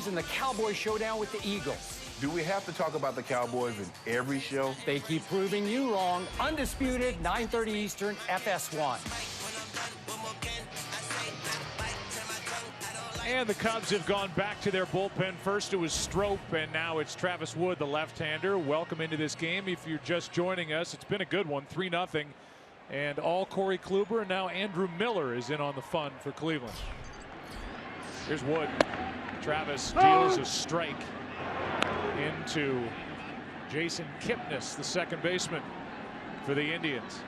Speaker 20: In the Cowboy showdown with the Eagles.
Speaker 21: Do we have to talk about the Cowboys in every show?
Speaker 20: They keep proving you wrong. Undisputed, 9:30 Eastern, FS1.
Speaker 10: And the Cubs have gone back to their bullpen. First it was Strop, and now it's Travis Wood, the left-hander. Welcome into this game. If you're just joining us, it's been a good one, 3-0. And all Corey Kluber, and now Andrew Miller is in on the fun for Cleveland. Here's Wood. Travis deals a strike into Jason Kipnis, the second baseman for the Indians.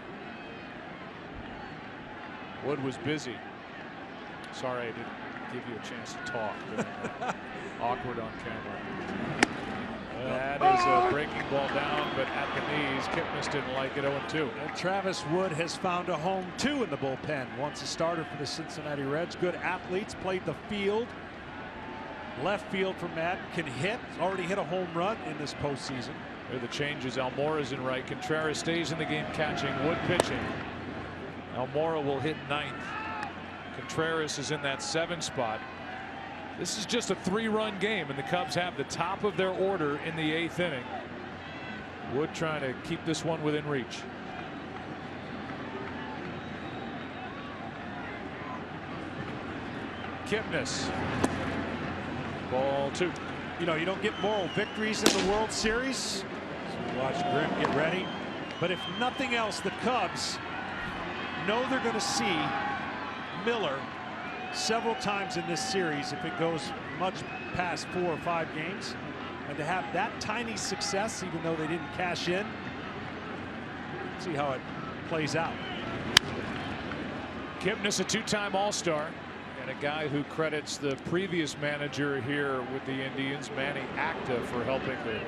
Speaker 10: Wood was busy. Sorry I didn't give you a chance to talk. Awkward on camera. That is a breaking ball down, but at the knees. Kipnis didn't like it. 0-2.
Speaker 11: And Travis Wood has found a home too in the bullpen. Once a starter for the Cincinnati Reds. Good athletes, played the field. Left field for Maddon, can hit. Already hit a home run in this postseason.
Speaker 10: There are the changes. Almora's in right. Contreras stays in the game catching. Wood pitching. Almora will hit 9th. Contreras is in that 7 spot. This is just a 3-run game, and the Cubs have the top of their order in the 8th inning. Wood trying to keep this one within reach. Kipnis. Ball 2.
Speaker 11: You know, you don't get moral victories in the World Series. So watch Grimm get ready. But if nothing else, the Cubs know they're going to see Miller several times in this series if it goes much past 4 or 5 games. And to have that tiny success, even though they didn't cash in, see how it plays out.
Speaker 10: Kipnis, a 2-time All-Star. And a guy who credits the previous manager here with the Indians, Manny Acta, for helping the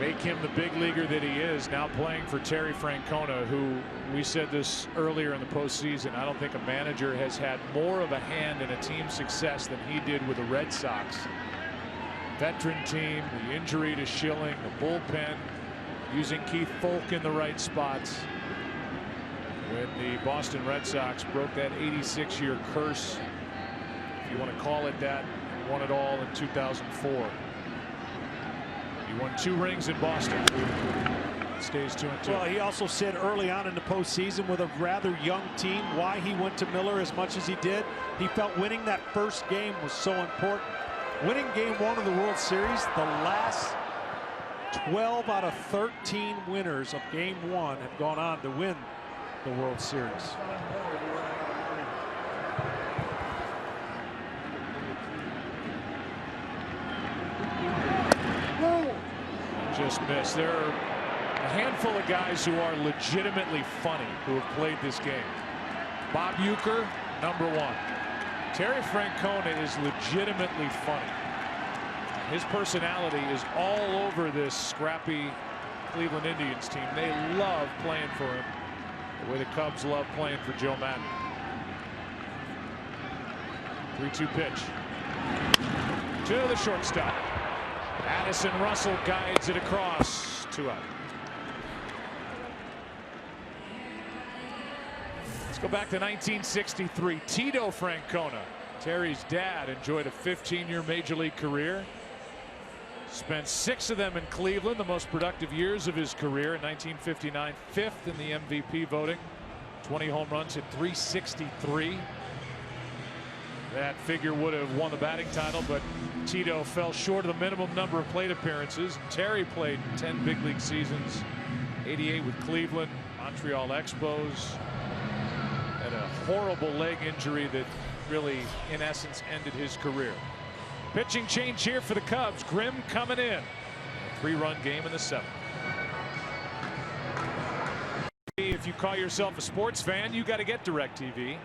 Speaker 10: make him the big leaguer that he is, now playing for Terry Francona, who we said this earlier in the postseason. I don't think a manager has had more of a hand in a team's success than he did with the Red Sox. Veteran team, the injury to Schilling, the bullpen, using Keith Foulke in the right spots. When the Boston Red Sox broke that 86-year curse, if you want to call it that, and won it all in 2004. He won 2 rings in Boston. Stays 2-2.
Speaker 11: Well, he also said early on in the postseason with a rather young team why he went to Miller as much as he did. He felt winning that first game was so important. Winning game 1 of the World Series, the last 12 out of 13 winners of game 1 have gone on to win the World Series.
Speaker 10: Just missed. There are a handful of guys who are legitimately funny who have played this game. Bob Uecker, #1. Terry Francona is legitimately funny. His personality is all over this scrappy Cleveland Indians team. They love playing for him the way the Cubs love playing for Joe Madden. 3-2 pitch to the shortstop. Addison Russell guides it across. 2 out. Let's go back to 1963. Tito Francona, Terry's dad, enjoyed a 15-year major league career. Spent 6 of them in Cleveland, the most productive years of his career. In 1959, 5th in the MVP voting. 20 home runs at .363. That figure would have won the batting title, but Tito fell short of the minimum number of plate appearances. Terry played 10 big league seasons. 88 with Cleveland, Montreal Expos. Had a horrible leg injury that really, in essence, ended his career. Pitching change here for the Cubs. Grimm coming in. 3-run game in the 7th. If you call yourself a sports fan, you got to get DirecTV.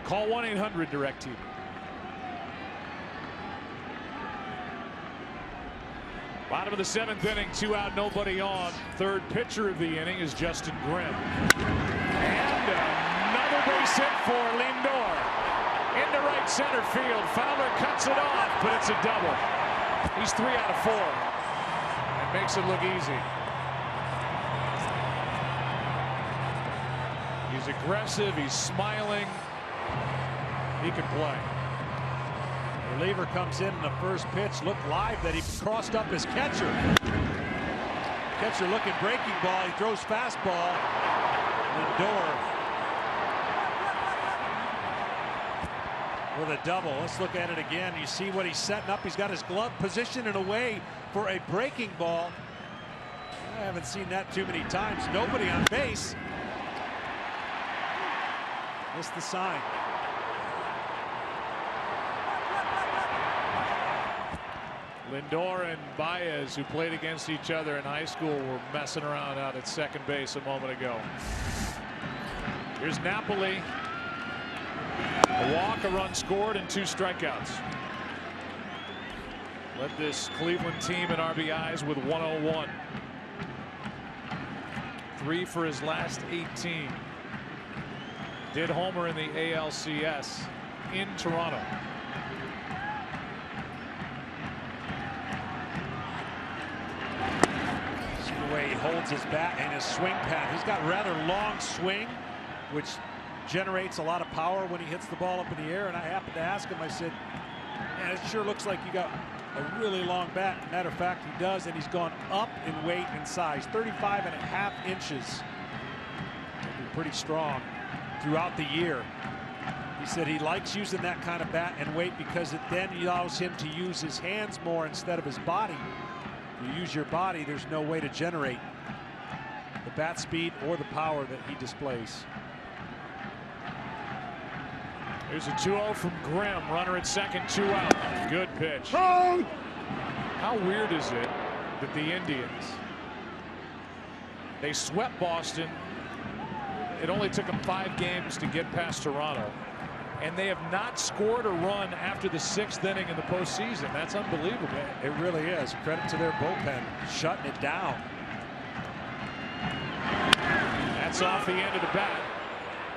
Speaker 10: Call 1-800-DirecTV. Bottom of the 7th inning, 2 out, nobody on. Third pitcher of the inning is Justin Grimm. And another base hit for Lindor. Into right center field. Fowler cuts it off, but it's a double. He's 3 out of 4. And makes it look easy. He's aggressive. He's smiling. He can play.
Speaker 11: The reliever comes in the first pitch. Looked live that he crossed up his catcher. Catcher looking breaking ball. He throws fastball. Lindor with a double. Let's look at it again. You see what he's setting up. He's got his glove positioned in a way for a breaking ball. I haven't seen that too many times. Nobody on base. Missed the sign.
Speaker 10: Lindor and Baez, who played against each other in high school, were messing around out at second base a moment ago. Here's Napoli. A walk, a run scored, and 2 strikeouts. Led this Cleveland team in RBIs with 101. 3 for his last 18. Did homer in the ALCS in Toronto.
Speaker 11: See the way he holds his bat and his swing path. He's got rather long swing, which generates a lot of power when he hits the ball up in the air. And I happened to ask him, I said, man, it sure looks like you got a really long bat. Matter of fact, he does, and he's gone up in weight and size. 35.5 inches. Pretty strong throughout the year. He said he likes using that kind of bat and weight because it then allows him to use his hands more instead of his body. You use your body, there's no way to generate the bat speed or the power that he displays.
Speaker 10: Here's a 2-0 from Grimm. Runner at second, 2 out. Good pitch. How weird is it that the Indians, they swept Boston. It only took them 5 games to get past Toronto. and they have not scored a run after the 6th inning in the postseason. That's unbelievable.
Speaker 11: It really is. Credit to their bullpen, shutting it down.
Speaker 10: That's off the end of the bat.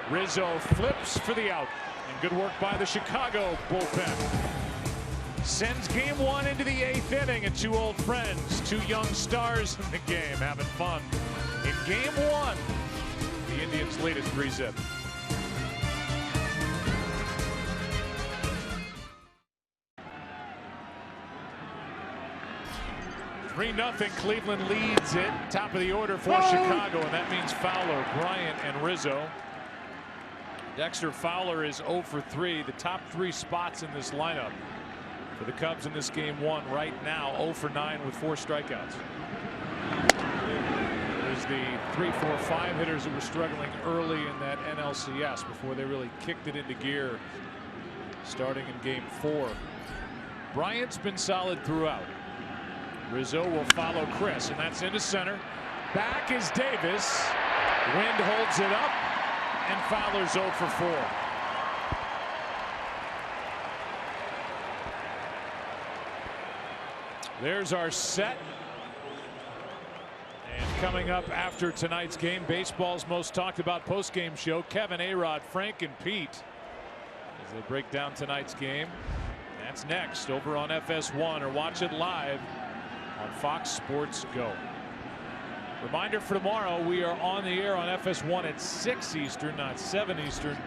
Speaker 10: Rizzo flips for the out, and good work by the Chicago bullpen. Sends game 1 into the 8th inning, and 2 old friends, 2 young stars in the game, having fun. In game 1, the Indians lead at 3-zip. 3-0. Cleveland leads it. Top of the order for Chicago, and that means Fowler, Bryant, and Rizzo. Dexter Fowler is 0 for 3. The top 3 spots in this lineup for the Cubs in this game 1 right now. 0 for 9 with 4 strikeouts. There's the 3, 4, 5 hitters that were struggling early in that NLCS before they really kicked it into gear starting in game 4. Bryant's been solid throughout. Rizzo will follow Chris, and that's into center. Back is Davis. Wind holds it up, and Fowler's 0 for 4. There's our set. And coming up after tonight's game, baseball's most talked about post-game show, Kevin, A-Rod, Frank, and Pete, as they break down tonight's game. That's next over on FS1, or watch it live on Fox Sports Go. Reminder for tomorrow, we are on the air on FS1 at 6 Eastern, not 7 Eastern.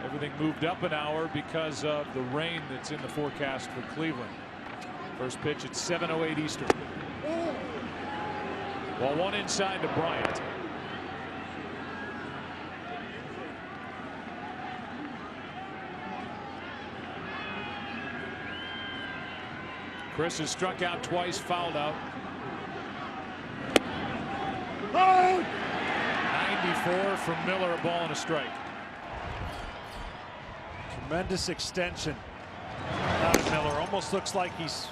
Speaker 10: Everything moved up an hour because of the rain that's in the forecast for Cleveland. First pitch at 7:08 Eastern. Well, 1 inside to Bryant. Chris has struck out twice, fouled out. 94 from Miller, a ball and a strike.
Speaker 11: Tremendous extension out of Miller. Almost looks like he's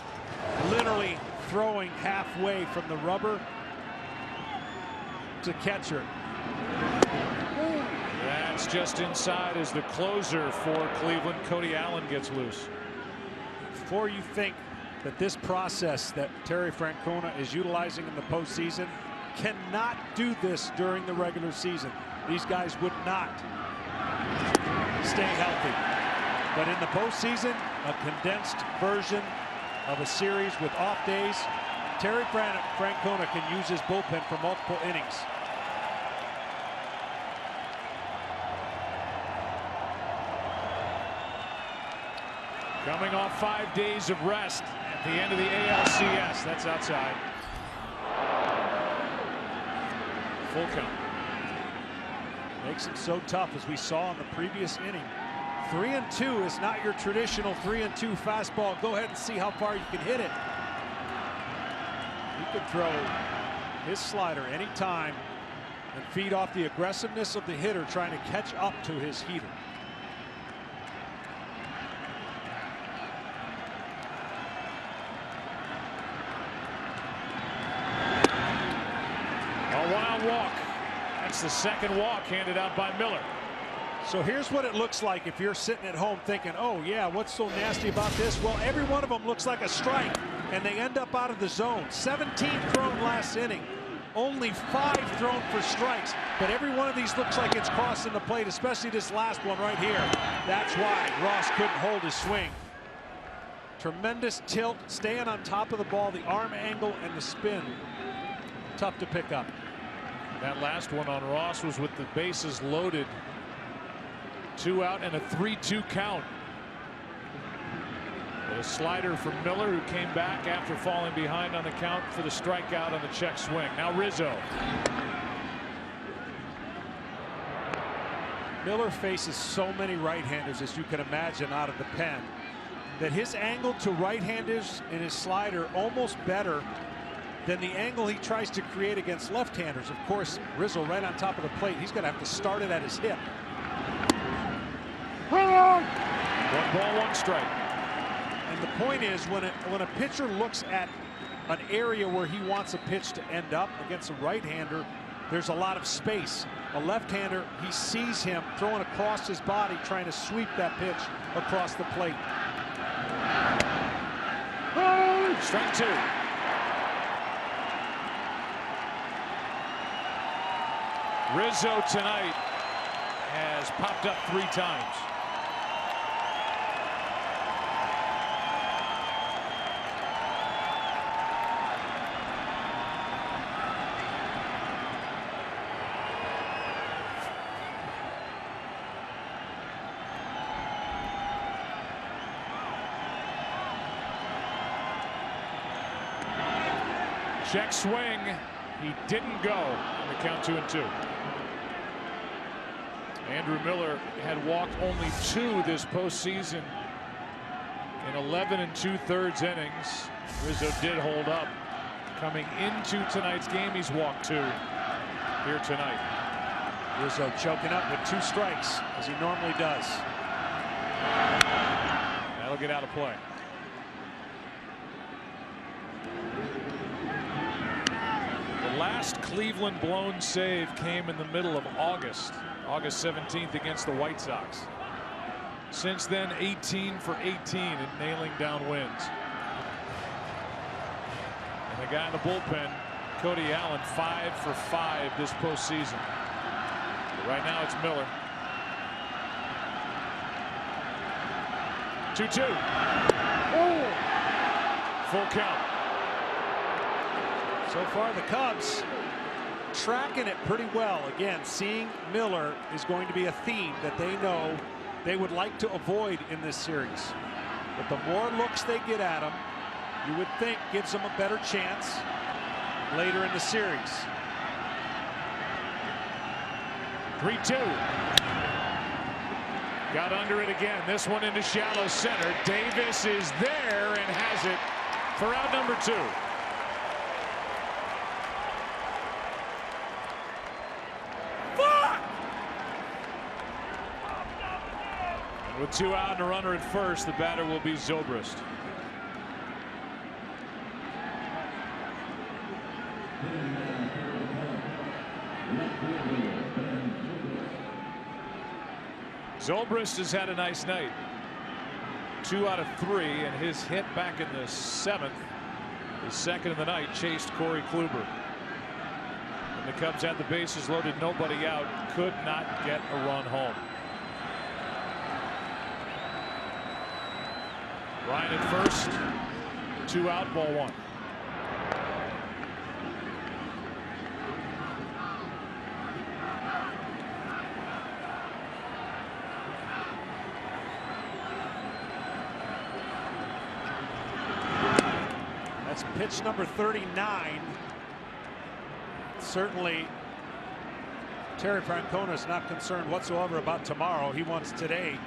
Speaker 11: literally throwing halfway from the rubber to catcher.
Speaker 10: That's just inside as the closer for Cleveland, Cody Allen, gets loose.
Speaker 11: Before you think that this process that Terry Francona is utilizing in the postseason cannot do this during the regular season. These guys would not stay healthy. But in the postseason, a condensed version of a series with off days, Terry Francona can use his bullpen for multiple innings.
Speaker 10: Coming off 5 days of rest at the end of the ALCS. That's outside. Full count.
Speaker 11: Makes it so tough, as we saw in the previous inning. 3-2 is not your traditional 3-2 fastball. Go ahead and see how far you can hit it. He could throw his slider anytime and feed off the aggressiveness of the hitter trying to catch up to his heater.
Speaker 10: A wild walk. That's the second walk handed out by Miller.
Speaker 11: So here's what it looks like if you're sitting at home thinking, oh yeah, what's so nasty about this? Well, every one of them looks like a strike, and they end up out of the zone. 17 thrown last inning, only 5 thrown for strikes, but every one of these looks like it's crossing the plate, especially this last one right here. That's why Ross couldn't hold his swing. Tremendous tilt, staying on top of the ball, the arm angle and the spin. Tough to pick up.
Speaker 10: That last one on Ross was with the bases loaded. 2 out and a 3-2 count. A slider from Miller, who came back after falling behind on the count for the strikeout on the check swing. Now Rizzo.
Speaker 11: Miller faces so many right-handers, as you can imagine, out of the pen, that his angle to right-handers in his slider almost better than the angle he tries to create against left-handers. Of course, Rizzo right on top of the plate. He's going to have to start it at his hip.
Speaker 10: 1 ball, 1 strike.
Speaker 11: And the point is, when a pitcher looks at an area where he wants a pitch to end up against a right-hander, there's a lot of space. A left-hander, he sees him throwing across his body, trying to sweep that pitch across the plate.
Speaker 10: Strike two. Rizzo tonight has popped up 3 times. Check swing. He didn't go on the count 2-2. Andrew Miller had walked only 2 this postseason in 11 2/3 innings. Rizzo did hold up. Coming into tonight's game, he's walked 2 here tonight.
Speaker 11: Rizzo choking up with 2 strikes, as he normally does.
Speaker 10: That'll get out of play. The last Cleveland blown save came in the middle of August 17th against the White Sox. Since then, 18 for 18 in nailing down wins. And the guy in the bullpen, Cody Allen, 5 for 5 this postseason. But right now it's Miller. 2-2. Full count.
Speaker 11: So far, the Cubs tracking it pretty well. Again, seeing Miller is going to be a theme that they know they would like to avoid in this series. But the more looks they get at him, you would think gives them a better chance later in the series.
Speaker 10: 3-2. Got under it again. This one into shallow center. Davis is there and has it for out number 2. With 2 out and a runner at first, the batter will be Zobrist. Zobrist has had a nice night. 2 out of 3, and his hit back in the 7th, his second of the night, chased Corey Kluber. And the Cubs had the bases loaded, nobody out, could not get a run home. Ryan at first, 2 out, ball 1.
Speaker 11: That's pitch number 39. Certainly, Terry Francona is not concerned whatsoever about tomorrow. He wants today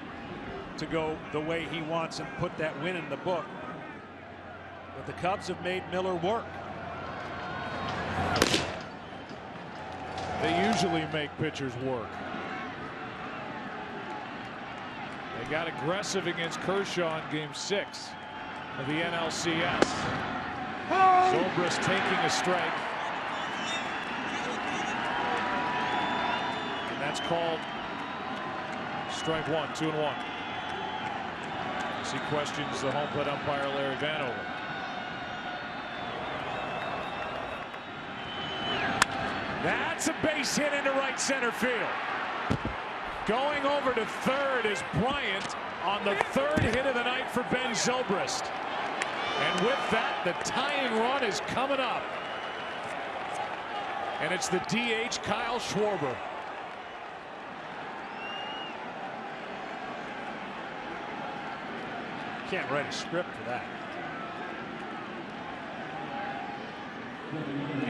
Speaker 11: to go the way he wants and put that win in the book. But the Cubs have made Miller work.
Speaker 10: They usually make pitchers work. They got aggressive against Kershaw in Game 6 of the NLCS. Zobrist taking a strike. And that's called strike 1, 2-1. He questions the home plate umpire Larry Vanover. That's a base hit into right center field. Going over to third is Bryant on the 3rd hit of the night for Ben Zobrist. And with that, the tying run is coming up. And it's the DH, Kyle Schwarber.
Speaker 11: Can't write a script for that.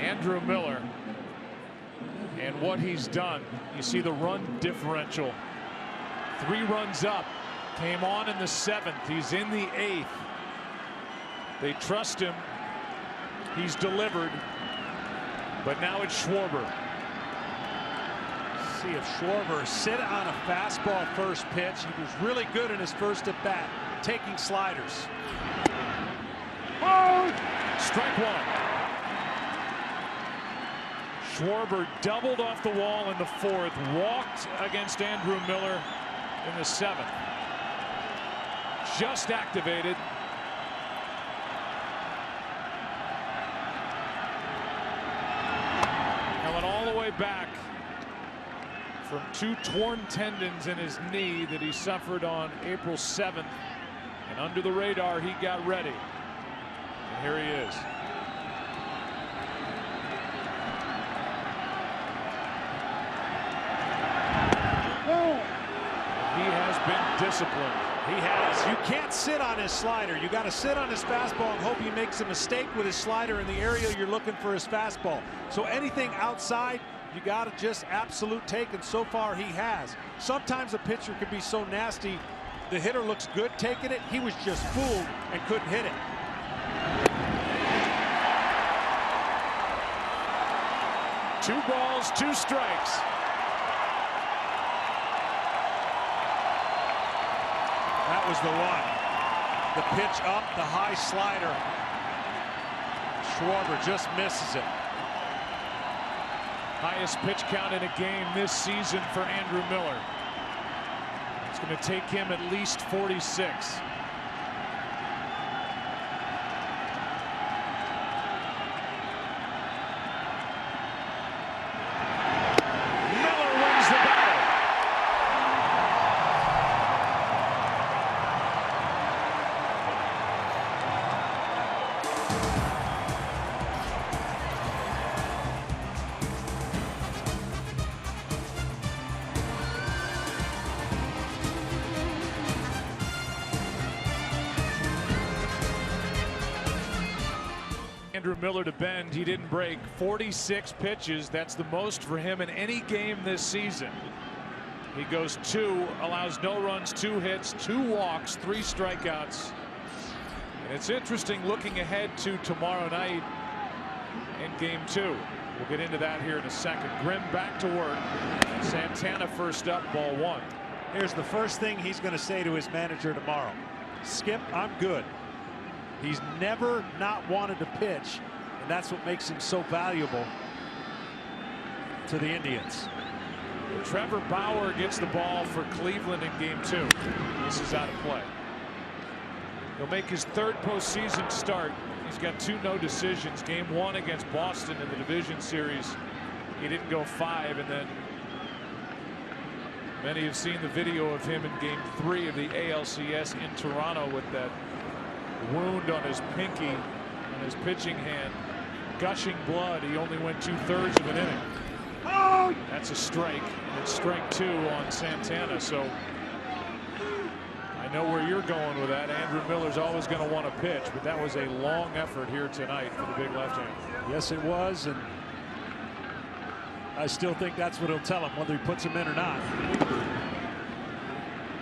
Speaker 10: Andrew Miller and what he's done. You see the run differential. 3 runs up. Came on in the 7th. He's in the 8th. They trust him. He's delivered. But now it's Schwarber.
Speaker 11: See if Schwarber sit on a fastball first pitch. He was really good in his first at bat, taking sliders.
Speaker 10: Strike 1. Schwarber doubled off the wall in the 4th, walked against Andrew Miller in the 7th. Just activated. And went all the way back from 2 torn tendons in his knee that he suffered on April 7th. And under the radar, he got ready. And here he is. He has been disciplined.
Speaker 11: He has. You can't sit on his slider. You got to sit on his fastball and hope he makes a mistake with his slider in the area you're looking for his fastball. So anything outside, you got to just absolute take, and so far he has. Sometimes a pitcher can be so nasty, the hitter looks good taking it. He was just fooled and couldn't hit it.
Speaker 10: Two balls, 2 strikes.
Speaker 11: That was the one. The pitch up, the high slider. Schwarber just misses it.
Speaker 10: Highest pitch count in a game this season for Andrew Miller. It's going to take him at least 46. Andrew Miller to bend. He didn't break 46 pitches. That's the most for him in any game this season. He goes 2, allows no runs, 2 hits, 2 walks, 3 strikeouts. And it's interesting looking ahead to tomorrow night in game 2. We'll get into that here in a second. Grimm back to work. Santana first up, ball 1.
Speaker 11: Here's the first thing he's going to say to his manager tomorrow. Skip, I'm good. He's never not wanted to pitch, and that's what makes him so valuable to the Indians.
Speaker 10: Trevor Bauer gets the ball for Cleveland in game 2. This is out of play. He'll make his 3rd postseason start. He's got 2 no decisions. Game 1 against Boston in the division series. He didn't go 5, and then many have seen the video of him in game 3 of the ALCS in Toronto with that wound on his pinky, on his pitching hand, gushing blood. He only went 2/3 of an inning. That's a strike. It's strike 2 on Santana. So I know where you're going with that. Andrew Miller's always going to want to pitch, but that was a long effort here tonight for the big left-hander.
Speaker 11: Yes, it was, and I still think that's what he'll tell him, whether he puts him in or not.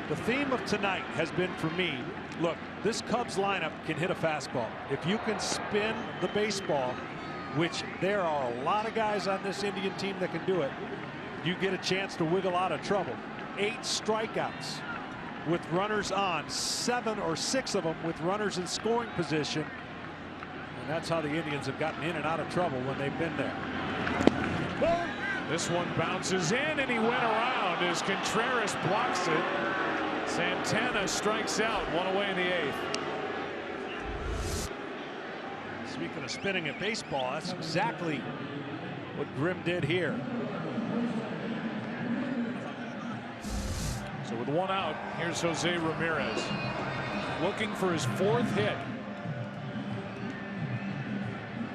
Speaker 11: The theme of tonight has been for me, look, this Cubs lineup can hit a fastball. If you can spin the baseball, which there are a lot of guys on this Indian team that can do it, you get a chance to wiggle out of trouble. 8 strikeouts with runners on, 7 or 6 of them with runners in scoring position. And that's how the Indians have gotten in and out of trouble when they've been there.
Speaker 10: This one bounces in, and he went around as Contreras blocks it. Santana strikes out, 1 away in the 8th.
Speaker 11: Speaking of spinning at baseball, that's exactly what Grimm did here.
Speaker 10: So with 1 out, here's Jose Ramirez looking for his 4th hit.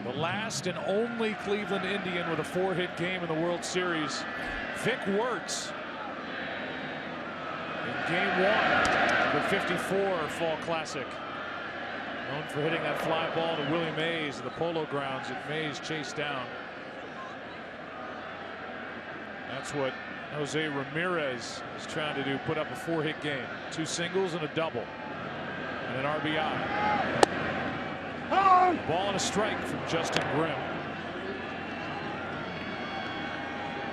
Speaker 10: The last and only Cleveland Indian with a 4-hit game in the World Series, Vic Wertz, in game 1 of the '54 Fall Classic. Known for hitting that fly ball to Willie Mays at the Polo Grounds that Mays chased down. That's what Jose Ramirez is trying to do, put up a 4-hit game. 2 singles and a double. And an RBI. Ball and a strike from Justin Grimm.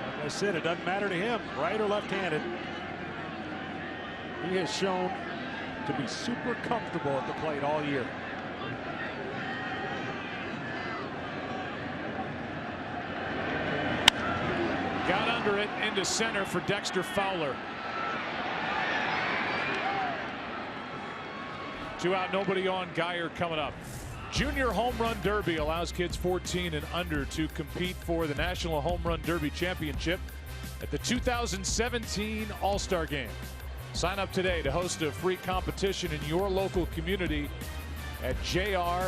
Speaker 11: Like I said, it doesn't matter to him, right or left-handed. He has shown to be super comfortable at the plate all year.
Speaker 10: under it into center for Dexter Fowler. 2 out, nobody on. Geyer coming up. Junior Home Run Derby allows kids 14 and under to compete for the National Home Run Derby Championship at the 2017 All-Star Game. Sign up today to host a free competition in your local community at jrhrd.com.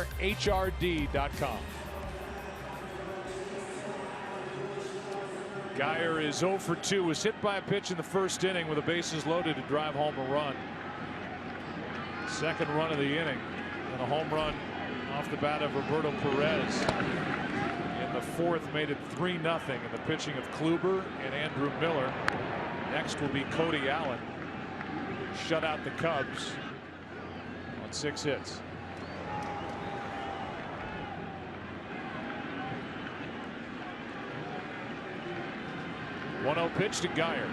Speaker 10: Geyer is 0 for 2, was hit by a pitch in the first inning with the bases loaded to drive home a run. Second run of the inning, and a home run off the bat of Roberto Perez. In the fourth, made it 3-0 in the pitching of Kluber and Andrew Miller. Next will be Cody Allen. Shut out the Cubs on 6 hits. One-0 pitch to Geyer.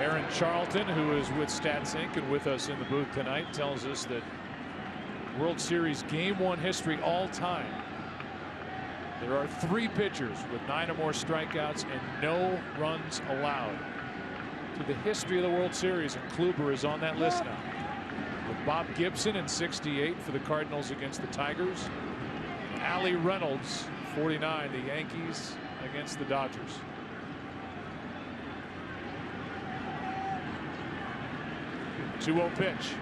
Speaker 10: Aaron Charlton, who is with Stats Inc. and with us in the booth tonight, tells us that World Series Game 1 history all time, there are 3 pitchers with 9 or more strikeouts and no runs allowed to the history of the World Series, and Kluber is on that list now, with Bob Gibson in '68 for the Cardinals against the Tigers, and Allie Reynolds, 49, the Yankees against the Dodgers. Two-0 pitch.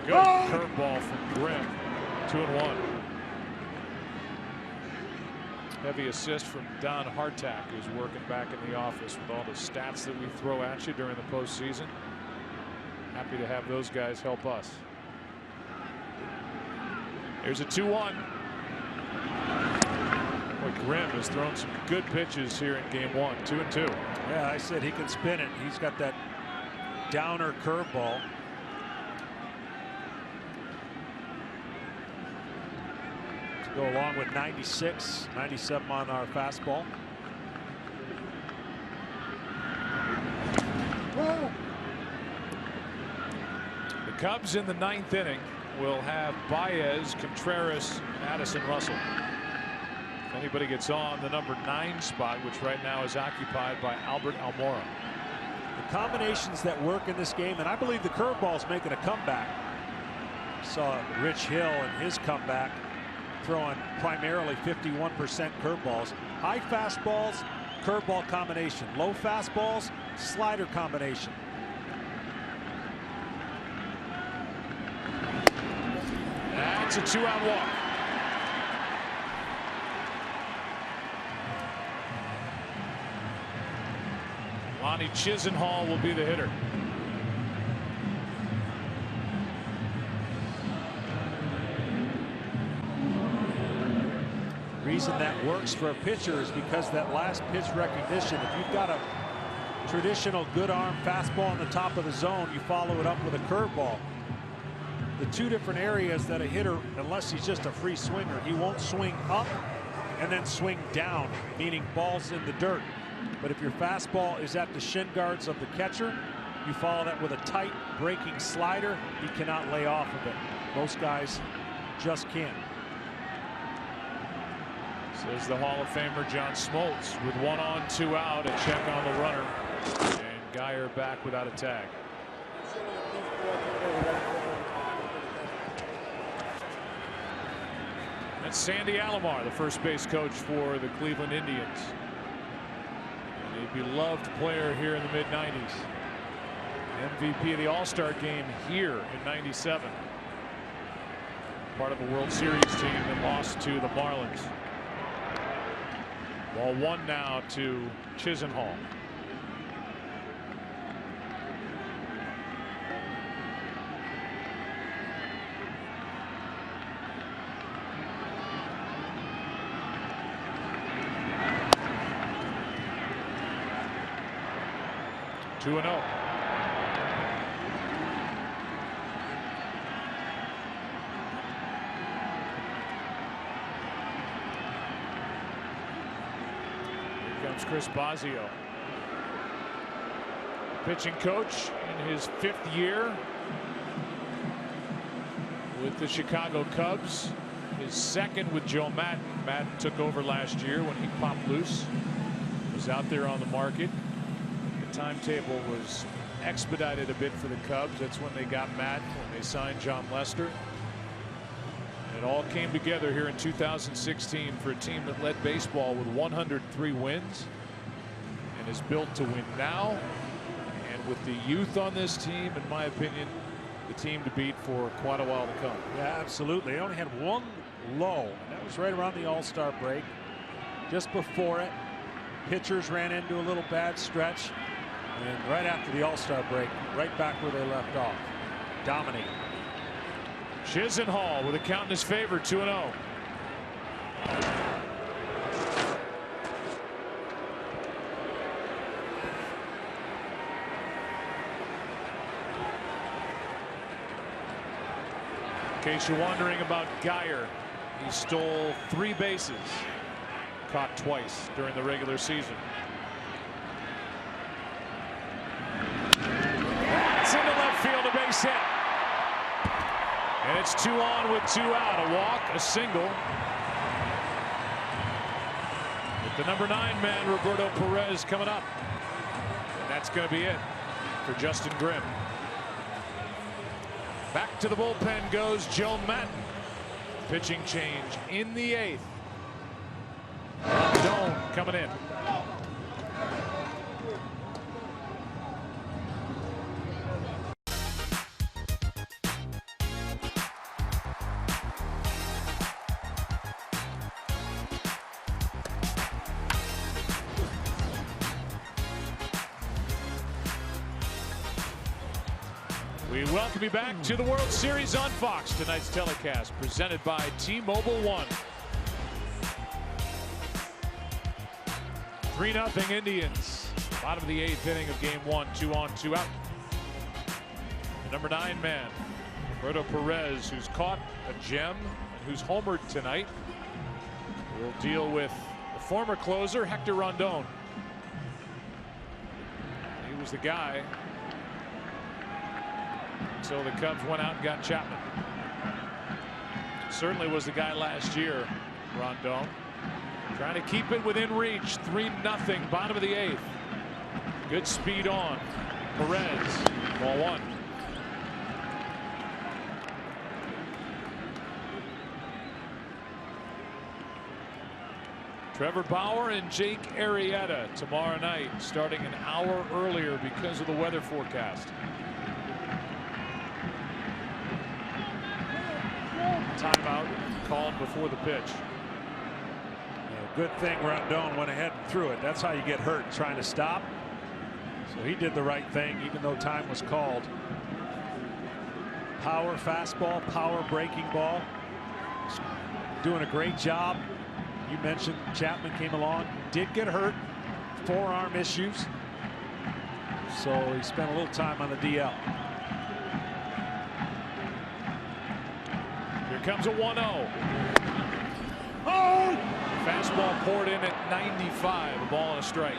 Speaker 10: Good curveball from Grimm. 2-1. Heavy assist from Don Hartack, who's working back in the office with all the stats that we throw at you during the postseason. Happy to have those guys help us. Here's a 2-1. Boy, Grimm has thrown some good pitches here in Game 1. 2-2.
Speaker 11: Yeah, I said he can spin it. He's got that downer curveball. To go along with 96, 97 on our fastball.
Speaker 10: Whoa. The Cubs in the 9th inning will have Baez, Contreras, Addison, Russell. If anybody gets on the number 9 spot, which right now is occupied by Albert Almora.
Speaker 11: The combinations that work in this game, and I believe the curveball's making a comeback. Saw Rich Hill and his comeback throwing primarily 51% curveballs. High fastballs, curveball combination. Low fastballs, slider combination.
Speaker 10: That's a 2-out walk. Lonnie Chisenhall will be the hitter.
Speaker 11: Reason that works for a pitcher is because that last pitch recognition. If you've got a traditional good arm fastball on the top of the zone, you follow it up with a curveball. The 2 different areas that a hitter, unless he's just a free swinger, he won't swing up and then swing down, meaning balls in the dirt. But if your fastball is at the shin guards of the catcher, you follow that with a tight breaking slider. He cannot lay off of it. Most guys just can't.
Speaker 10: Says the Hall of Famer John Smoltz with 1 on, 2 out. A check on the runner, and Geyer back without a tag. That's Sandy Alomar, the first base coach for the Cleveland Indians. And a beloved player here in the mid-90s. MVP of the All-Star game here in '97. Part of a World Series team that lost to the Marlins. Ball 1 now to Chisenhall. Two and 0. Chris Bosio, pitching coach in his 5th year with the Chicago Cubs. his second with Joe Madden. Madden took over last year when he popped loose. Was out there on the market. The timetable was expedited a bit for the Cubs. That's when they got Madden, when they signed John Lester. It all came together here in 2016 for a team that led baseball with 103 wins and is built to win now. And with the youth on this team, in my opinion, the team to beat for quite a while to come.
Speaker 11: Yeah, absolutely. They only had one low, and that was right around the All-Star break. Just before it, pitchers ran into a little bad stretch, and right after the All-Star break, right back where they left off, dominating.
Speaker 10: Chisenhall with a count in his favor, 2-0. In case you're wondering about Geyer, he stole 3 bases, caught twice during the regular season. That's into left field, a base hit. And it's 2 on with 2 out. A walk, a single. With the number 9 man, Roberto Perez, coming up. And that's going to be it for Justin Grimm. Back to the bullpen goes Joe Madden. Pitching change in the 8th. Doan coming in. We welcome you back to the World Series on Fox. Tonight's telecast presented by T-Mobile One. 3-0 Indians. Bottom of the 8th inning of game 1. 2 on, 2 out. The number 9 man, Roberto Perez, who's caught a gem and who's homered tonight, will deal with the former closer, Hector Rondon. He was the guy until the Cubs went out and got Chapman. Certainly was the guy last year, Rondon. Trying to keep it within reach. 3-0, bottom of the 8th. Good speed on. Perez, ball 1. Trevor Bauer and Jake Arrieta tomorrow night, starting an hour earlier because of the weather forecast. Timeout called before the pitch.
Speaker 11: Yeah, good thing Rondon went ahead and threw it. That's how you get hurt, trying to stop. So he did the right thing, even though time was called. Power fastball, power breaking ball. Doing a great job. You mentioned Chapman came along, did get hurt, forearm issues. So he spent a little time on the DL.
Speaker 10: Here comes a 1-0. Oh! Fastball poured in at 95. A ball and a strike.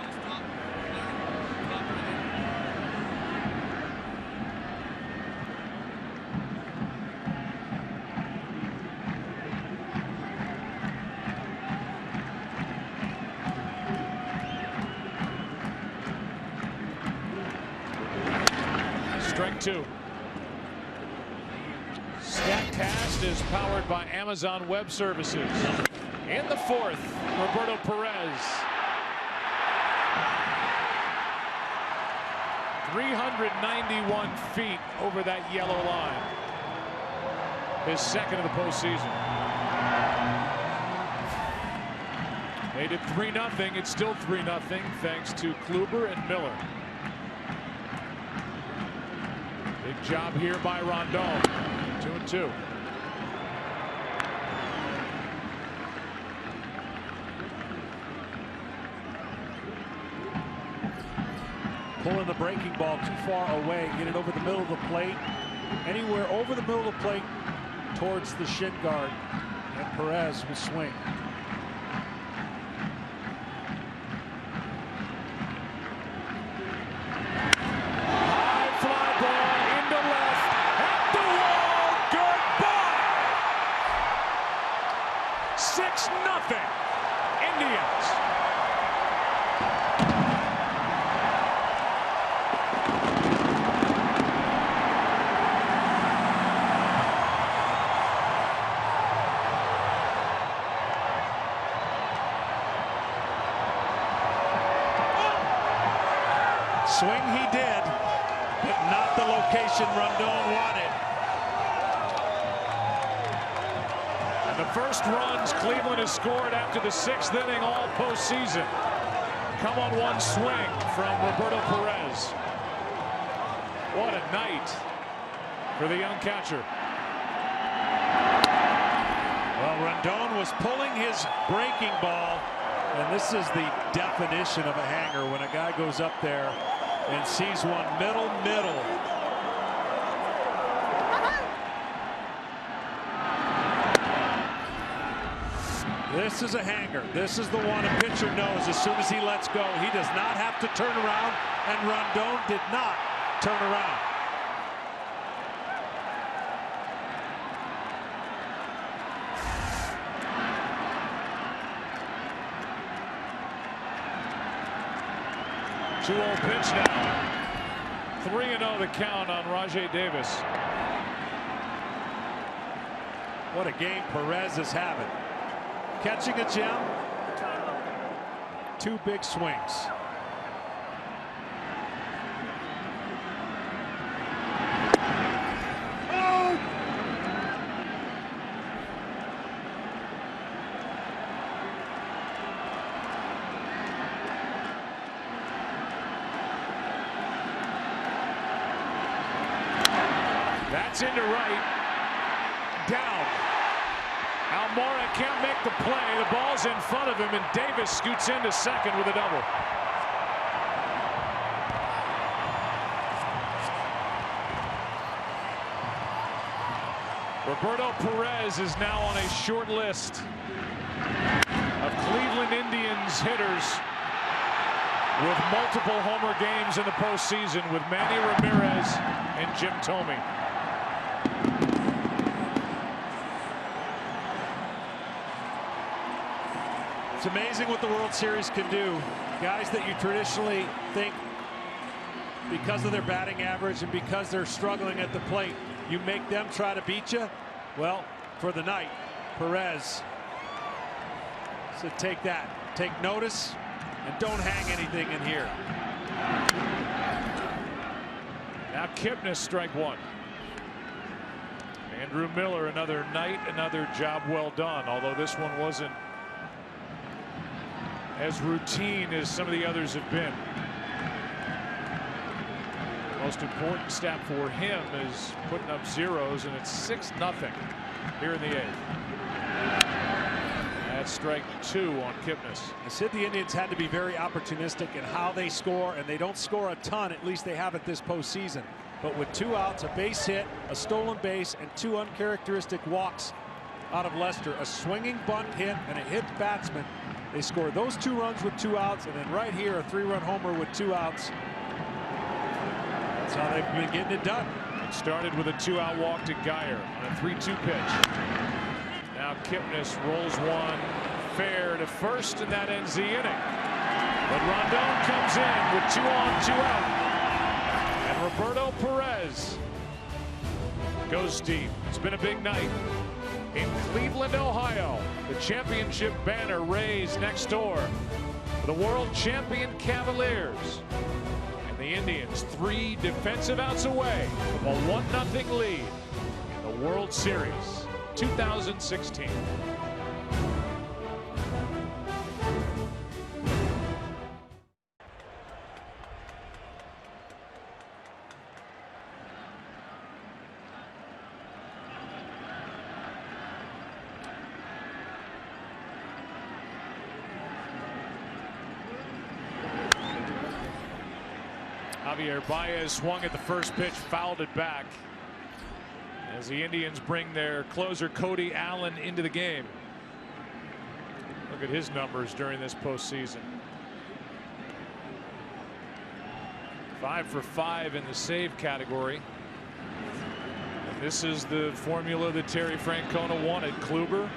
Speaker 10: Strike 2. StatCast is powered by Amazon Web Services. In the 4th, Roberto Perez. 391 feet over that yellow line. His second of the postseason. Made it 3-0. It's still 3-0 thanks to Kluber and Miller. Big job here by Rondon. 2-2.
Speaker 11: Pulling the breaking ball too far away, get it over the middle of the plate. Anywhere over the middle of the plate towards the shin guard, and Perez will swing. swing he did, but not the location Rondon wanted.
Speaker 10: And the first runs Cleveland has scored after the 6th inning all postseason come on one swing from Roberto Perez. What a night for the young catcher.
Speaker 11: Well, Rondon was pulling his breaking ball, and this is the definition of a hanger when a guy goes up there and sees one middle. This is a hanger. This is the one a pitcher knows as soon as he lets go. He does not have to turn around, and Rondon did not turn around.
Speaker 10: Two old pitch now. 3-0 the count on Rajai Davis.
Speaker 11: What a game Perez is having. Catching a gem. 2 big swings.
Speaker 10: That's into right. Down. Almora can't make the play. The ball's in front of him, and Davis scoots into second with a double. Roberto Perez is now on a short list of Cleveland Indians hitters with multiple homer games in the postseason with Manny Ramirez and Jim Thome.
Speaker 11: It's amazing what the World Series can do. Guys that you traditionally think, because of their batting average and because they're struggling at the plate, you make them try to beat you. Well, for the night, Perez said, take that. Take notice and don't hang anything in here.
Speaker 10: Now Kipnis, strike one. Andrew Miller, another night, another job well done, although this one wasn't as routine as some of the others have been. Most important stat for him is putting up zeros, and it's 6-0 here in the 8th. That's strike 2 on Kipnis.
Speaker 11: I said the Indians had to be very opportunistic in how they score, and they don't score a ton, at least they haven't this postseason. But with 2 outs, a base hit, a stolen base, and 2 uncharacteristic walks out of Lester, a swinging bunt hit and a hit batsman, they score those 2 runs with 2 outs, and then right here a 3-run homer with 2 outs. That's how they've been getting it done.
Speaker 10: It started with a 2-out walk to Geyer on a 3-2 pitch. Now Kipnis rolls one fair to first, and that ends the inning. But Rondon comes in with 2 on, 2 out. And Roberto Perez goes deep. It's been a big night in Cleveland, Ohio. The championship banner raised next door for the world champion Cavaliers. And the Indians 3 defensive outs away from a 1-0 lead in the World Series 2016. Javier Baez swung at the first pitch, fouled it back as the Indians bring their closer Cody Allen into the game. Look at his numbers during this postseason. 5 for 5 in the save category. And this is the formula that Terry Francona wanted. Kluber,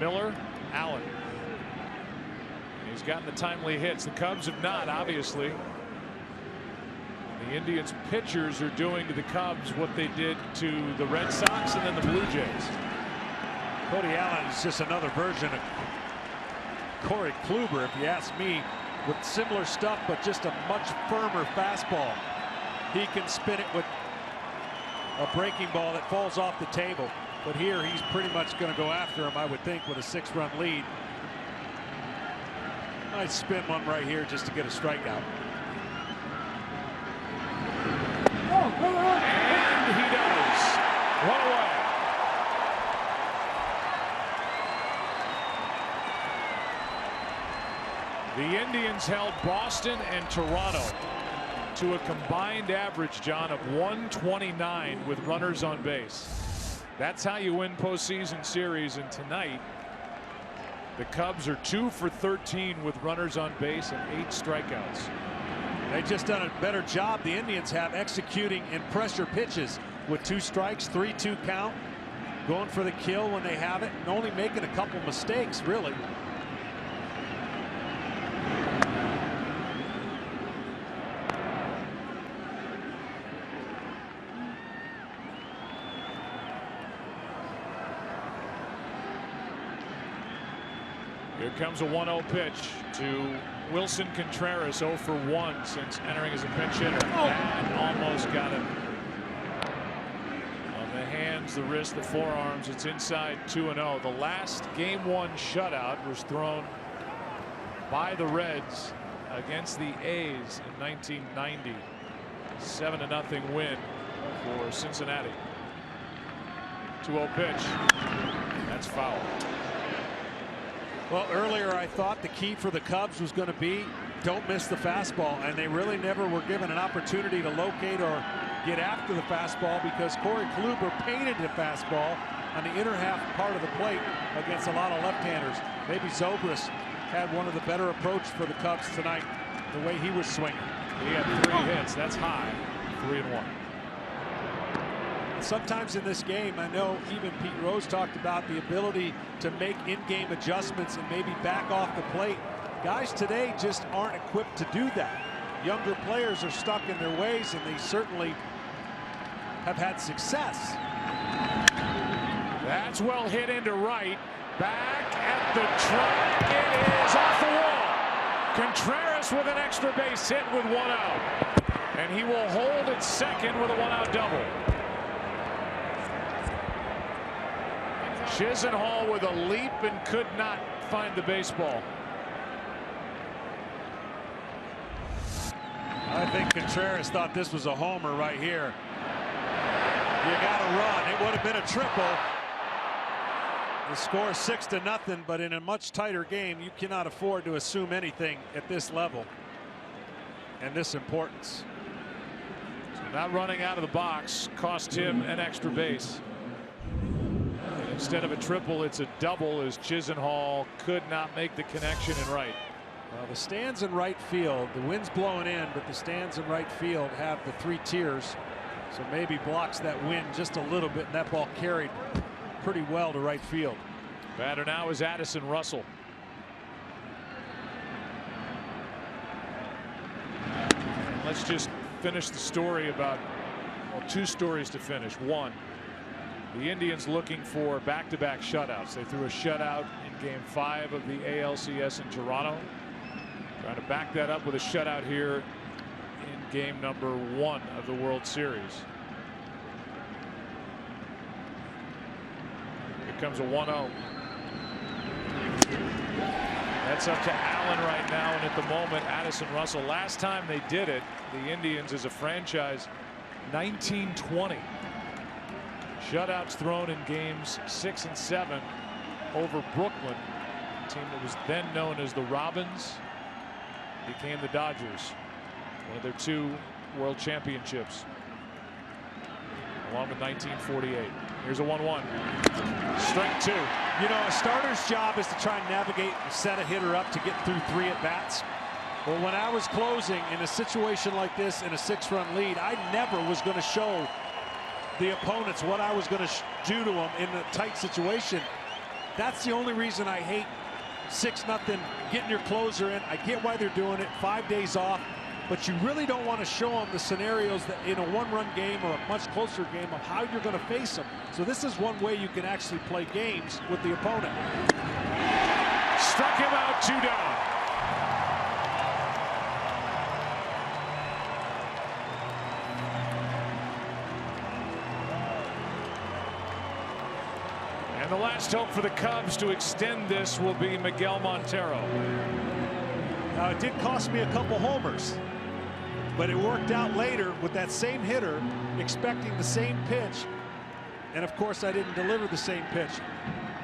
Speaker 10: Miller, Allen. And he's gotten the timely hits. The Cubs have not, obviously. The Indians pitchers are doing to the Cubs what they did to the Red Sox and then the Blue Jays.
Speaker 11: Cody Allen is just another version of Corey Kluber, if you ask me. with similar stuff, but just a much firmer fastball. He can spin it with a breaking ball that falls off the table. But here he's pretty much going to go after him, I would think, with a 6-run lead. Might spin one right here just to get a strikeout.
Speaker 10: And he does. One away. The Indians held Boston and Toronto to a combined average, John, of 129 with runners on base. That's how you win postseason series. And tonight, the Cubs are 2 for 13 with runners on base and 8 strikeouts.
Speaker 11: They've just done a better job, the Indians have, executing in pressure pitches with 2 strikes, 3-2 count, going for the kill when they have it, and only making a couple mistakes, really.
Speaker 10: Here comes a 1-0 pitch to Wilson Contreras, 0 for 1 since entering as a pinch hitter. And almost got him. On the hands, the wrist, the forearms, it's inside 2-0. The last Game 1 shutout was thrown by the Reds against the A's in 1990. 7-0 win for Cincinnati. 2-0 pitch. That's foul.
Speaker 11: Well, earlier I thought the key for the Cubs was going to be don't miss the fastball, and they really never were given an opportunity to locate or get after the fastball because Corey Kluber painted the fastball on the inner half part of the plate against a lot of left-handers. Maybe Zobrist had one of the better approach for the Cubs tonight, the way he was swinging.
Speaker 10: He had 3 hits. That's high. 3-1.
Speaker 11: Sometimes in this game, I know even Pete Rose talked about the ability to make in-game adjustments and maybe back off the plate. Guys today just aren't equipped to do that. Younger players are stuck in their ways, and they certainly have had success.
Speaker 10: That's well hit into right. Back at the track. It is off the wall. Contreras with an extra base hit with 1 out. And he will hold at second with a 1-out double. Chisenhall with a leap and could not find the baseball.
Speaker 11: I think Contreras thought this was a homer right here. You got to run. It would have been a triple. The score is 6-0, but in a much tighter game, you cannot afford to assume anything at this level and this importance.
Speaker 10: So not running out of the box cost him an extra base. Instead of a triple, it's a double as Chisenhall could not make the connection in right.
Speaker 11: Well, the stands in right field, the wind's blowing in, but the stands in right field have the 3 tiers, so maybe blocks that wind just a little bit, and that ball carried pretty well to right field.
Speaker 10: Batter now is Addison Russell. And let's just finish the story about, well, 2 stories to finish. 1, the Indians looking for back-to-back shutouts. They threw a shutout in Game 5 of the ALCS in Toronto. Trying to back that up with a shutout here in game number 1 of the World Series. Here comes a 1-0. That's up to Allen right now, and at the moment, Addison Russell. Last time they did it, the Indians as a franchise, 1920. Shutouts thrown in games 6 and 7 over Brooklyn, a team that was then known as the Robins, became the Dodgers. One of their 2 world championships, along with 1948. Here's a 1-1. Strike 2.
Speaker 11: You know, a starter's job is to try and navigate and set a hitter up to get through 3 at-bats. Well, when I was closing in a situation like this in a 6-run lead, I never was going to show the opponents what I was going to do to them in a tight situation. That's the only reason I hate 6-0, getting your closer in. I get why they're doing it, 5 days off, but you really don't want to show them the scenarios that in a 1-run game or a much closer game of how you're going to face them. So this is one way you can actually play games with the opponent.
Speaker 10: Struck him out, 2 down. the last hope for the Cubs to extend this will be Miguel Montero.
Speaker 11: Now, it did cost me a couple homers, but it worked out later with that same hitter expecting the same pitch. And of course, I didn't deliver the same pitch.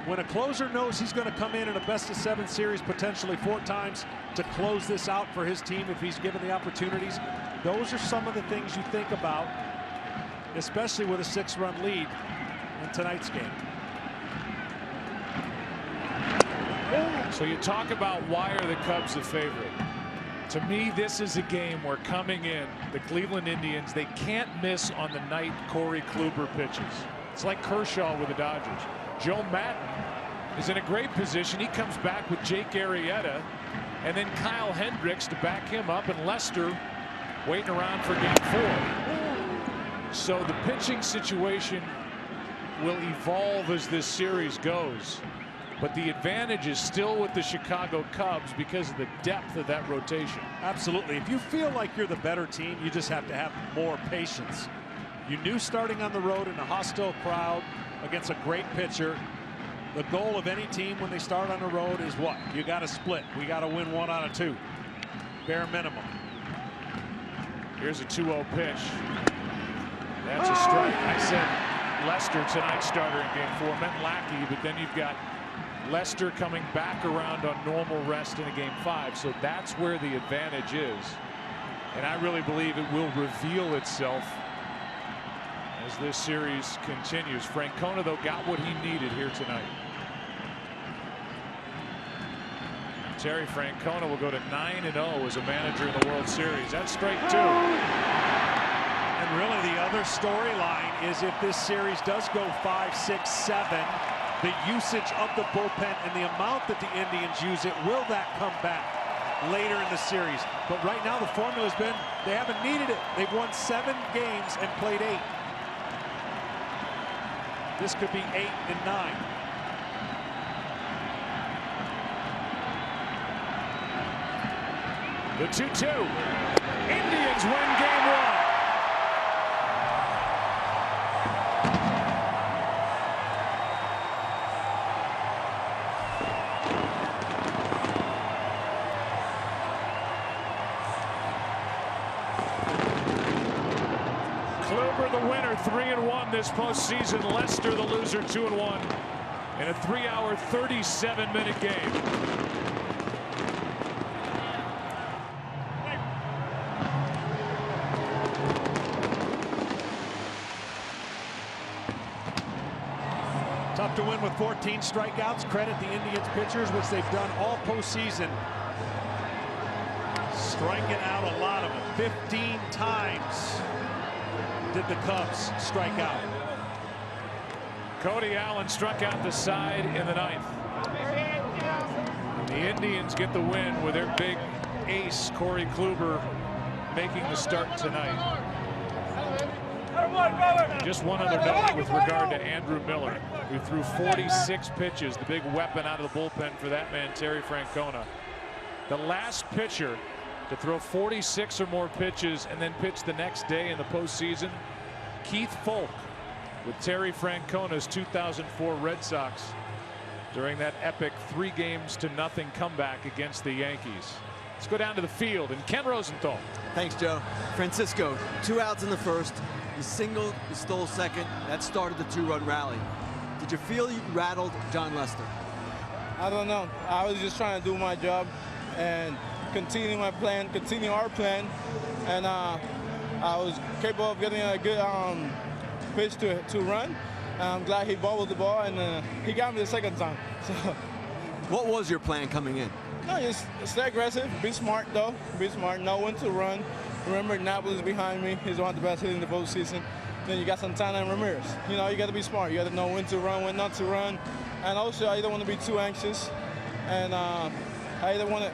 Speaker 11: When a closer knows he's going to come in a best-of-7 series potentially 4 times to close this out for his team if he's given the opportunities, those are some of the things you think about, especially with a 6-run lead in tonight's game.
Speaker 10: So you talk about why are the Cubs the favorite? To me, this is a game where coming in, the Cleveland Indians, they can't miss on the night Corey Kluber pitches. It's like Kershaw with the Dodgers. Joe Madden is in a great position. He comes back with Jake Arrieta and then Kyle Hendricks to back him up, and Lester waiting around for game 4. So the pitching situation will evolve as this series goes. But the advantage is still with the Chicago Cubs because of the depth of that rotation.
Speaker 11: Absolutely. If you feel like you're the better team, you just have to have more patience. You knew starting on the road in a hostile crowd against a great pitcher, the goal of any team when they start on the road is what? You got to split. We got to win 1 out of 2. Bare minimum.
Speaker 10: Here's a 2-0 pitch. That's a strike. I said Lester, tonight's starter in game 4, meant Lackey, but then you've got Lester coming back around on normal rest in a game 5. So that's where the advantage is. And I really believe it will reveal itself as this series continues. Francona, though, got what he needed here tonight. Terry Francona will go to 9-0 as a manager in the World Series. That's strike 2.
Speaker 11: And really the other storyline is if this series does go 5, 6, 7, the usage of the bullpen and the amount that the Indians use it, will that come back later in the series? But right now the formula has been they haven't needed it. They've won 7 games and played 8. This could be 8 and 9.
Speaker 10: The 2-2. Indians win game 1. Kluber the winner, 3-1 this postseason. Lester the loser, 2-1 in a 3-hour, 37-minute game.
Speaker 11: Tough to win with 14 strikeouts. Credit the Indians pitchers, which they've done all postseason. Striking out a lot of them. 15 times did the Cubs strike out.
Speaker 10: Cody Allen struck out the side in the 9th. The Indians get the win with their big ace, Corey Kluber, making the start tonight. Just one other note with regard to Andrew Miller, who threw 46 pitches, the big weapon out of the bullpen for that man, Terry Francona. The last pitcher to throw 46 or more pitches and then pitch the next day in the postseason, Keith Folk, with Terry Francona's 2004 Red Sox during that epic 3-0 comeback against the Yankees. Let's go down to the field and Ken Rosenthal.
Speaker 12: Thanks, Joe. Francisco, 2 outs in the first. You singled, you stole second. That started the 2-run rally. Did you feel you rattled John Lester?
Speaker 6: I don't know. I was just trying to do my job and continue my plan, continue our plan. And I was capable of getting a good pitch to run. I'm glad he bobbled the ball, and he got me the second time. So,
Speaker 12: what was your plan coming in?
Speaker 6: No, just stay aggressive, be smart though, be smart, know when to run. Remember, Napoli's behind me. He's one of the best hitters in the postseason. Then you got Santana and Ramirez. You know, you got to be smart. You got to know when to run, when not to run. And also, I don't want to be too anxious. And I either want to,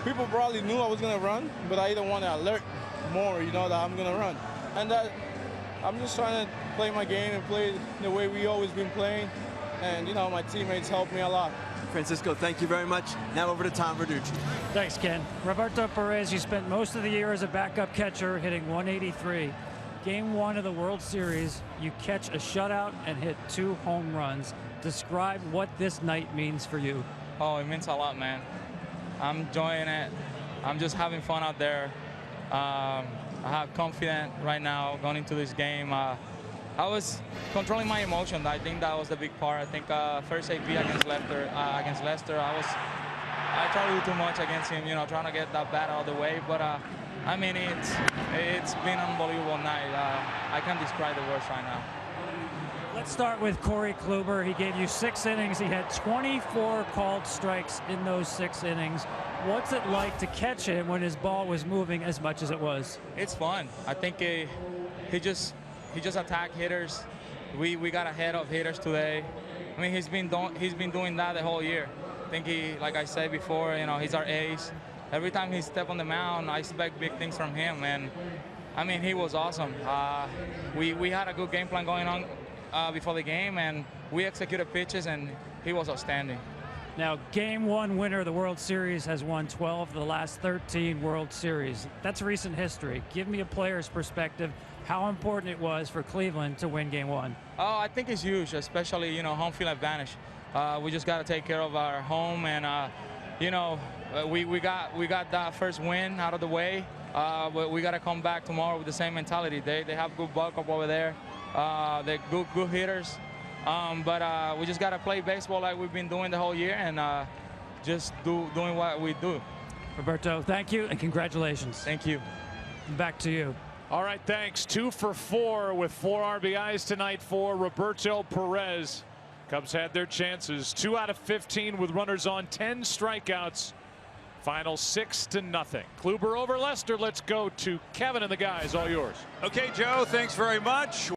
Speaker 6: people probably knew I was going to run, but I either want to alert more, you know, that I'm going to run. And that I'm just trying to play my game and play the way we always been playing. And, you know, my teammates helped me a lot.
Speaker 12: Francisco, thank you very much. Now over to Tom Verducci.
Speaker 13: Thanks, Ken. Roberto Perez, you spent most of the year as a backup catcher, hitting 183. Game 1 of the World Series, you catch a shutout and hit 2 home runs. Describe what this night means for you.
Speaker 6: Oh, it means a lot, man. I'm enjoying it. I'm just having fun out there. I have confidence right now going into this game. I was controlling my emotions. I think that was the big part. I think first AP against Lester, I tried to do too much against him, you know, trying to get that bat out of the way. But I mean, it's been an unbelievable night. I can't describe the words right now.
Speaker 13: Let's start with Corey Kluber. He gave you 6 innings. He had 24 called strikes in those 6 innings. What's it like to catch him when his ball was moving as much as it was?
Speaker 6: It's fun. I think he just attacked hitters. We got ahead of hitters today. I mean, he's been doing that the whole year. I think like I said before, you know, he's our ace. Every time he steps on the mound, I expect big things from him. And I mean, he was awesome. We had a good game plan going on before the game, and we executed pitches, and he was outstanding.
Speaker 13: Now, Game 1 winner of the World Series has won 12 of the last 13 World Series. That's recent history. Give me a player's perspective, how important it was for Cleveland to win Game 1.
Speaker 6: Oh, I think it's huge, especially, you know, home field advantage. We just got to take care of our home, and you know, we got that first win out of the way. But we got to come back tomorrow with the same mentality. They have good bulk up over there. They're good hitters. But we just got to play baseball like we've been doing the whole year, and just doing what we do.
Speaker 13: Roberto, thank you and congratulations.
Speaker 6: Thank you.
Speaker 13: Back to you.
Speaker 10: All right, thanks. 2 for 4 with 4 RBIs tonight for Roberto Perez. Cubs had their chances. 2 out of 15 with runners on, 10 strikeouts. Final 6-0. Kluber over Lester. Let's go to Kevin and the guys. All yours.
Speaker 1: Okay, Joe, thanks very much.